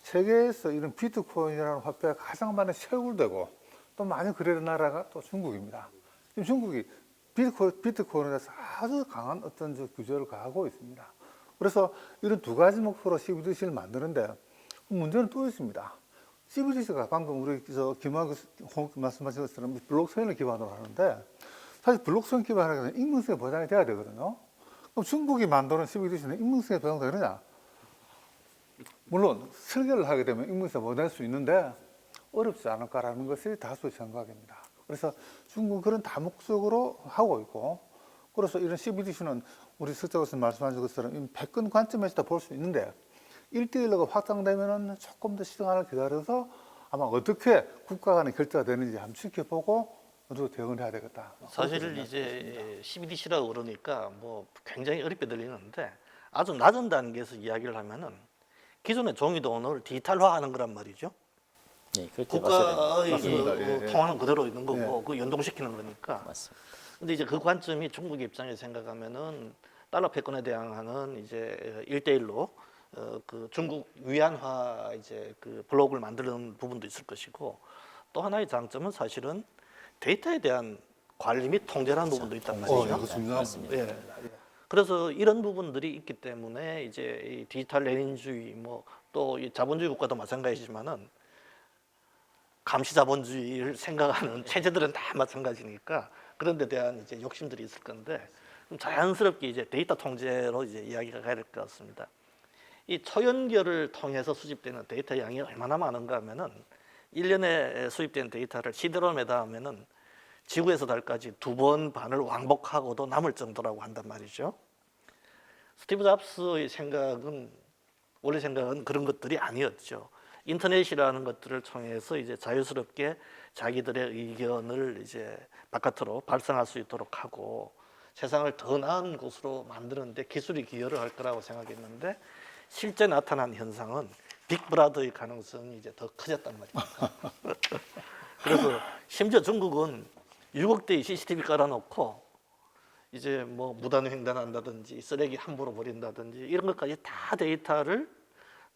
세계에서 이런 비트코인이라는 화폐가 가장 많이 채굴되고 또 많이 거래되는 나라가 또 중국입니다. 지금 중국이 비트코인에 대해서 아주 강한 어떤 저 규제를 가하고 있습니다. 그래서 이런 두 가지 목표로 CBDC를 만드는데 문제는 또 있습니다. CBDC가 방금 우리 김학의 말씀하신 것처럼 블록체인을 기반으로 하는데 사실 블록체인 기반으로 하면 익명성이 보장이 돼야 되거든요. 그럼 중국이 만드는 CBDC는 익명성이 보장되느냐? 물론 설계를 하게 되면 익명성이 보장될 수 있는데 어렵지 않을까라는 것이 다수의 생각입니다. 그래서 중국은 그런 다목적으로 하고 있고 그래서 이런 CBDC는 우리 석자교수님 말씀하신 것처럼 패권 관점에서 볼 수 있는데 1대1로가 확장되면 조금 더 시간을 기다려서 아마 어떻게 국가 간의 결제가 되는지 한번 지켜보고 어떻게 대응을 해야 되겠다. 사실 이제 CBDC라고 그러니까 뭐 굉장히 어렵게 들리는데 아주 낮은 단계에서 이야기를 하면은 기존의 종이 돈을 디지털화하는 거란 말이죠. 네, 그렇게 봐셔야 됩니다. 국가의 맞습니다. 그 예, 예. 통화는 그대로 있는 거고 예. 그 연동시키는 거니까. 맞습니다. 근데 이제 그 관점이 중국 입장에서 생각하면은 달러 패권에 대항하는 이제 1대1로 그 중국 위안화 이제 그 블록을 만드는 부분도 있을 것이고 또 하나의 장점은 사실은 데이터에 대한 관리 및 통제라는 부분도 있단 말이죠. 이거 중요한 맞습니다. 예. 그래서 이런 부분들이 있기 때문에 이제 이 디지털 레닌주의 뭐 또 이 자본주의 국가도 마찬가지지만은 감시 자본주의를 생각하는 체제들은 다 마찬가지니까 그런 데 대한 이제 욕심들이 있을 건데 자연스럽게 이제 데이터 통제로 이제 이야기가 가야 될 것 같습니다. 이 초연결을 통해서 수집되는 데이터 양이 얼마나 많은가 하면은 1년에 수입된 데이터를 시드롬에다 하면은 지구에서 달까지 2번 반을 왕복하고도 남을 정도라고 한단 말이죠. 스티브 잡스의 원래 생각은 그런 것들이 아니었죠. 인터넷이라는 것들을 통해서 이제 자유스럽게 자기들의 의견을 이제 바깥으로 발상할 수 있도록 하고 세상을 더 나은 곳으로 만드는데 기술이 기여를 할 거라고 생각했는데 실제 나타난 현상은 빅브라더의 가능성이 이제 더 커졌단 말입니다. 그래서 심지어 중국은 6억 대의 CCTV 깔아놓고 이제 뭐 무단 횡단한다든지 쓰레기 함부로 버린다든지 이런 것까지 다 데이터를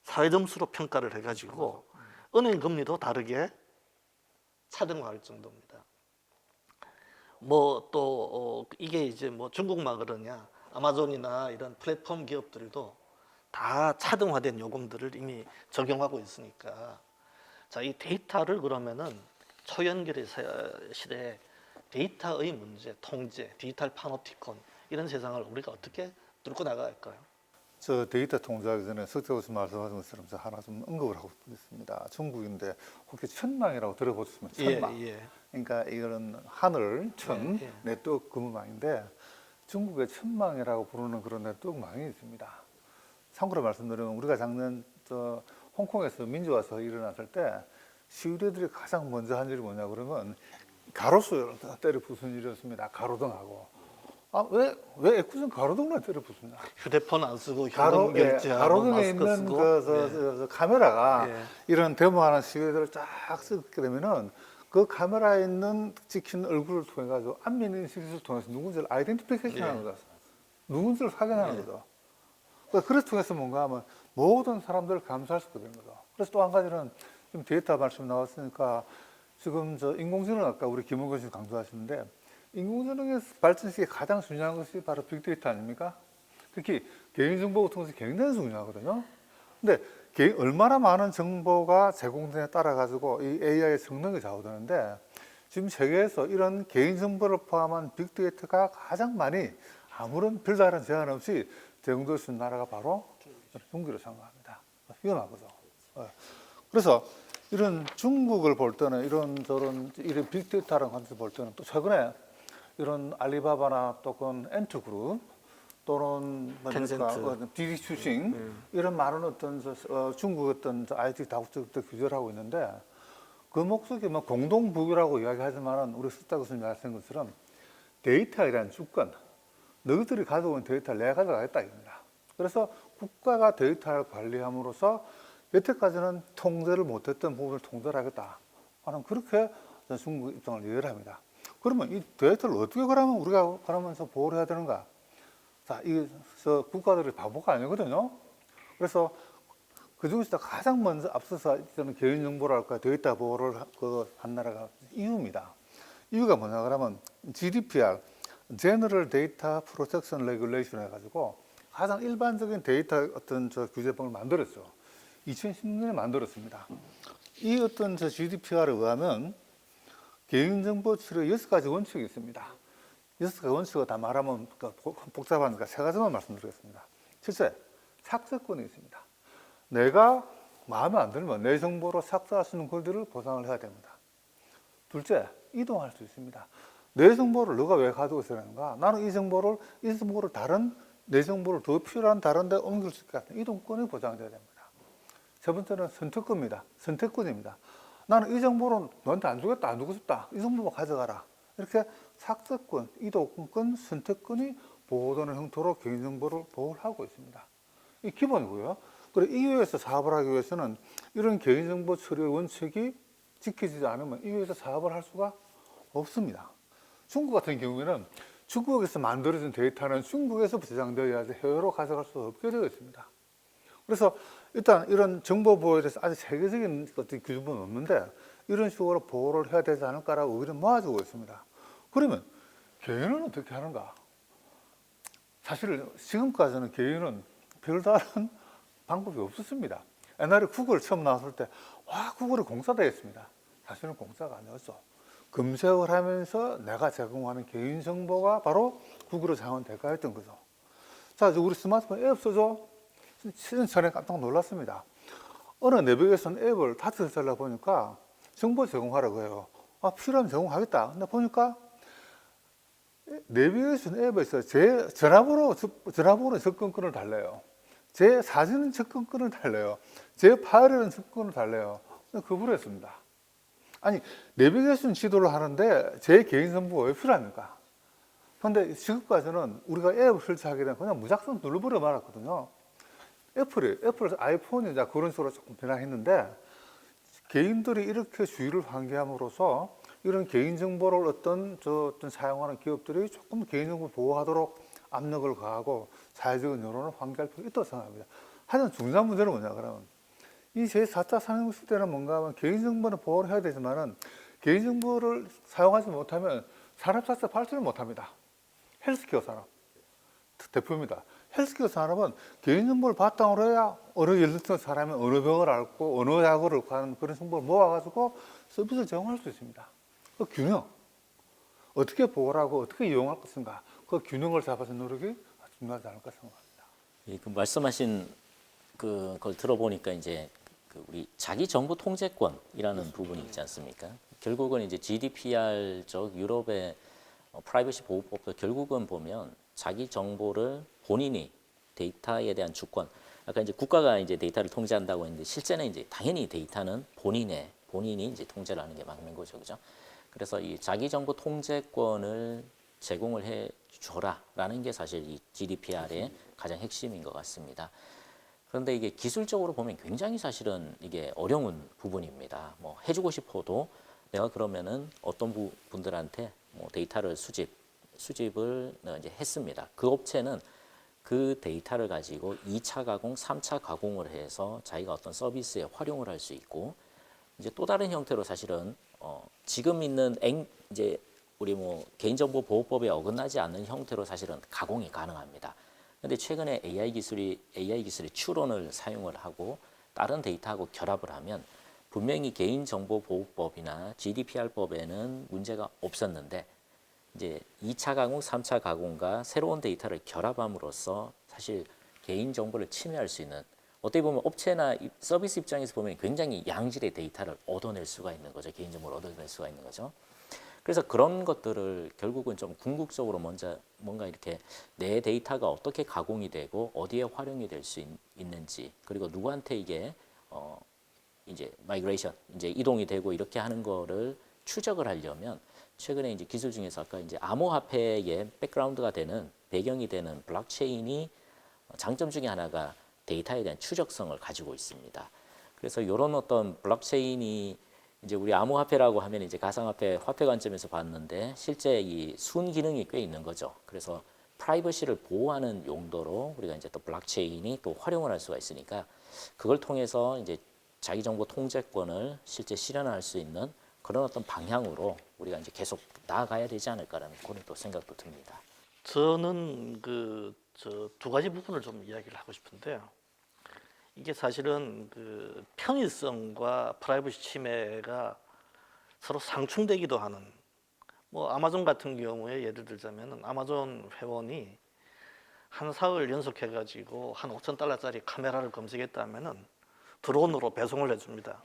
사회점수로 평가를 해가지고 은행 금리도 다르게 차등화할 정도입니다. 뭐 또 이게 이제 뭐 중국만 그러냐 아마존이나 이런 플랫폼 기업들도 다 차등화된 요금들을 이미 적용하고 있으니까 자, 이 데이터를 그러면은 초연결의 시대에 데이터의 문제, 통제, 디지털 파노티콘 이런 세상을 우리가 어떻게 뚫고 나갈까요? 저 데이터 통제하기 전에 석재 교수 말씀하신 것처럼 저 하나 좀 언급을 하고 있습니다. 중국인데 혹시 천망이라고 들어보셨으면 천망. 예. 그러니까 이거는 하늘, 천, 예. 네트워크 근무망인데 중국의 천망이라고 부르는 그런 네트워크망이 있습니다. 참고로 말씀드리면 우리가 작년 저 홍콩에서 민주화서 일어났을 때 시위대들이 가장 먼저 한 일이 뭐냐 그러면 가로수를 때려 부순 일이었습니다. 가로등하고. 왜 애꿎은 가로등을 때려 부수냐? 휴대폰 안 쓰고 현금 결제하고 가로등에 마스크 있는 쓰고 저 카메라가 예. 이런 데모하는 시위대를 쫙 쓰게 되면은 그 카메라에 있는 찍힌 얼굴을 통해 가지고 안면 인식을 통해서 누군지를 아이덴티피케이션하는 거죠. 누군지를 확인하는 거죠. 그래서 통해서 뭔가 하면 모든 사람들을 감시할 수 있게 되는 거죠. 그래서 또 한 가지는 지금 데이터 말씀 나왔으니까 지금 저 인공지능 아까 우리 김원근 씨 강조하시는데 인공지능의 발전 시기에 가장 중요한 것이 바로 빅데이터 아닙니까? 특히 개인정보 같은 것이 굉장히 중요하거든요. 근데 얼마나 많은 정보가 제공되냐에 따라 가지고 이 AI의 성능이 좌우되는데 지금 세계에서 이런 개인정보를 포함한 빅데이터가 가장 많이 아무런 별다른 제한 없이 제공될 수 있는 나라가 바로 중국이라고 생각합니다. 위험하거죠. 그래서 이런 중국을 볼 때는 이런 빅데이터라는 관점에서 볼 때는 또 최근에 이런 알리바바나 또는 엔트그룹 또는 디디추싱 이런 많은 어떤 중국 어떤 IT 다국적들 규제를 하고 있는데 그 목적이 뭐 공동 부유라고 이야기하지만은 우리 숫자 교수님 말씀하신 것처럼 데이터에 대한 주권, 너희들이 가지고 있는 데이터를 내가 가져가겠다 입니다. 그래서 국가가 데이터를 관리함으로써 여태까지는 통제를 못했던 부분을 통제를 하겠다. 하는 그렇게 중국 입장을 이해를 합니다. 그러면 이 데이터를 어떻게 그러면 우리가 그러면서 보호를 해야 되는가? 자, 이게 국가들이 바보가 아니거든요. 그래서 그 중에서 가장 먼저 앞서서 저는 개인정보랄까 데이터 보호를 한 나라가 EU입니다. EU가 뭐냐 그러면 GDPR, General Data Protection Regulation 해가지고 가장 일반적인 데이터 어떤 규제법을 만들었죠. 2016년에 만들었습니다. 이 어떤 GDPR에 의하면 개인정보 처리에 6가지 원칙이 있습니다. 6가지 원칙을 다 말하면 복잡하니까 3가지만 말씀드리겠습니다. 첫째, 삭제권이 있습니다. 내가 마음에 안 들면 내 정보로 삭제할 수 있는 권리를 보장을 해야 됩니다. 둘째, 이동할 수 있습니다. 내 정보를 너가 왜 가지고 있어야 하는가? 나는 이 정보를 다른 내 정보를 더 필요한 다른 데 옮길 수 있게 하는 이동권이 보장되어야 됩니다. 세 번째는 선택권입니다. 나는 이 정보를 너한테 안 주겠다, 안 주고 싶다. 이 정보만 가져가라. 이렇게 삭제권, 이동권, 선택권이 보호되는 형태로 개인정보를 보호를 하고 있습니다. 이 기본이고요. 그리고 EU에서 사업을 하기 위해서는 이런 개인정보 처리 원칙이 지켜지지 않으면 EU에서 사업을 할 수가 없습니다. 중국 같은 경우에는 중국에서 만들어진 데이터는 중국에서 저장되어야지 해외로 가져갈 수 없게 되어 있습니다. 그래서 일단 이런 정보 보호에 대해서 아직 세계적인 어떤 규범은 없는데 이런 식으로 보호를 해야 되지 않을까라고 의견을 모아주고 있습니다. 그러면 개인은 어떻게 하는가? 사실 지금까지는 개인은 별다른 방법이 없었습니다. 옛날에 구글 처음 나왔을 때 와, 구글이 공짜다 했습니다. 사실은 공짜가 아니었죠. 검색을 하면서 내가 제공하는 개인정보가 바로 구글의 장원 대가였던 거죠. 자, 우리 스마트폰 앱 써줘? 시즌 전에 깜짝 놀랐습니다. 어느 내비게이션 앱을 다트를 보니까 정보 제공하라고 해요. 아, 필요하면 제공하겠다. 근데 보니까 내비게이션 앱에서 제 전화번호 접근권을 달래요. 제 사진 접근권을 달래요. 제 파일에는 접근권을 달래요. 거부를 했습니다. 아니, 내비게이션 지도를 하는데 제 개인정보가 왜 필요합니까? 그런데 지금까지는 우리가 앱을 설치하게 되면 그냥 무작정 눌러버려 말았거든요. 애플 아이폰이 이제 그런 식으로 조금 변화했는데 개인들이 이렇게 주의를 환기함으로써 이런 개인정보를 어떤 사용하는 기업들이 조금 개인정보를 보호하도록 압력을 가하고 사회적인 여론을 환기할 필요가 있다고 생각합니다. 하지만 중요한 문제는 뭐냐 그러면 이 제4차 산업 시대는 뭔가 하면 개인정보는 보호를 해야 되지만은 개인정보를 사용하지 못하면 산업 자체 발전을 못합니다. 헬스케어 산업 대표입니다. 헬스케어 산업은 개인정보를 바탕으로 해야 예를 들어서 사람이 어느 병을 앓고 어느 약을 하는 그런 정보를 모아가지고 서비스를 제공할 수 있습니다. 그 균형 어떻게 보호를 하고 어떻게 이용할 것인가 그 균형을 잡아서 노력이 중요하지 않을까 생각합니다. 예, 그 말씀하신 그걸 들어보니까 이제 우리 자기 정보 통제권이라는 부분이 있지 않습니까? 결국은 이제 GDPR적 유럽의 프라이버시 보호법도 결국은 보면 자기 정보를 본인이 데이터에 대한 주권, 아까 이제 국가가 이제 데이터를 통제한다고 했는데 실제는 이제 당연히 데이터는 본인이 이제 통제를 하는 게 맞는 거죠, 그죠? 그래서 이 자기 정보 통제권을 제공을 해 줘라라는 게 사실 이 GDPR의 가장 핵심인 것 같습니다. 그런데 이게 기술적으로 보면 굉장히 사실은 이게 어려운 부분입니다. 뭐 해주고 싶어도 내가 그러면은 어떤 분들한테 뭐 데이터를 수집을 이제 했습니다. 그 업체는 그 데이터를 가지고 2차 가공, 3차 가공을 해서 자기가 어떤 서비스에 활용을 할 수 있고 이제 또 다른 형태로 사실은 지금 있는 이제 우리 뭐 개인정보보호법에 어긋나지 않는 형태로 사실은 가공이 가능합니다. 근데 최근에 AI 기술의 추론을 사용을 하고 다른 데이터하고 결합을 하면 분명히 개인정보보호법이나 GDPR법에는 문제가 없었는데 이제 2차 가공, 3차 가공과 새로운 데이터를 결합함으로써 사실 개인정보를 침해할 수 있는 어떻게 보면 업체나 서비스 입장에서 보면 굉장히 양질의 데이터를 얻어낼 수가 있는 거죠. 개인정보를 얻어낼 수가 있는 거죠. 그래서 그런 것들을 결국은 좀 궁극적으로 먼저 뭔가 이렇게 내 데이터가 어떻게 가공이 되고 어디에 활용이 될 수 있는지 그리고 누구한테 이게 이제 마이그레이션 이제 이동이 되고 이렇게 하는 거를 추적을 하려면 최근에 이제 기술 중에서 아까 이제 암호화폐의 백그라운드가 되는 배경이 되는 블록체인이 장점 중에 하나가 데이터에 대한 추적성을 가지고 있습니다. 그래서 이런 어떤 블록체인이 이제 우리 암호화폐라고 하면 이제 가상화폐 화폐 관점에서 봤는데 실제 이 순 기능이 꽤 있는 거죠. 그래서 프라이버시를 보호하는 용도로 우리가 이제 또 블록체인이 또 활용을 할 수가 있으니까 그걸 통해서 이제 자기 정보 통제권을 실제 실현할 수 있는 그런 어떤 방향으로 우리가 이제 계속 나아가야 되지 않을까라는 그런 또 생각도 듭니다. 저는 두 가지 부분을 좀 이야기를 하고 싶은데요. 이게 사실은 그 편의성과 프라이버시 침해가 서로 상충되기도 하는 뭐 아마존 같은 경우에 예를 들자면 아마존 회원이 한 사흘 연속해 가지고 한 5,000달러짜리 카메라를 검색했다면은 드론으로 배송을 해줍니다.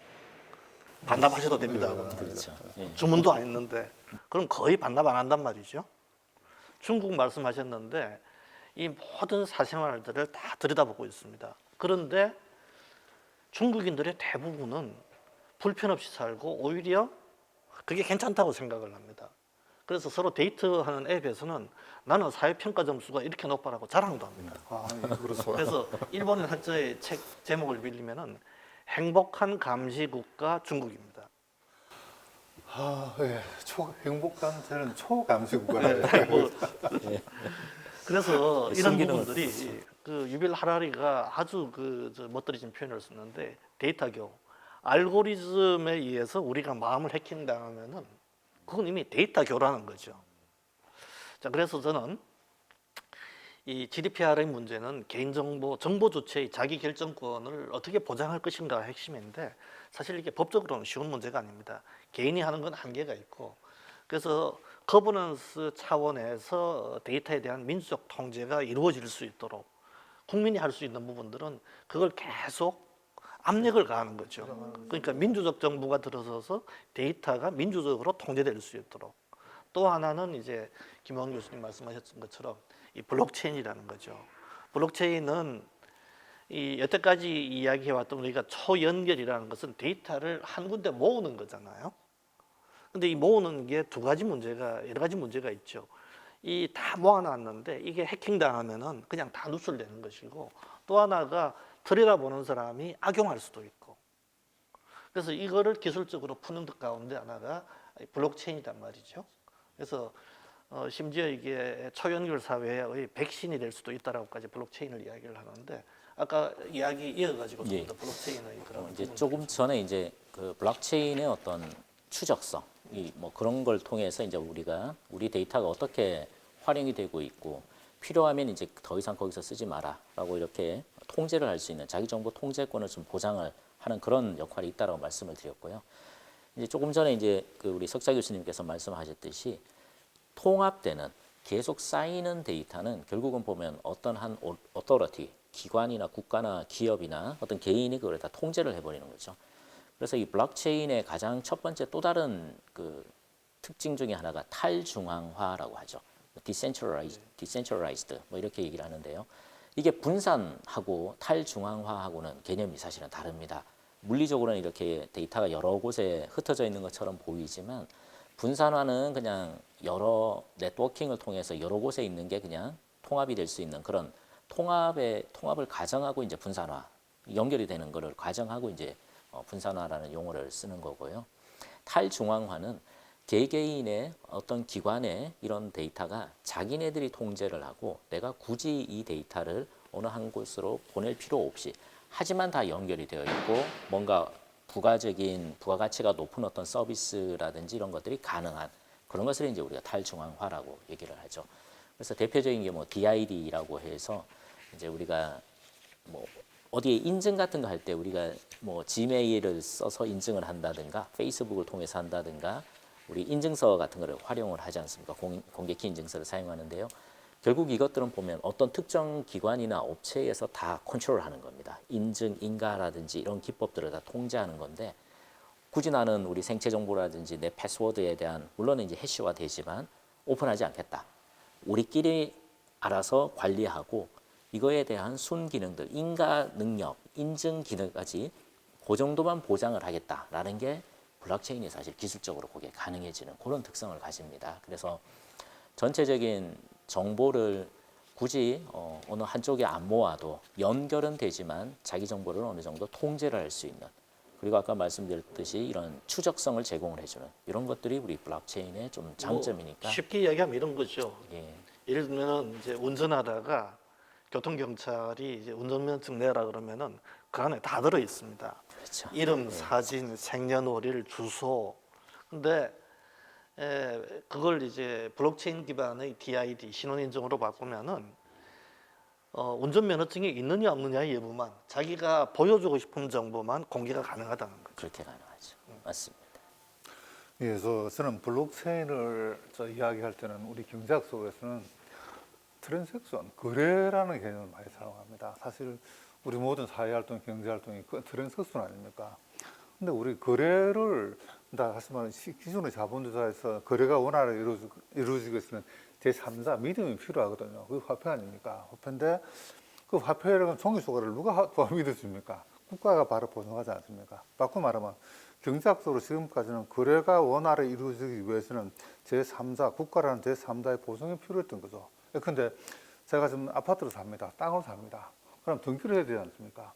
반납하셔도 됩니다. 그렇죠. 예. 주문도 안 했는데 그럼 거의 반납 안 한단 말이죠. 중국 말씀하셨는데 이 모든 사생활들을 다 들여다보고 있습니다. 그런데 중국인들의 대부분은 불편 없이 살고 오히려 그게 괜찮다고 생각을 합니다. 그래서 서로 데이트하는 앱에서는 나는 사회평가 점수가 이렇게 높아라고 자랑도 합니다. 예, 그렇죠. 그래서 일본인 학자의 책 제목을 빌리면은 행복한 감시국가 중국입니다. 예, 행복한 저는 초감시국가예요. 그래서 이런 숨기는 부분들이 그 유빌 하라리가 아주 멋들어진 표현을 썼는데 데이터교 알고리즘에 의해서 우리가 마음을 해킹당하면은 그건 이미 데이터교라는 거죠. 자, 그래서 저는 이 GDPR의 문제는 개인정보 정보 주체의 자기 결정권을 어떻게 보장할 것인가가 핵심인데 사실 이게 법적으로는 쉬운 문제가 아닙니다. 개인이 하는 건 한계가 있고 그래서 거버넌스 차원에서 데이터에 대한 민주적 통제가 이루어질 수 있도록 국민이 할 수 있는 부분들은 그걸 계속 압력을 가하는 거죠. 그러니까 민주적 정부가 들어서서 데이터가 민주적으로 통제될 수 있도록. 또 하나는 이제 김원 교수님 말씀하셨던 것처럼 이 블록체인이라는 거죠. 블록체인은 이 여태까지 이야기해왔던 우리가 초연결이라는 것은 데이터를 한 군데 모으는 거잖아요. 근데 이 모으는 게 여러 가지 문제가 있죠. 이 다 모아놨는데 이게 해킹당하면은 그냥 다 누출되는 것이고 또 하나가 들여다보는 사람이 악용할 수도 있고 그래서 이거를 기술적으로 푸는 것 가운데 하나가 블록체인이란 말이죠. 그래서 심지어 이게 초연결 사회의 백신이 될 수도 있다라고까지 블록체인을 이야기를 하는데 아까 이야기 이어가지고 좀 더 블록체인의 그런 이제 조금 전에 이제 그 블록체인의 어떤 추적성 뭐 그런 걸 통해서 이제 우리 데이터가 어떻게 활용이 되고 있고 필요하면 이제 더 이상 거기서 쓰지 마라라고 이렇게 통제를 할 수 있는 자기 정보 통제권을 좀 보장을 하는 그런 역할이 있다라고 말씀을 드렸고요. 이제 조금 전에 이제 그 우리 석자 교수님께서 말씀하셨듯이 통합되는 계속 쌓이는 데이터는 결국은 보면 어떤 한 어토리티 기관이나 국가나 기업이나 어떤 개인이 그걸 다 통제를 해버리는 거죠. 그래서 이 블록체인의 가장 첫 번째 또 다른 그 특징 중에 하나가 탈중앙화라고 하죠. decentralized 뭐 이렇게 얘기를 하는데요. 이게 분산하고 탈중앙화하고는 개념이 사실은 다릅니다. 물리적으로는 이렇게 데이터가 여러 곳에 흩어져 있는 것처럼 보이지만 분산화는 그냥 여러 네트워킹을 통해서 여러 곳에 있는 게 그냥 통합이 될 수 있는 그런 통합을 가정하고 이제 분산화 연결이 되는 거를 가정하고 이제 분산화라는 용어를 쓰는 거고요. 탈중앙화는 개개인의 어떤 기관의 이런 데이터가 자기네들이 통제를 하고 내가 굳이 이 데이터를 어느 한 곳으로 보낼 필요 없이 하지만 다 연결이 되어 있고 뭔가 부가적인 부가가치가 높은 어떤 서비스라든지 이런 것들이 가능한 그런 것을 이제 우리가 탈중앙화라고 얘기를 하죠. 그래서 대표적인 게 뭐 DID라고 해서 이제 우리가 뭐 어디에 인증 같은 거 할 때 우리가 뭐 지메일을 써서 인증을 한다든가 페이스북을 통해서 한다든가 우리 인증서 같은 거를 활용을 하지 않습니까? 공개키 인증서를 사용하는데요. 결국 이것들은 보면 어떤 특정 기관이나 업체에서 다 컨트롤하는 겁니다. 인증, 인가라든지 이런 기법들을 다 통제하는 건데 굳이 나는 우리 생체 정보라든지 내 패스워드에 대한 물론 이제 해시화 되지만 오픈하지 않겠다. 우리끼리 알아서 관리하고 이거에 대한 순 기능들, 인가 능력, 인증 기능까지 그 정도만 보장을 하겠다라는 게 블록체인이 사실 기술적으로 그게 가능해지는 그런 특성을 가집니다. 그래서 전체적인 정보를 굳이 어느 한쪽에 안 모아도 연결은 되지만 자기 정보를 어느 정도 통제를 할 수 있는 그리고 아까 말씀드렸듯이 이런 추적성을 제공을 해주는 이런 것들이 우리 블록체인의 좀 장점이니까. 쉽게 이야기하면 이런 거죠. 예, 예를 들면 이제 운전하다가 교통경찰이 이제 운전면허증 내라 그러면은 그 안에 다 들어 있습니다. 그렇죠. 이름, 사진, 생년월일, 주소. 근데 그걸 이제 블록체인 기반의 DID 신원인증으로 바꾸면은 운전면허증이 있느냐 없느냐의 여부만 자기가 보여주고 싶은 정보만 공개가 가능하다는 거죠. 그렇게 가능하죠. 맞습니다. 예, 그래서 저는 블록체인을 이야기할 때는 우리 경제학 속에서는 트랜잭션, 거래라는 개념을 많이 사용합니다. 사실 우리 모든 사회활동, 경제활동이 그 트랜잭션 아닙니까? 근데 우리 거래를 다시 말하면 기존의 자본주의사에서 거래가 원활하게 이루어지기 위해서는 제3자 믿음이 필요하거든요. 그게 화폐 아닙니까? 화폐인데 그 화폐라는 종이 소가를 누가 믿어줍니까? 국가가 바로 보증하지 않습니까? 바꿔 말하면 경제학적으로 지금까지는 거래가 원활하게 이루어지기 위해서는 제3자, 국가라는 제3자의 보증이 필요했던 거죠. 근데 제가 지금 아파트를 삽니다. 땅을 삽니다. 그럼 등기를 해야 되지 않습니까?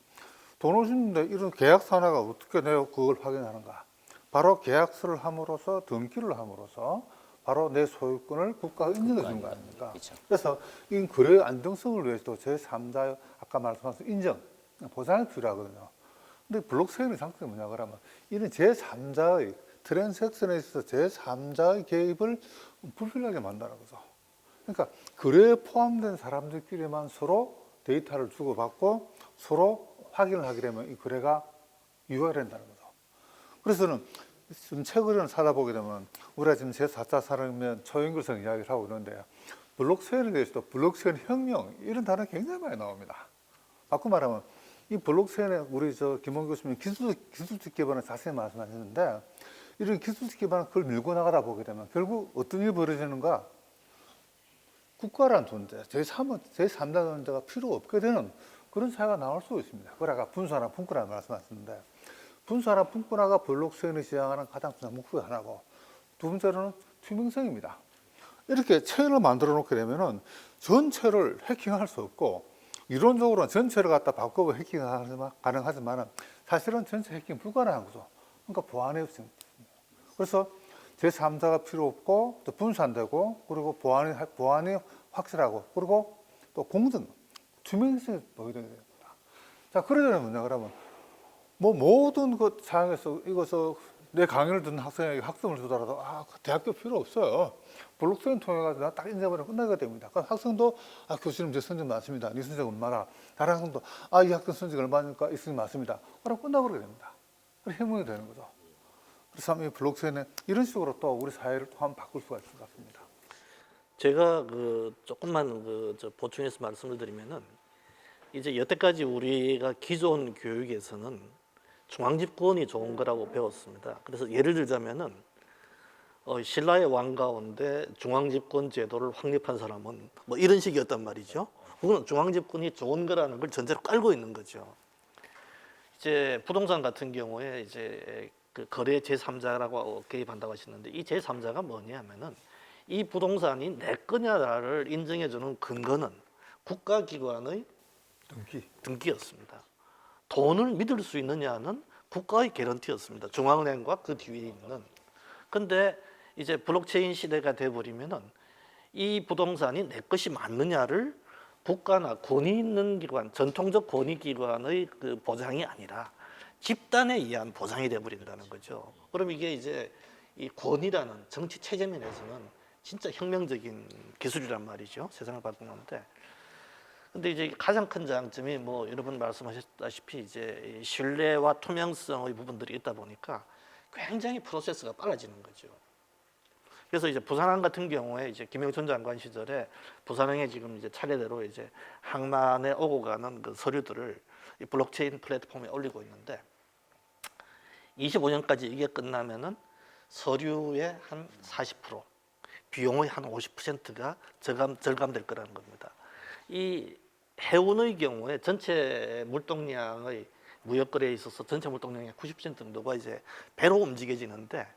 돈을 주는데 이런 계약서 하나가 어떻게 내가 그걸 확인하는가? 바로 계약서를 함으로써 등기를 함으로써 바로 내 소유권을 국가가 인정해 주는 거 아닙니까? 그렇죠. 그래서 이 거래의 안정성을 위해서도 제3자의 아까 말씀하신 인정, 보장이 필요하거든요. 근데 블록체인의 장점이 뭐냐 그러면 이런 제3자의 트랜잭션에 있어서 제3자의 개입을 불필요하게 만드는 거죠. 그러니까 거래에 포함된 사람들끼리만 서로 데이터를 주고받고 서로 확인을 하게 되면 이 거래가 유효가 된다는 거죠. 그래서는 지금 책을 사다 보게 되면 우리가 지금 제4차 산업혁명 초연결성 이야기를 하고 있는데 블록체인에 대해서도 블록체인 혁명 이런 단어 굉장히 많이 나옵니다. 바꿔 말하면 이 블록체인에 우리 김원 교수님 기술적 기반을 자세히 말씀하셨는데 이런 기술적 기반을 그걸 밀고 나가다 보게 되면 결국 어떤 일이 벌어지는가? 국가라는 존재, 제3자 존재가 필요 없게 되는 그런 사회가 나올 수 있습니다. 그걸 아까 분수하나 품꾼이라고 말씀하셨는데 분수하나 품꾼화가 블록체인이 지향하는 가장 중요한 목표 하나고 두 번째로는 투명성입니다. 이렇게 체를 만들어 놓게 되면은 전체를 해킹할 수 없고 이론적으로는 전체를 갖다 바꾸고 해킹 가능하지만 사실은 전체 해킹 불가능한 거죠. 그러니까 보안이 없습니다. 그래서 제3자가 필요 없고 또 분수 안 되고 그리고 보안이 확실하고 그리고 또 공정, 투명성이 보이게 됩니다. 자, 그러려면 뭐냐 그러면 뭐 모든 것 상황에서 이것을 내 강의를 듣는 학생에게 학점을 주더라도 대학교 필요 없어요. 블록체인 통해 가지고 나 딱 인쇄버리면 끝나게 됩니다. 그럼 학생도 교수님 제 성적 맞습니다. 네 성적 얼마나? 다른 학생도 이 학생 성적 얼마니까 이 성적 맞습니다. 그럼 끝나버리게 됩니다. 혁명이 되는 거죠. 그래서 이 블록체인은 이런 식으로 또 우리 사회를 또 한번 바꿀 수가 있을 것 같습니다. 제가 조금만 보충해서 말씀을 드리면은 이제 여태까지 우리가 기존 교육에서는 중앙집권이 좋은 거라고 배웠습니다. 그래서 예를 들자면은 신라의 왕 가운데 중앙집권 제도를 확립한 사람은 뭐 이런 식이었단 말이죠. 그건 중앙집권이 좋은 거라는 걸 전제로 깔고 있는 거죠. 이제 부동산 같은 경우에 이제 그 거래 제3자라고 개입한다고 하시는데 이 제3자가 뭐냐면은 이 부동산이 내 거냐를 인정해주는 근거는 국가기관의 등기였습니다. 돈을 믿을 수 있느냐는 국가의 개런티였습니다. 중앙은행과 그 뒤에 있는. 근데 이제 블록체인 시대가 돼버리면은 이 부동산이 내 것이 맞느냐를 국가나 권위 있는 기관, 전통적 권위 기관의 그 보장이 아니라 집단에 의한 보상이 돼버린다는 거죠. 그럼 이게 이제 이 권위라는 정치 체제면에서는 진짜 혁명적인 기술이란 말이죠. 세상을 바꾸는데. 근데 이제 가장 큰 장점이 뭐 여러분 말씀하셨다시피 이제 이 신뢰와 투명성의 부분들이 있다 보니까 굉장히 프로세스가 빨라지는 거죠. 그래서 이제 부산항 같은 경우에 이제 김영춘 장관 시절에 부산항에 지금 이제 차례대로 이제 항만에 오고 가는 그 서류들을 이 블록체인 플랫폼에 올리고 있는데 25년까지 이게 끝나면은 서류의 한 40%, 비용의 한 50%가 절감될 거라는 겁니다. 이 해운의 경우에 전체 물동량의 무역 거래에 있어서 전체 물동량의 90% 정도가 이제 배로 움직여지는데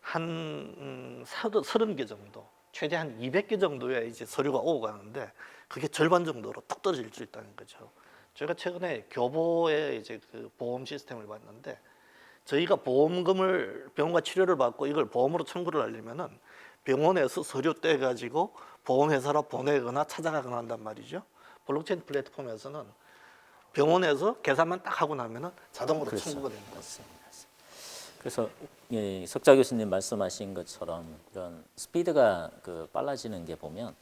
한 30개 정도, 최대 한 200개 정도의 이제 서류가 오고 가는데 그게 절반 정도로 뚝 떨어질 수 있다는 거죠. 제가 최근에 교보에 이제 그 보험 시스템을 봤는데 저희가 보험금을 병원과 치료를 받고 이걸 보험으로 청구를 하려면은 병원에서 서류 떼 가지고 보험회사로 보내거나 찾아가거나 한단 말이죠. 블록체인 플랫폼에서는 병원에서 계산만 딱 하고 나면은 자동으로 그렇죠. 청구가 됩니다. 그래서 예, 석자 교수님 말씀하신 것처럼 이런 스피드가 그 빨라지는 게 보면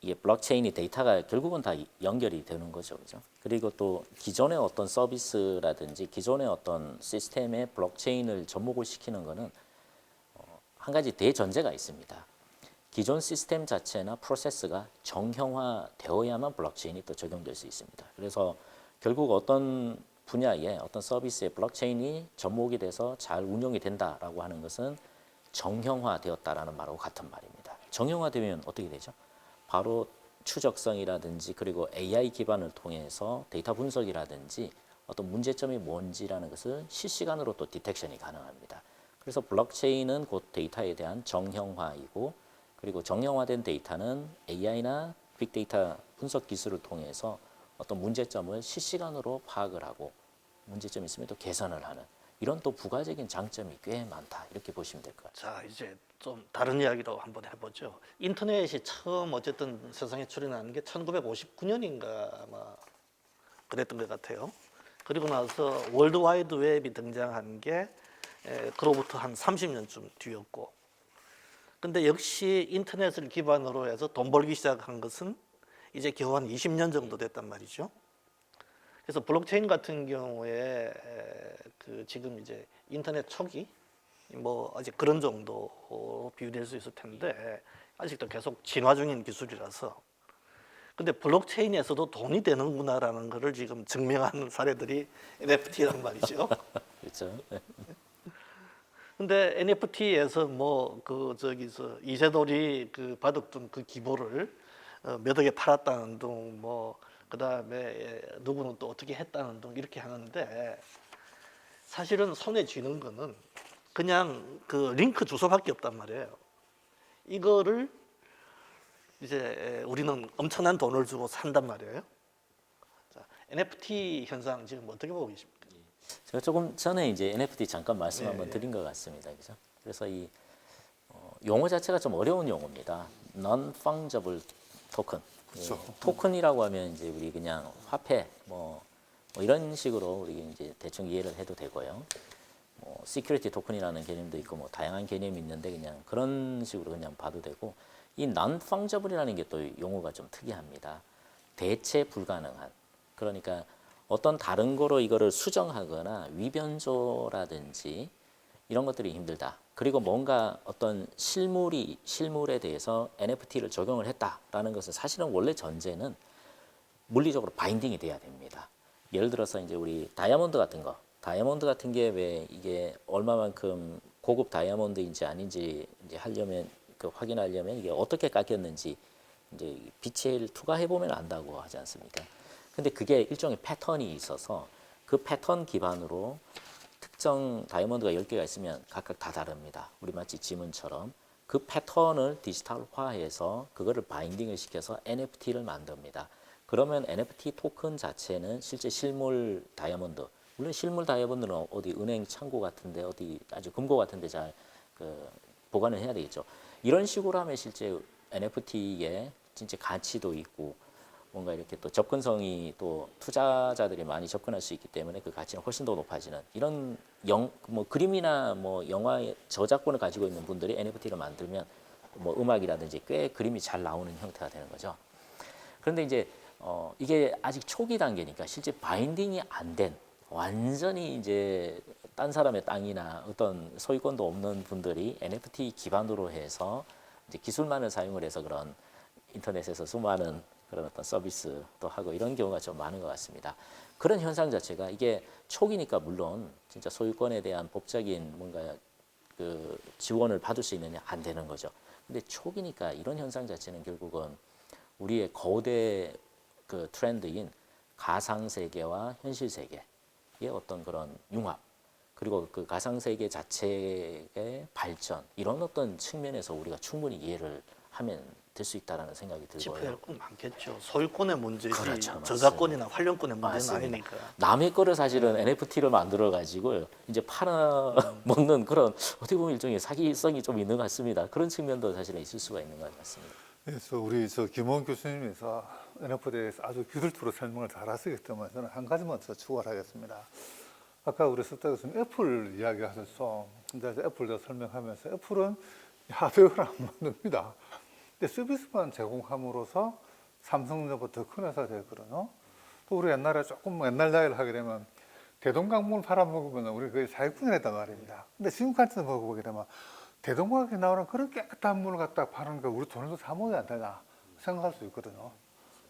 이게 블록체인이 데이터가 결국은 다 연결이 되는 거죠, 그죠? 그리고 또 기존의 어떤 서비스라든지 기존의 어떤 시스템에 블록체인을 접목을 시키는 거는 한 가지 대전제가 있습니다. 기존 시스템 자체나 프로세스가 정형화되어야만 블록체인이 또 적용될 수 있습니다. 그래서 결국 어떤 분야에 어떤 서비스에 블록체인이 접목이 돼서 잘 운영이 된다라고 하는 것은 정형화되었다라는 말하고 같은 말입니다. 정형화되면 어떻게 되죠? 바로 추적성이라든지 그리고 AI 기반을 통해서 데이터 분석이라든지 어떤 문제점이 뭔지라는 것을 실시간으로 또 디텍션이 가능합니다. 그래서 블록체인은 곧 데이터에 대한 정형화이고 그리고 정형화된 데이터는 AI나 빅데이터 분석 기술을 통해서 어떤 문제점을 실시간으로 파악을 하고 문제점이 있으면 또 개선을 하는 이런 또 부가적인 장점이 꽤 많다 이렇게 보시면 될 것 같아요. 자, 이제 좀 다른 이야기로 한번 해보죠. 인터넷이 처음 어쨌든 세상에 출현한 게 1959년인가 아마 그랬던 것 같아요. 그리고 나서 월드와이드 웹이 등장한 게 그로부터 한 30년쯤 뒤였고, 근데 역시 인터넷을 기반으로 해서 돈 벌기 시작한 것은 이제 겨우 한 20년 정도 됐단 말이죠. 그래서 블록체인 같은 경우에 그 지금 이제 인터넷 초기 뭐 아직 그런 정도 비유될 수 있을 텐데 아직도 계속 진화 중인 기술이라서. 근데 블록체인에서도 돈이 되는구나라는 것을 지금 증명하는 사례들이 NFT란 말이죠. 그렇죠? 근데 NFT에서 뭐 그 저기서 이세돌이 그 바둑둔 그 기보를 몇 억에 팔았다는 둥, 뭐 그다음에 누구는 또 어떻게 했다는 둥 이렇게 하는데 사실은 손에 쥐는 거는 그냥 그 링크 주소밖에 없단 말이에요. 이거를 이제 우리는 엄청난 돈을 주고 산단 말이에요. 자, NFT 현상 지금 어떻게 보고 계십니까? 제가 조금 전에 이제 NFT 잠깐 말씀 한번 네. 드린 것 같습니다. 그죠? 그래서 이 용어 자체가 좀 어려운 용어입니다. Non-fungible token. 그렇죠. 토큰이라고 하면 이제 우리 그냥 화폐 뭐 이런 식으로 우리 이제 대충 이해를 해도 되고요. 뭐 시큐리티 토큰이라는 개념도 있고 뭐 다양한 개념이 있는데 그냥 그런 식으로 그냥 봐도 되고 이 non-fungible이라는 게 또 용어가 좀 특이합니다. 대체 불가능한. 그러니까 어떤 다른 거로 이거를 수정하거나 위변조라든지 이런 것들이 힘들다. 그리고 뭔가 어떤 실물에 대해서 NFT를 적용을 했다라는 것은 사실은 원래 전제는 물리적으로 바인딩이 돼야 됩니다. 예를 들어서 이제 우리 다이아몬드 같은 게 왜 이게 얼마만큼 고급 다이아몬드인지 아닌지 이제 하려면 그 확인하려면 이게 어떻게 깎였는지 이제 빛을 투과해 보면 안다고 하지 않습니까? 근데 그게 일종의 패턴이 있어서 그 패턴 기반으로 특정 다이아몬드가 10개가 있으면 각각 다 다릅니다. 우리 마치 지문처럼 그 패턴을 디지털화해서 그거를 바인딩을 시켜서 NFT를 만듭니다. 그러면 NFT 토큰 자체는 실제 실물 다이아몬드, 물론 실물 다이아몬드는 어디 은행 창고 같은데 어디 아주 금고 같은데 잘 보관을 해야 되겠죠. 이런 식으로 하면 실제 NFT에 진짜 가치도 있고 뭔가 이렇게 또 접근성이 또 투자자들이 많이 접근할 수 있기 때문에 그 가치는 훨씬 더 높아지는 이런 뭐 그림이나 뭐 영화의 저작권을 가지고 있는 분들이 NFT를 만들면 뭐 음악이라든지 꽤 그림이 잘 나오는 형태가 되는 거죠. 그런데 이제 이게 아직 초기 단계니까 실제 바인딩이 안 된 완전히 이제 딴 사람의 땅이나 어떤 소유권도 없는 분들이 NFT 기반으로 해서 이제 기술만을 사용을 해서 그런 인터넷에서 수많은 그런 어떤 서비스도 하고 이런 경우가 좀 많은 것 같습니다. 그런 현상 자체가 이게 초기니까 물론 진짜 소유권에 대한 법적인 뭔가 그 지원을 받을 수 있느냐 안 되는 거죠. 근데 초기니까 이런 현상 자체는 결국은 우리의 거대 그 트렌드인 가상 세계와 현실 세계의 어떤 그런 융합 그리고 그 가상 세계 자체의 발전 이런 어떤 측면에서 우리가 충분히 이해를 하면 될 수 있다라는 생각이 짚어야 들고요. 할 건 많겠죠. 소유권의 문제지 그렇죠, 저작권이나 활용권의 문제는 맞습니다. 아니니까. 남의 거를 사실은 NFT를 만들어 가지고 이제 팔아 먹는 그런 어떻게 보면 일종의 사기성이 좀 있는 것 같습니다. 그런 측면도 사실은 있을 수가 있는 것 같습니다. 그래서 우리 김원 교수님께서 NFT에 대해서 아주 기술적으로 설명을 잘 하시기 때문에 저는 한 가지만 더 추가를 하겠습니다. 아까 우리 석달 교수님 애플 이야기하셨죠. 근데 이제 애플도 설명하면서 애플은 하드웨어를 안 만듭니다. 근데 서비스만 제공함으로써 삼성전자보다 더 큰 회사가 되거든요. 또 우리 옛날에 조금 옛날 이야기를 하게 되면 대동강물을 팔아먹으면 우리 거의 사기꾼이 했단 말입니다. 근데 지금 관점에서 먹어보게 되면 대동강에 나오는 그런 깨끗한 물을 갖다 파는 거 우리 돈으로 사 먹어야 안 되나 생각할 수 있거든요.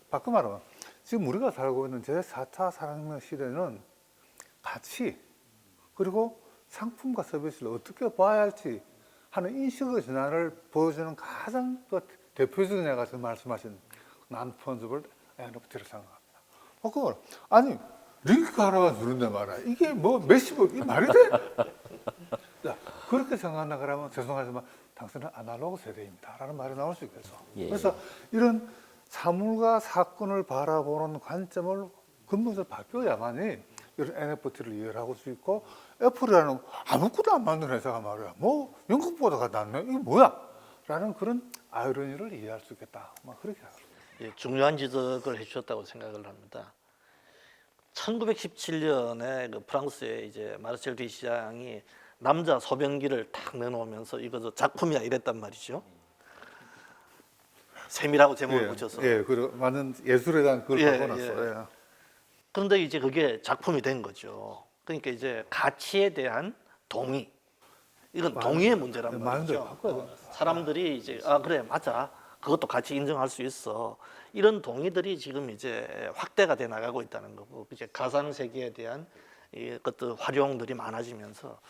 바꿔 말하면 지금 우리가 살고 있는 제4차 산업혁명 시대는 가치 그리고 상품과 서비스를 어떻게 봐야 할지 하는 인식의 전환을 보여주는 가장 대표적인 예가 지금 말씀하신 non-fungible NFT를 생각합니다. 바꿔 아니 링크 하나만 주는데 말이야 이게 뭐 몇십억 이 말이 돼? 자, 그렇게 생각한다 그러면 죄송하지만 당신은 아날로그 세대입니다 라는 말이 나올 수 있겠죠. 예. 그래서 이런 사물과 사건을 바라보는 관점을 근본적으로 바뀌어야만이 이런 NFT를 이해를 하고 수 있고 애플이라는 아무것도 안 만든 회사가 말이야 뭐 영국보다가 낫네 이게 뭐야? 라는 그런 아이러니를 이해할 수 있겠다 그렇게 생각합니다. 예, 중요한 지적을 해주셨다고 생각을 합니다. 1917년에 그 프랑스의 이제 마르셀 뒤시장이 남자 소변기를 탁 내놓으면서 이거 저 작품이야 이랬단 말이죠. 세밀하고 제목을 붙여서. 예, 그리고 많은 예술에 대한 그걸 예, 바꿔놨어요. 예. 그런데 이제 그게 작품이 된 거죠. 그러니까 이제 가치에 대한 동의. 이건 동의의 문제란 마인드를 말이죠. 바꿔야 돼요. 사람들이 이제 아 그래 맞아. 그것도 같이 인정할 수 있어. 이런 동의들이 지금 이제 확대가 돼 나가고 있다는 거고 이제 가상 세계에 대한 이것도 활용들이 많아지면서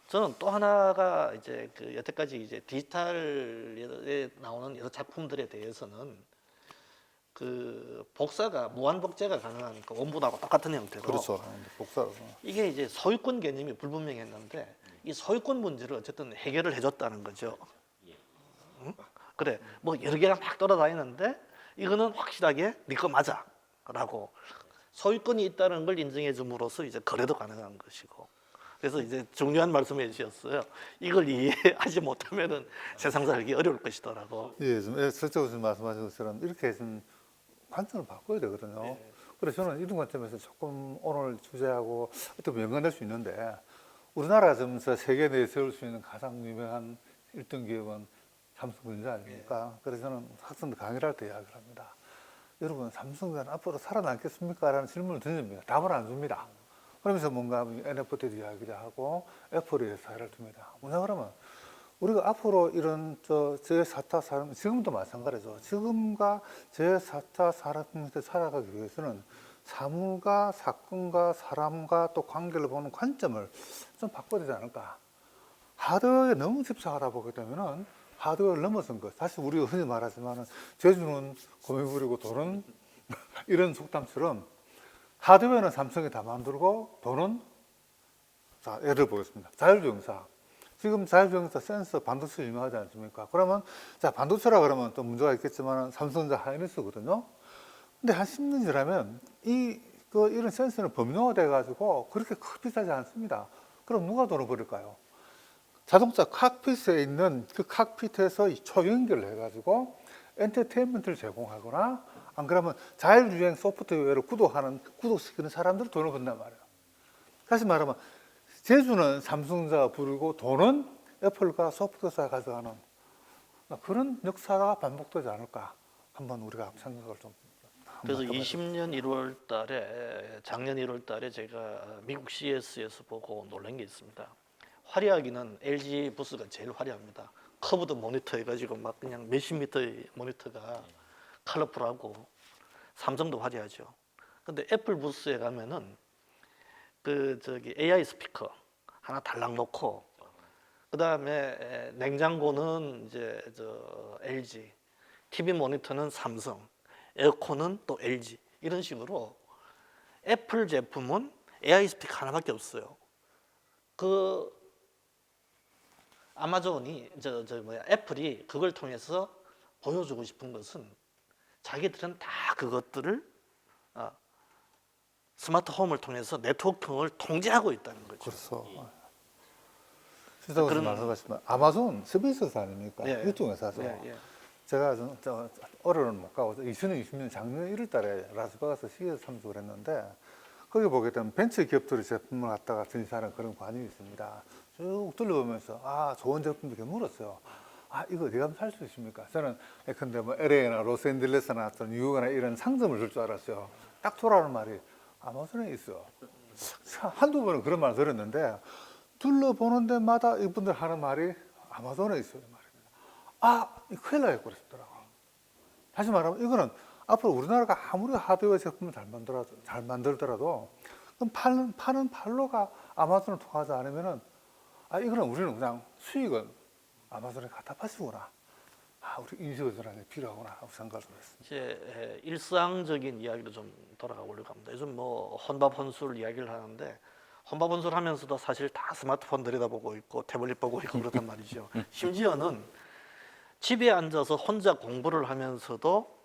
저는 또 하나가 이제 그 여태까지 이제 디지털에 나오는 여러 작품들에 대해서는 그 복사가 무한 복제가 가능한 그 원본하고 똑같은 형태로 그렇죠. 복사. 이게 이제 소유권 개념이 불분명했는데 이 소유권 문제를 어쨌든 해결을 해줬다는 거죠. 응? 그래 뭐 여러 개가 막 돌아다니는데 이거는 확실하게 네 거 맞아라고 소유권이 있다는 걸 인정해 줌으로써 이제 거래도 가능한 것이고 그래서 이제 중요한 말씀해 주셨어요. 이걸 이해하지 못하면은 세상 살기 어려울 것이더라고. 예, 좀 설정에서 말씀하신 것처럼 이렇게 좀 관점을 바꿔야 되거든요. 그래서 저는 이런 관점에서 조금 오늘 주제하고 어떻게 연관될 수 있는데 우리나라가 지금 세계 내에 세울 수 있는 가장 유명한 1등 기업은 삼성전자 아닙니까? 그래서 저는 학생들 강의를 할 때 이야기를 합니다. 여러분 삼성전자는 앞으로 살아남겠습니까? 라는 질문을 던집니다. 답을 안 줍니다. 그러면서 뭔가 NFT도 이야기를 하고 애플의 사례를 듭니다. 뭐냐 그러면 우리가 앞으로 이런 제4차 산업, 지금도 마찬가지죠. 지금과 제4차 산업혁명 때 살아가기 위해서는 사물과 사건과 사람과 또 관계를 보는 관점을 좀 바꿔야 되지 않을까. 하드웨어에 너무 집착하다 보게 되면은 하드웨어를 넘어선 것. 사실 우리가 흔히 말하지만은 재주는 곰이 부리고 돈은 이런 속담처럼 하드웨어는 삼성이 다 만들고 돈은 자, 예를 보겠습니다. 자율주행사. 지금 자율주행사 센서 반도체 유명하지 않습니까? 그러면 자 반도체라 그러면 또 문제가 있겠지만 삼성전자 하이닉스거든요. 근데 한 10년 지나면 이런 센서는 법령화돼 가지고 그렇게 크게 비싸지 않습니다. 그럼 누가 돈을 벌일까요? 자동차 칵핏에 있는 그 칵핏에서 초연결을 해가지고 엔터테인먼트를 제공하거나 안 그러면 자율주행 소프트웨어를 구독시키는 사람들 돈을 번단 말이에요. 다시 말하면 재주는 삼성자가 부르고 돈은 애플과 소프트웨어사가 가져가는 그런 역사가 반복되지 않을까 한번 우리가 생각을 좀 그래서 한번 해봐야 20년 1월 달에 작년 1월 달에 제가 미국 CES에서 보고 놀란 게 있습니다. 화려하기는 LG 부스가 제일 화려합니다. 커브드 모니터 해가지고 막 그냥 몇십 미터의 모니터가 컬러풀하고 삼성도 화려하죠. 근데 애플 부스에 가면은 AI 스피커 하나 달랑 놓고 그다음에 냉장고는 이제 LG, TV 모니터는 삼성, 에어컨은 또 LG 이런 식으로 애플 제품은 AI 스피커 하나밖에 없어요. 그 아마존이 애플이 그걸 통해서 보여주고 싶은 것은 자기들은 다 그것들을 스마트 홈을 통해서 네트워크를 통제하고 있다는 거죠. 그렇죠. 실제로 그런- 말씀하시면 아마존 서비스사 아닙니까? 예. 유통 회사죠. 예. 제가 올해는 못 가고 2020년 작년 1월 달에 라스베가스 CES 참석을 했는데 거기 보게 되면 벤처 기업들의 제품을 갖다가 전시하는 그런 관이 있습니다. 쭉 둘러보면서 좋은 제품도 이렇게 물었어요. 이거 어디 가면 살 수 있습니까? 저는 예컨대 뭐 LA나 로스앤젤레스나 또 뉴욕이나 이런 상점을 줄 줄 알았어요. 딱 돌아오는 말이 아마존에 있어. 한두 번은 그런 말 들었는데 둘러보는 데마다 이분들 하는 말이 아마존에 있어요. 말입니다. 큰일 나겠고 그러시더라고요. 다시 말하면 이거는 앞으로 우리나라가 아무리 하드웨어 제품을 잘 만들더라도 그럼 파는 판로가 아마존을 통하지 않으면은 이거는 우리는 그냥 수익은 아마존에 갖다 파시구나. 우리 인수전환이 필요하구나 하고 생각을 했습니다. 이제 일상적인 이야기로 좀 돌아가 보려고 합니다. 요즘 뭐 혼밥 혼술 이야기를 하는데 혼밥 혼술 하면서도 사실 다 스마트폰 들여다보고 있고 태블릿 보고 있고 그렇단 말이죠. 심지어는 집에 앉아서 혼자 공부를 하면서도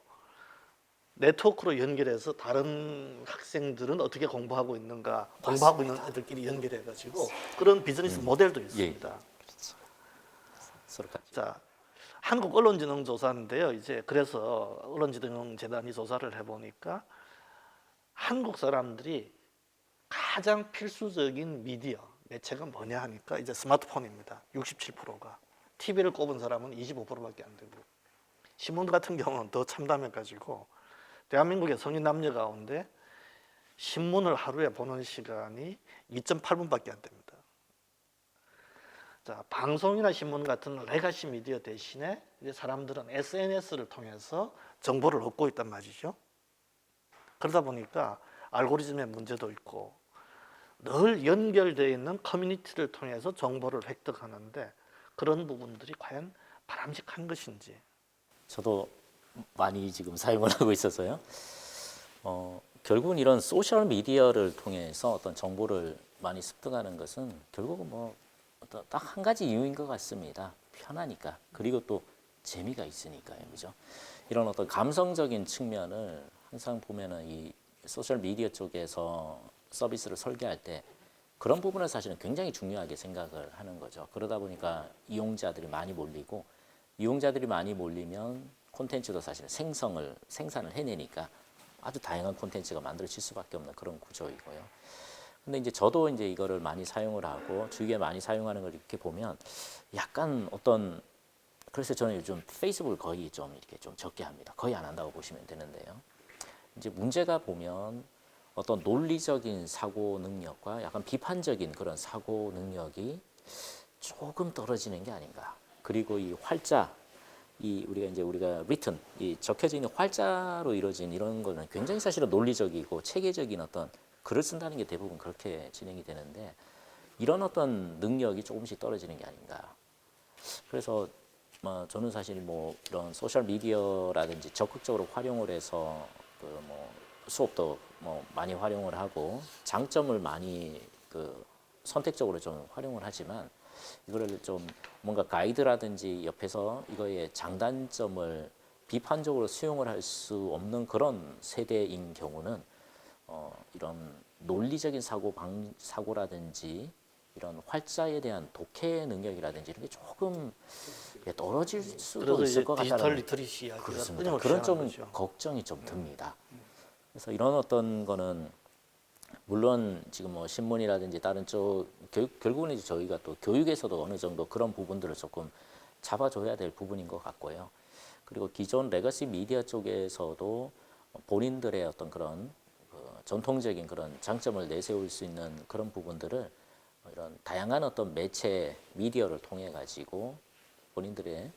네트워크로 연결해서 다른 학생들은 어떻게 공부하고 있는가, 공부하고 있는 애들끼리 연결해가지고 그런 비즈니스 모델도 있습니다. 서로 같이. 자, 한국 언론진흥조사인데요. 이제 그래서 언론진흥재단이 조사를 해보니까 한국 사람들이 가장 필수적인 미디어 매체가 뭐냐 하니까 이제 스마트폰입니다. 67%가. TV를 꼽은 사람은 25%밖에 안 되고 신문 같은 경우는 더 참담해가지고 대한민국의 성인 남녀 가운데 신문을 하루에 보는 시간이 2.8분밖에 안 됩니다. 자, 방송이나 신문 같은 레가시 미디어 대신에 이제 사람들은 SNS를 통해서 정보를 얻고 있단 말이죠. 그러다 보니까 알고리즘의 문제도 있고 늘 연결되어 있는 커뮤니티를 통해서 정보를 획득하는데 그런 부분들이 과연 바람직한 것인지. 저도 많이 지금 사용을 하고 있어서요. 결국은 이런 소셜 미디어를 통해서 어떤 정보를 많이 습득하는 것은 결국은 뭐 딱 한 가지 이유인 것 같습니다. 편하니까. 그리고 또 재미가 있으니까요. 그죠? 이런 어떤 감성적인 측면을 항상 보면은 이 소셜 미디어 쪽에서 서비스를 설계할 때 그런 부분을 사실은 굉장히 중요하게 생각을 하는 거죠. 그러다 보니까 이용자들이 많이 몰리고 이용자들이 많이 몰리면 콘텐츠도 사실 생산을 해내니까 아주 다양한 콘텐츠가 만들어질 수밖에 없는 그런 구조이고요. 근데 이제 저도 이제 이거를 많이 사용을 하고 주위에 많이 사용하는 걸 이렇게 보면 약간 그래서 저는 요즘 페이스북을 거의 좀 이렇게 좀 적게 합니다. 거의 안 한다고 보시면 되는데요. 이제 문제가 보면 어떤 논리적인 사고 능력과 약간 비판적인 그런 사고 능력이 조금 떨어지는 게 아닌가. 그리고 이 활자, 우리가 written, 이 적혀져 있는 활자로 이루어진 이런 거는 굉장히 사실은 논리적이고 체계적인 어떤 글을 쓴다는 게 대부분 그렇게 진행이 되는데 이런 어떤 능력이 조금씩 떨어지는 게 아닌가. 그래서 저는 사실 뭐 이런 소셜 미디어라든지 적극적으로 활용을 해서 수업도 많이 활용을 하고 장점을 많이 선택적으로 좀 활용을 하지만 이거를 좀 뭔가 가이드라든지 옆에서 이거의 장단점을 비판적으로 수용을 할 수 없는 그런 세대인 경우는 이런 논리적인 사고라든지 이런 활자에 대한 독해 능력이라든지 이런 게 조금 떨어질 수도 그래서 있을 이제 것 디지털 같다는 리터리시 이야기가 그렇습니다. 끊임없이 그런 나가는 좀 거죠. 걱정이 좀 듭니다. 그래서 이런 어떤 거는 물론 지금 뭐 신문이라든지 다른 쪽 결국은 이제 저희가 또 교육에서도 어느 정도 그런 부분들을 조금 잡아줘야 될 부분인 것 같고요. 그리고 기존 레거시 미디어 쪽에서도 본인들의 어떤 그런 전통적인 그런 장점을 내세울 수 있는 그런 부분들을 이런 다양한 어떤 매체 미디어를 통해 가지고 본인들의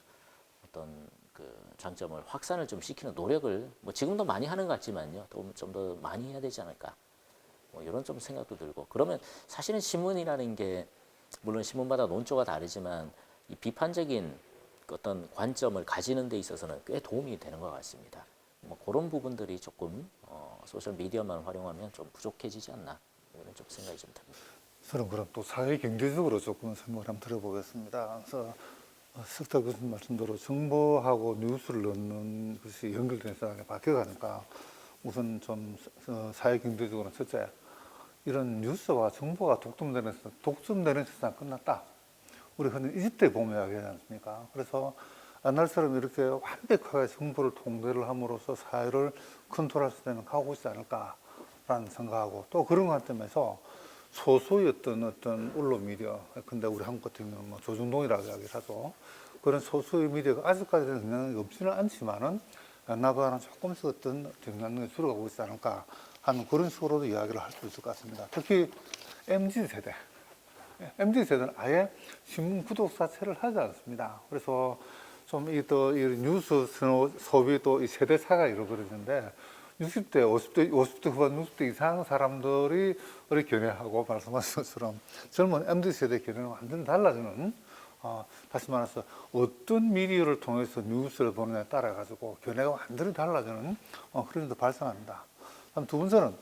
어떤 그 장점을 확산을 좀 시키는 노력을 뭐 지금도 많이 하는 것 같지만요, 좀 더 많이 해야 되지 않을까, 뭐 이런 좀 생각도 들고. 그러면 사실은 신문이라는 게 물론 신문마다 논조가 다르지만 이 비판적인 어떤 관점을 가지는 데 있어서는 꽤 도움이 되는 것 같습니다. 뭐 그런 부분들이 조금 소셜 미디어만 활용하면 좀 부족해지지 않나, 이런 좀 생각이 좀 듭니다. 저는 그럼 또 사회 경제적으로 조금 설명을 한번 들어보겠습니다. 그래서 석달 교수님 말씀대로 정보하고 뉴스를 넣는 것이 연결된 세상에 바뀌어가니까 우선 좀 사회 경제적으로는 첫째, 이런 뉴스와 정보가 독점되는 세상 끝났다. 우리 흔히 20대 보면 이야기하지 않습니까? 그래서 옛날처럼 이렇게 완벽하게 정보를 통제를 함으로써 사회를 컨트롤할 수 있는 가고 있지 않을까라는 생각하고, 또 그런 관점에서 소수의 어떤 언론 미디어, 근데 우리 한국 같은 경우는 뭐 조중동이라고 이야기를 하죠. 그런 소수의 미디어가 아직까지는 영향력이 없지는 않지만은 옛날보다는 조금씩 어떤 영향력이 줄어가고 있지 않을까 하는 그런 식으로도 이야기를 할 수 있을 것 같습니다. 특히 MZ세대. MZ세대는 아예 신문 구독 자체를 하지 않습니다. 그래서 좀 이 뉴스 소비 또 이 세대 차가 이루어지는데 60대, 50대 후반, 60대 이상 사람들이 우리 견해하고 말씀하신 것처럼 젊은 MZ세대 견해는 완전히 달라지는, 다시 말해서 어떤 미디어를 통해서 뉴스를 보느냐에 따라 가지고 견해가 완전히 달라지는 그런 일도 발생합니다. 다음 두 번째는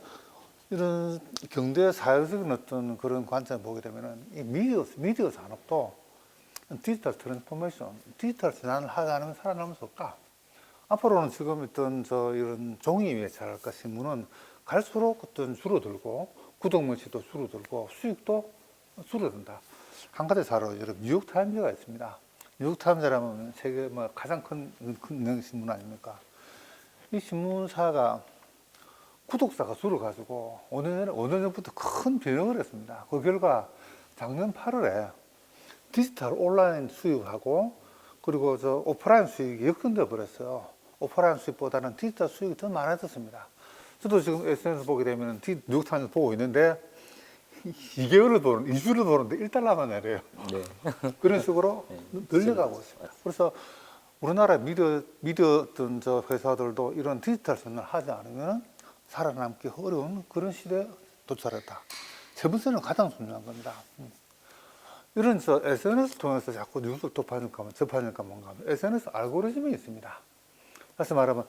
이런 경제 사회적인 어떤 그런 관점을 보게 되면은 이 미디어 산업도 디지털 트랜스포메이션, 디지털 전환을 하지 않으면 살아남을 수 없다. 앞으로는 지금 이런 종이 매체랄까 신문은 갈수록 어떤 줄어들고 구독 매체도 줄어들고 수익도 줄어든다. 한 가지 사례로 여러분 뉴욕 타임즈가 있습니다. 뉴욕 타임즈라면 세계 뭐 가장 큰 신문 아닙니까? 이 신문사가 구독자가 줄어가지고 5년 전부터 큰 변형을 했습니다. 그 결과 작년 8월에 디지털 온라인 수익하고 그리고 오프라인 수익이 역전되어 버렸어요. 오프라인 수익보다는 디지털 수익이 더 많아졌습니다. 저도 지금 SNS 보게 되면 뉴욕타임즈 보고 있는데 2주를 보는데 $1만 내려요. 네. 그런 식으로 늘려가고 있습니다. 그래서 우리나라 미디어 어떤 회사들도 이런 디지털 전환을 하지 않으면 살아남기 어려운 그런 시대에 도달했다. 세 번째는 가장 중요한 겁니다. 이런 SNS 통해서 자꾸 뉴스를 접하니까 뭔가 하면 SNS 알고리즘이 있습니다. 다시 말하면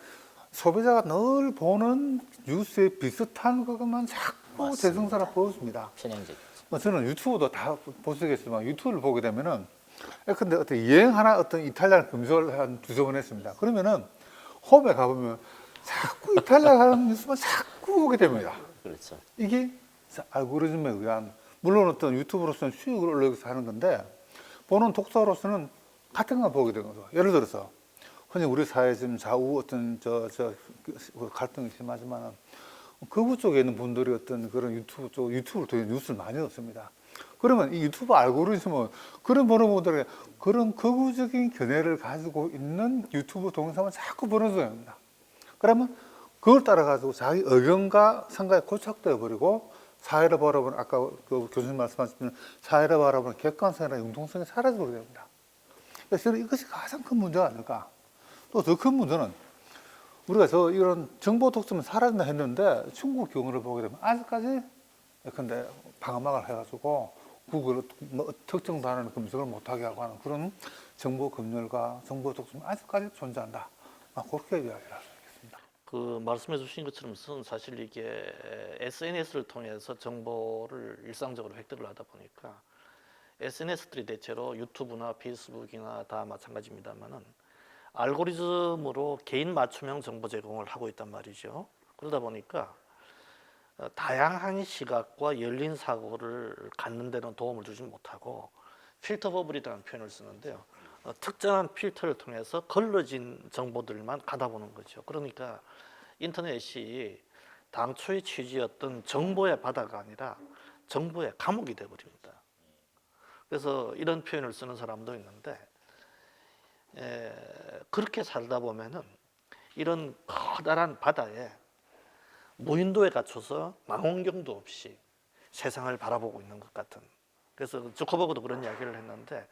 소비자가 늘 보는 뉴스에 비슷한 것만 자꾸 재생산을 보여줍니다. 편향적. 저는 유튜브도 다 보시겠지만 유튜브를 보게 되면은 근데 어떤 여행 하나 어떤 이탈리아를 검색을 한 2-3번 했습니다. 그러면은 홈에 가보면 자꾸 이탈리아 하는 뉴스만 자꾸 보게 됩니다. 그렇죠. 이게 알고리즘에 의한, 물론 어떤 유튜브로서는 수익을 올리기 위해서 하는 건데 보는 독자로서는 같은 걸 보게 되는 거죠. 예를 들어서 흔히 우리 사회 지금 좌우 어떤 갈등이 심하지만 거부 쪽에 있는 분들이 어떤 그런 유튜브를 통해 뉴스를 많이 얻습니다. 그러면 이 유튜브 알고리즘은 그런 보는 분들에게 그런 극우적인 견해를 가지고 있는 유튜브 동영상을 자꾸 보내줘야 합니다. 그러면 그걸 따라가지고 자기 의견과 생각이 고착되어 버리고 사회를 바라보는, 아까 그 교수님 말씀하신 사회를 바라보는 객관성이나 융통성이 사라져버리게 됩니다. 그래서 저는 이것이 가장 큰 문제가 아닐까. 또 더 큰 문제는 우리가 이런 정보 독점은 사라진다 했는데 중국 경우를 보게 되면 아직까지 근데 방어막을 해가지고 구글 뭐 특정 단어는 검색을 못하게 하고 하는 그런 정보 검열과 정보 독점이 아직까지 존재한다. 그렇게 이야기를 할 수 있겠습니다. 그 말씀해 주신 것처럼 사실 이게 SNS를 통해서 정보를 일상적으로 획득을 하다 보니까 SNS들이 대체로 유튜브나 페이스북이나 다 마찬가지입니다만은 알고리즘으로 개인 맞춤형 정보 제공을 하고 있단 말이죠. 그러다 보니까 다양한 시각과 열린 사고를 갖는 데는 도움을 주지 못하고 필터 버블이라는 표현을 쓰는데요. 특정한 필터를 통해서 걸러진 정보들만 가다보는 거죠. 그러니까 인터넷이 당초의 취지였던 정보의 바다가 아니라 정보의 감옥이 되어버립니다. 그래서 이런 표현을 쓰는 사람도 있는데 그렇게 살다 보면은 이런 커다란 바다에 무인도에 갇혀서 망원경도 없이 세상을 바라보고 있는 것 같은. 그래서 주커버그도 그런 이야기를 했는데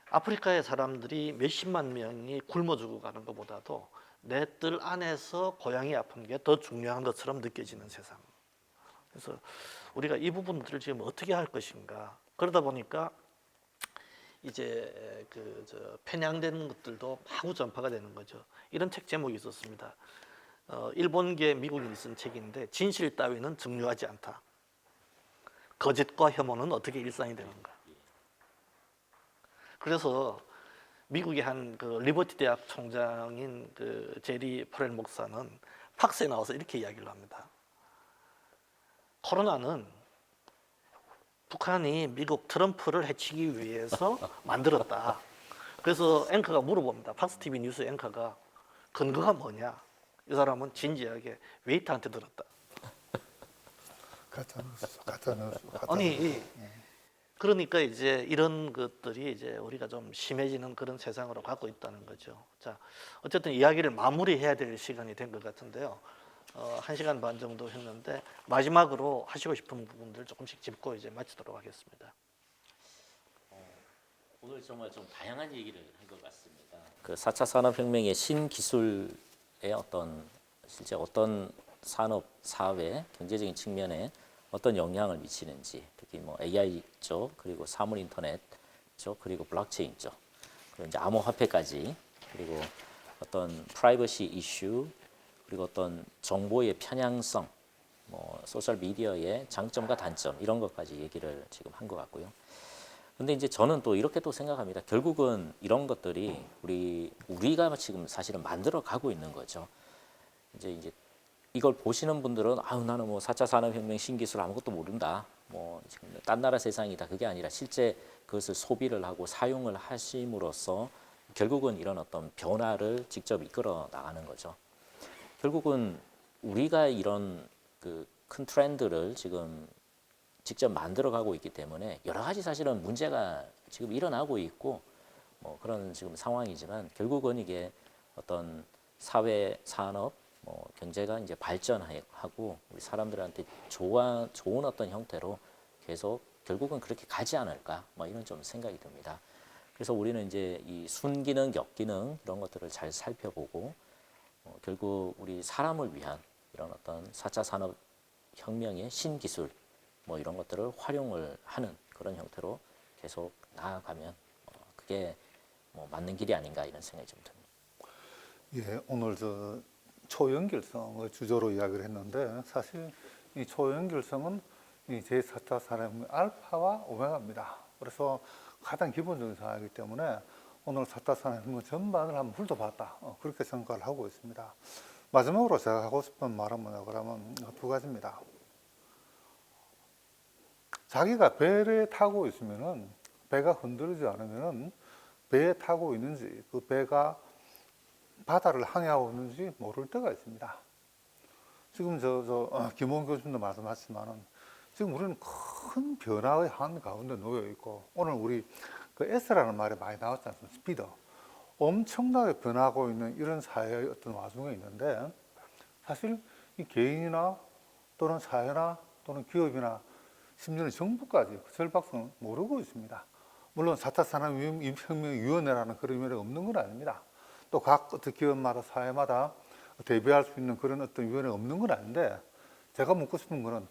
아프리카의 사람들이 몇십만 명이 굶어 죽어가는 것보다도 내 뜰 안에서 고양이 아픈 게 더 중요한 것처럼 느껴지는 세상. 그래서 우리가 이 부분들을 지금 어떻게 할 것인가. 그러다 보니까 이제 편향되는 것들도 마구 전파가 되는 거죠. 이런 책 제목이 있었습니다. 일본계 미국인이 쓴 책인데 진실 따위는 중요하지 않다. 거짓과 혐오는 어떻게 일상이 되는가. 그래서 미국의 한 리버티 대학 총장인 제리 포렐 목사는 팍스에 나와서 이렇게 이야기를 합니다. 코로나는 북한이 미국 트럼프를 해치기 위해서 만들었다. 그래서 앵커가 물어봅니다. 팍스 TV 뉴스 앵커가 근거가 뭐냐? 이 사람은 진지하게 웨이터한테 들었다. 가짜 뉴스. 아니 그러니까 이제 이런 것들이 이제 우리가 좀 심해지는 그런 세상으로 가고 있다는 거죠. 자, 어쨌든 이야기를 마무리해야 될 시간이 된 것 같은데요. 1시간 반 정도 했는데 마지막으로 하시고 싶은 부분들 조금씩 짚고 이제 마치도록 하겠습니다. 오늘 정말 좀 다양한 얘기를 한 것 같습니다. 그 4차 산업혁명의 신기술의 실제 어떤 산업, 사회, 경제적인 측면에 어떤 영향을 미치는지, 특히 뭐 AI 쪽, 그리고 사물 인터넷 쪽, 그리고 블록체인 쪽, 그리고 이제 암호화폐까지, 그리고 어떤 프라이버시 이슈, 그리고 어떤 정보의 편향성, 뭐 소셜 미디어의 장점과 단점 이런 것까지 얘기를 지금 한 것 같고요. 근데 이제 저는 또 이렇게 또 생각합니다. 결국은 이런 것들이 우리가 지금 사실은 만들어 가고 있는 거죠. 이제 이걸 보시는 분들은 나는 뭐 4차 산업혁명 신기술 아무것도 모른다. 뭐 지금 딴 나라 세상이다. 그게 아니라 실제 그것을 소비를 하고 사용을 하심으로써 결국은 이런 어떤 변화를 직접 이끌어 나가는 거죠. 결국은 우리가 이런 그 큰 트렌드를 지금 직접 만들어가고 있기 때문에 여러 가지 사실은 문제가 지금 일어나고 있고 뭐 그런 지금 상황이지만 결국은 이게 어떤 사회, 산업, 뭐 경제가 이제 발전하고 우리 사람들한테 좋은 어떤 형태로 계속 결국은 그렇게 가지 않을까 뭐 이런 좀 생각이 듭니다. 그래서 우리는 이제 이 순기능, 역기능 이런 것들을 잘 살펴보고 결국 우리 사람을 위한 이런 어떤 4차 산업혁명의 신기술 뭐 이런 것들을 활용을 하는 그런 형태로 계속 나아가면 그게 뭐 맞는 길이 아닌가 이런 생각이 좀 듭니다. 예, 오늘 초연결성을 주제로 이야기를 했는데 사실 이 초연결성은 이 제4차 산업혁명 알파와 오메가입니다. 그래서 가장 기본적인 사항이기 때문에 오늘 4차 산업혁명 전반을 한번 훑어봤다. 그렇게 생각을 하고 있습니다. 마지막으로 제가 하고 싶은 말은 뭐냐 그러면 두 가지입니다. 자기가 배를 타고 있으면은 배가 흔들리지 않으면은 배에 타고 있는지 그 배가 바다를 항해하고 있는지 모를 때가 있습니다. 지금 김원 교수님도 말씀하셨지만은 지금 우리는 큰 변화의 한 가운데 놓여 있고 오늘 우리 그 S라는 말이 많이 나왔지 않습니까? 스피드. 엄청나게 변하고 있는 이런 사회의 어떤 와중에 있는데 사실 이 개인이나 또는 사회나 또는 기업이나 심지어는 정부까지 그 절박성을 모르고 있습니다. 물론 4차 산업혁명위원회라는 그런 위원회가 없는 건 아닙니다. 또 각 어떤 기업마다 사회마다 대비할 수 있는 그런 어떤 위원회가 없는 건 아닌데 제가 묻고 싶은 거는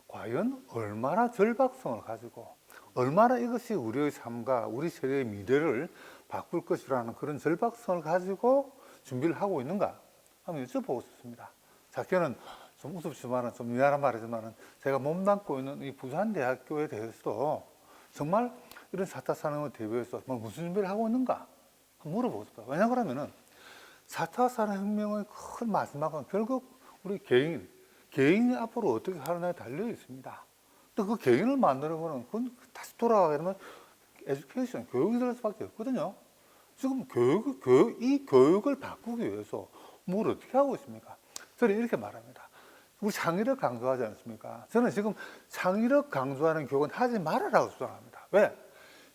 과연 얼마나 절박성을 가지고 얼마나 이것이 우리의 삶과 우리 세대의 미래를 바꿀 것이라는 그런 절박성을 가지고 준비를 하고 있는가 한번 여쭤보고 싶습니다. 작게는 좀 우습지만은 좀 미안한 말이지만은 제가 몸담고 있는 이 부산대학교에 대해서도 정말 이런 4차 산업을 대비해서 무슨 준비를 하고 있는가 한번 물어보고 싶어요. 왜냐 그러면은 4차 산업혁명의 큰 마지막은 결국 우리 개인이 앞으로 어떻게 하느냐에 달려 있습니다. 또 그 개인을 만드는 거는 그건 다시 돌아가게 되면 에듀케이션, 교육이 될 수밖에 없거든요. 지금 이 교육을 바꾸기 위해서 뭘 어떻게 하고 있습니까? 저는 이렇게 말합니다. 우리 창의력 강조하지 않습니까? 저는 지금 창의력 강조하는 교육은 하지 말아라고 주장합니다. 왜?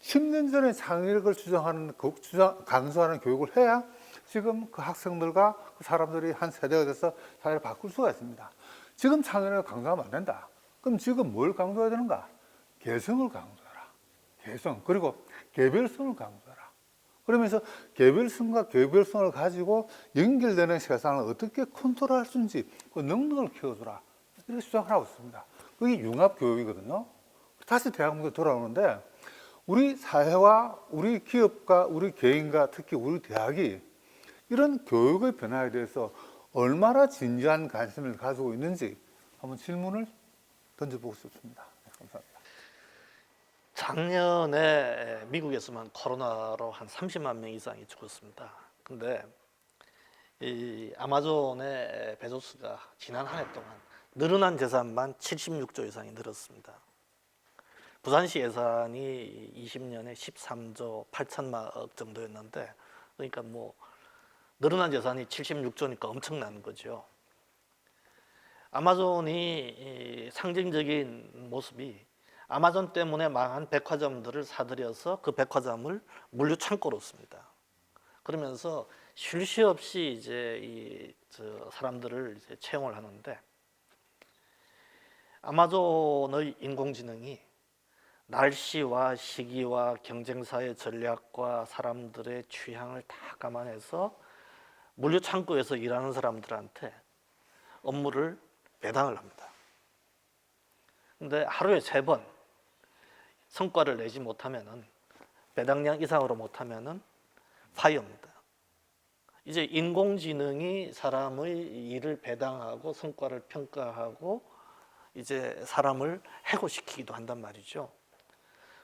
10년 전에 창의력을 강조하는 교육을 해야 지금 그 학생들과 그 사람들이 한 세대가 돼서 사회를 바꿀 수가 있습니다. 지금 창의력을 강조하면 안 된다. 그럼 지금 뭘 강조해야 되는가? 개성을 강조해라. 개성. 그리고 개별성을 강조해라. 그러면서 개별성과 개별성을 가지고 연결되는 세상을 어떻게 컨트롤할 수 있는지 그 능력을 키워주라. 이렇게 주장을 하고 있습니다. 그게 융합교육이거든요. 다시 대학문제 돌아오는데 우리 사회와 우리 기업과 우리 개인과 특히 우리 대학이 이런 교육의 변화에 대해서 얼마나 진지한 관심을 가지고 있는지 한번 질문을 던져보고 싶습니다. 네, 감사합니다. 작년에 미국에서만 코로나로 한 30만 명 이상이 죽었습니다. 근데 이 아마존의 베조스가 지난 한 해 동안 늘어난 재산만 76조 이상이 늘었습니다. 부산시 예산이 20년에 13조 8천만 정도였는데, 그러니까 뭐 늘어난 재산이 76조니까 엄청난 거죠. 아마존이 상징적인 모습이 아마존 때문에 망한 백화점들을 사들여서 그 백화점을 물류 창고로 씁니다. 그러면서 쉴 새 없이 이제 사람들을 이제 채용을 하는데, 아마존의 인공지능이 날씨와 시기와 경쟁사의 전략과 사람들의 취향을 다 감안해서 물류 창고에서 일하는 사람들한테 업무를 배당을 합니다. 근데 하루에 3번 성과를 내지 못하면은, 배당량 이상으로 못하면은 파이어입니다. 이제 인공지능이 사람의 일을 배당하고 성과를 평가하고 이제 사람을 해고시키기도 한단 말이죠.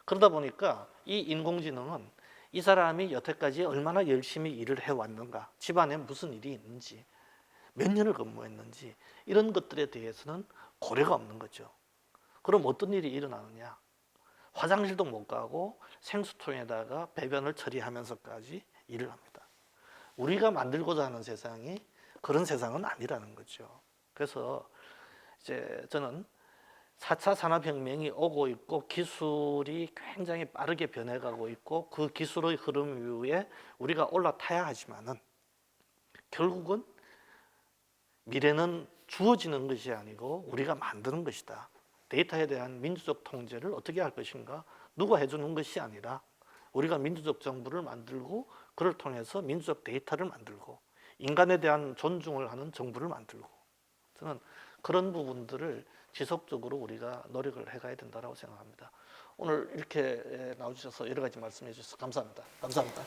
그러다 보니까 이 인공지능은 이 사람이 여태까지 얼마나 열심히 일을 해왔는가, 집안에 무슨 일이 있는지, 몇 년을 근무했는지, 이런 것들에 대해서는 고려가 없는 거죠. 그럼 어떤 일이 일어나느냐? 화장실도 못 가고 생수통에다가 배변을 처리하면서까지 일을 합니다. 우리가 만들고자 하는 세상이 그런 세상은 아니라는 거죠. 그래서 이제 저는 4차 산업혁명이 오고 있고 기술이 굉장히 빠르게 변해가고 있고 그 기술의 흐름 위에 우리가 올라타야 하지만은 결국은 미래는 주어지는 것이 아니고 우리가 만드는 것이다. 데이터에 대한 민주적 통제를 어떻게 할 것인가? 누가 해주는 것이 아니라 우리가 민주적 정부를 만들고 그를 통해서 민주적 데이터를 만들고 인간에 대한 존중을 하는 정부를 만들고, 저는 그런 부분들을 지속적으로 우리가 노력을 해가야 된다고 생각합니다. 오늘 이렇게 나와주셔서 여러 가지 말씀해 주셔서 감사합니다. 감사합니다.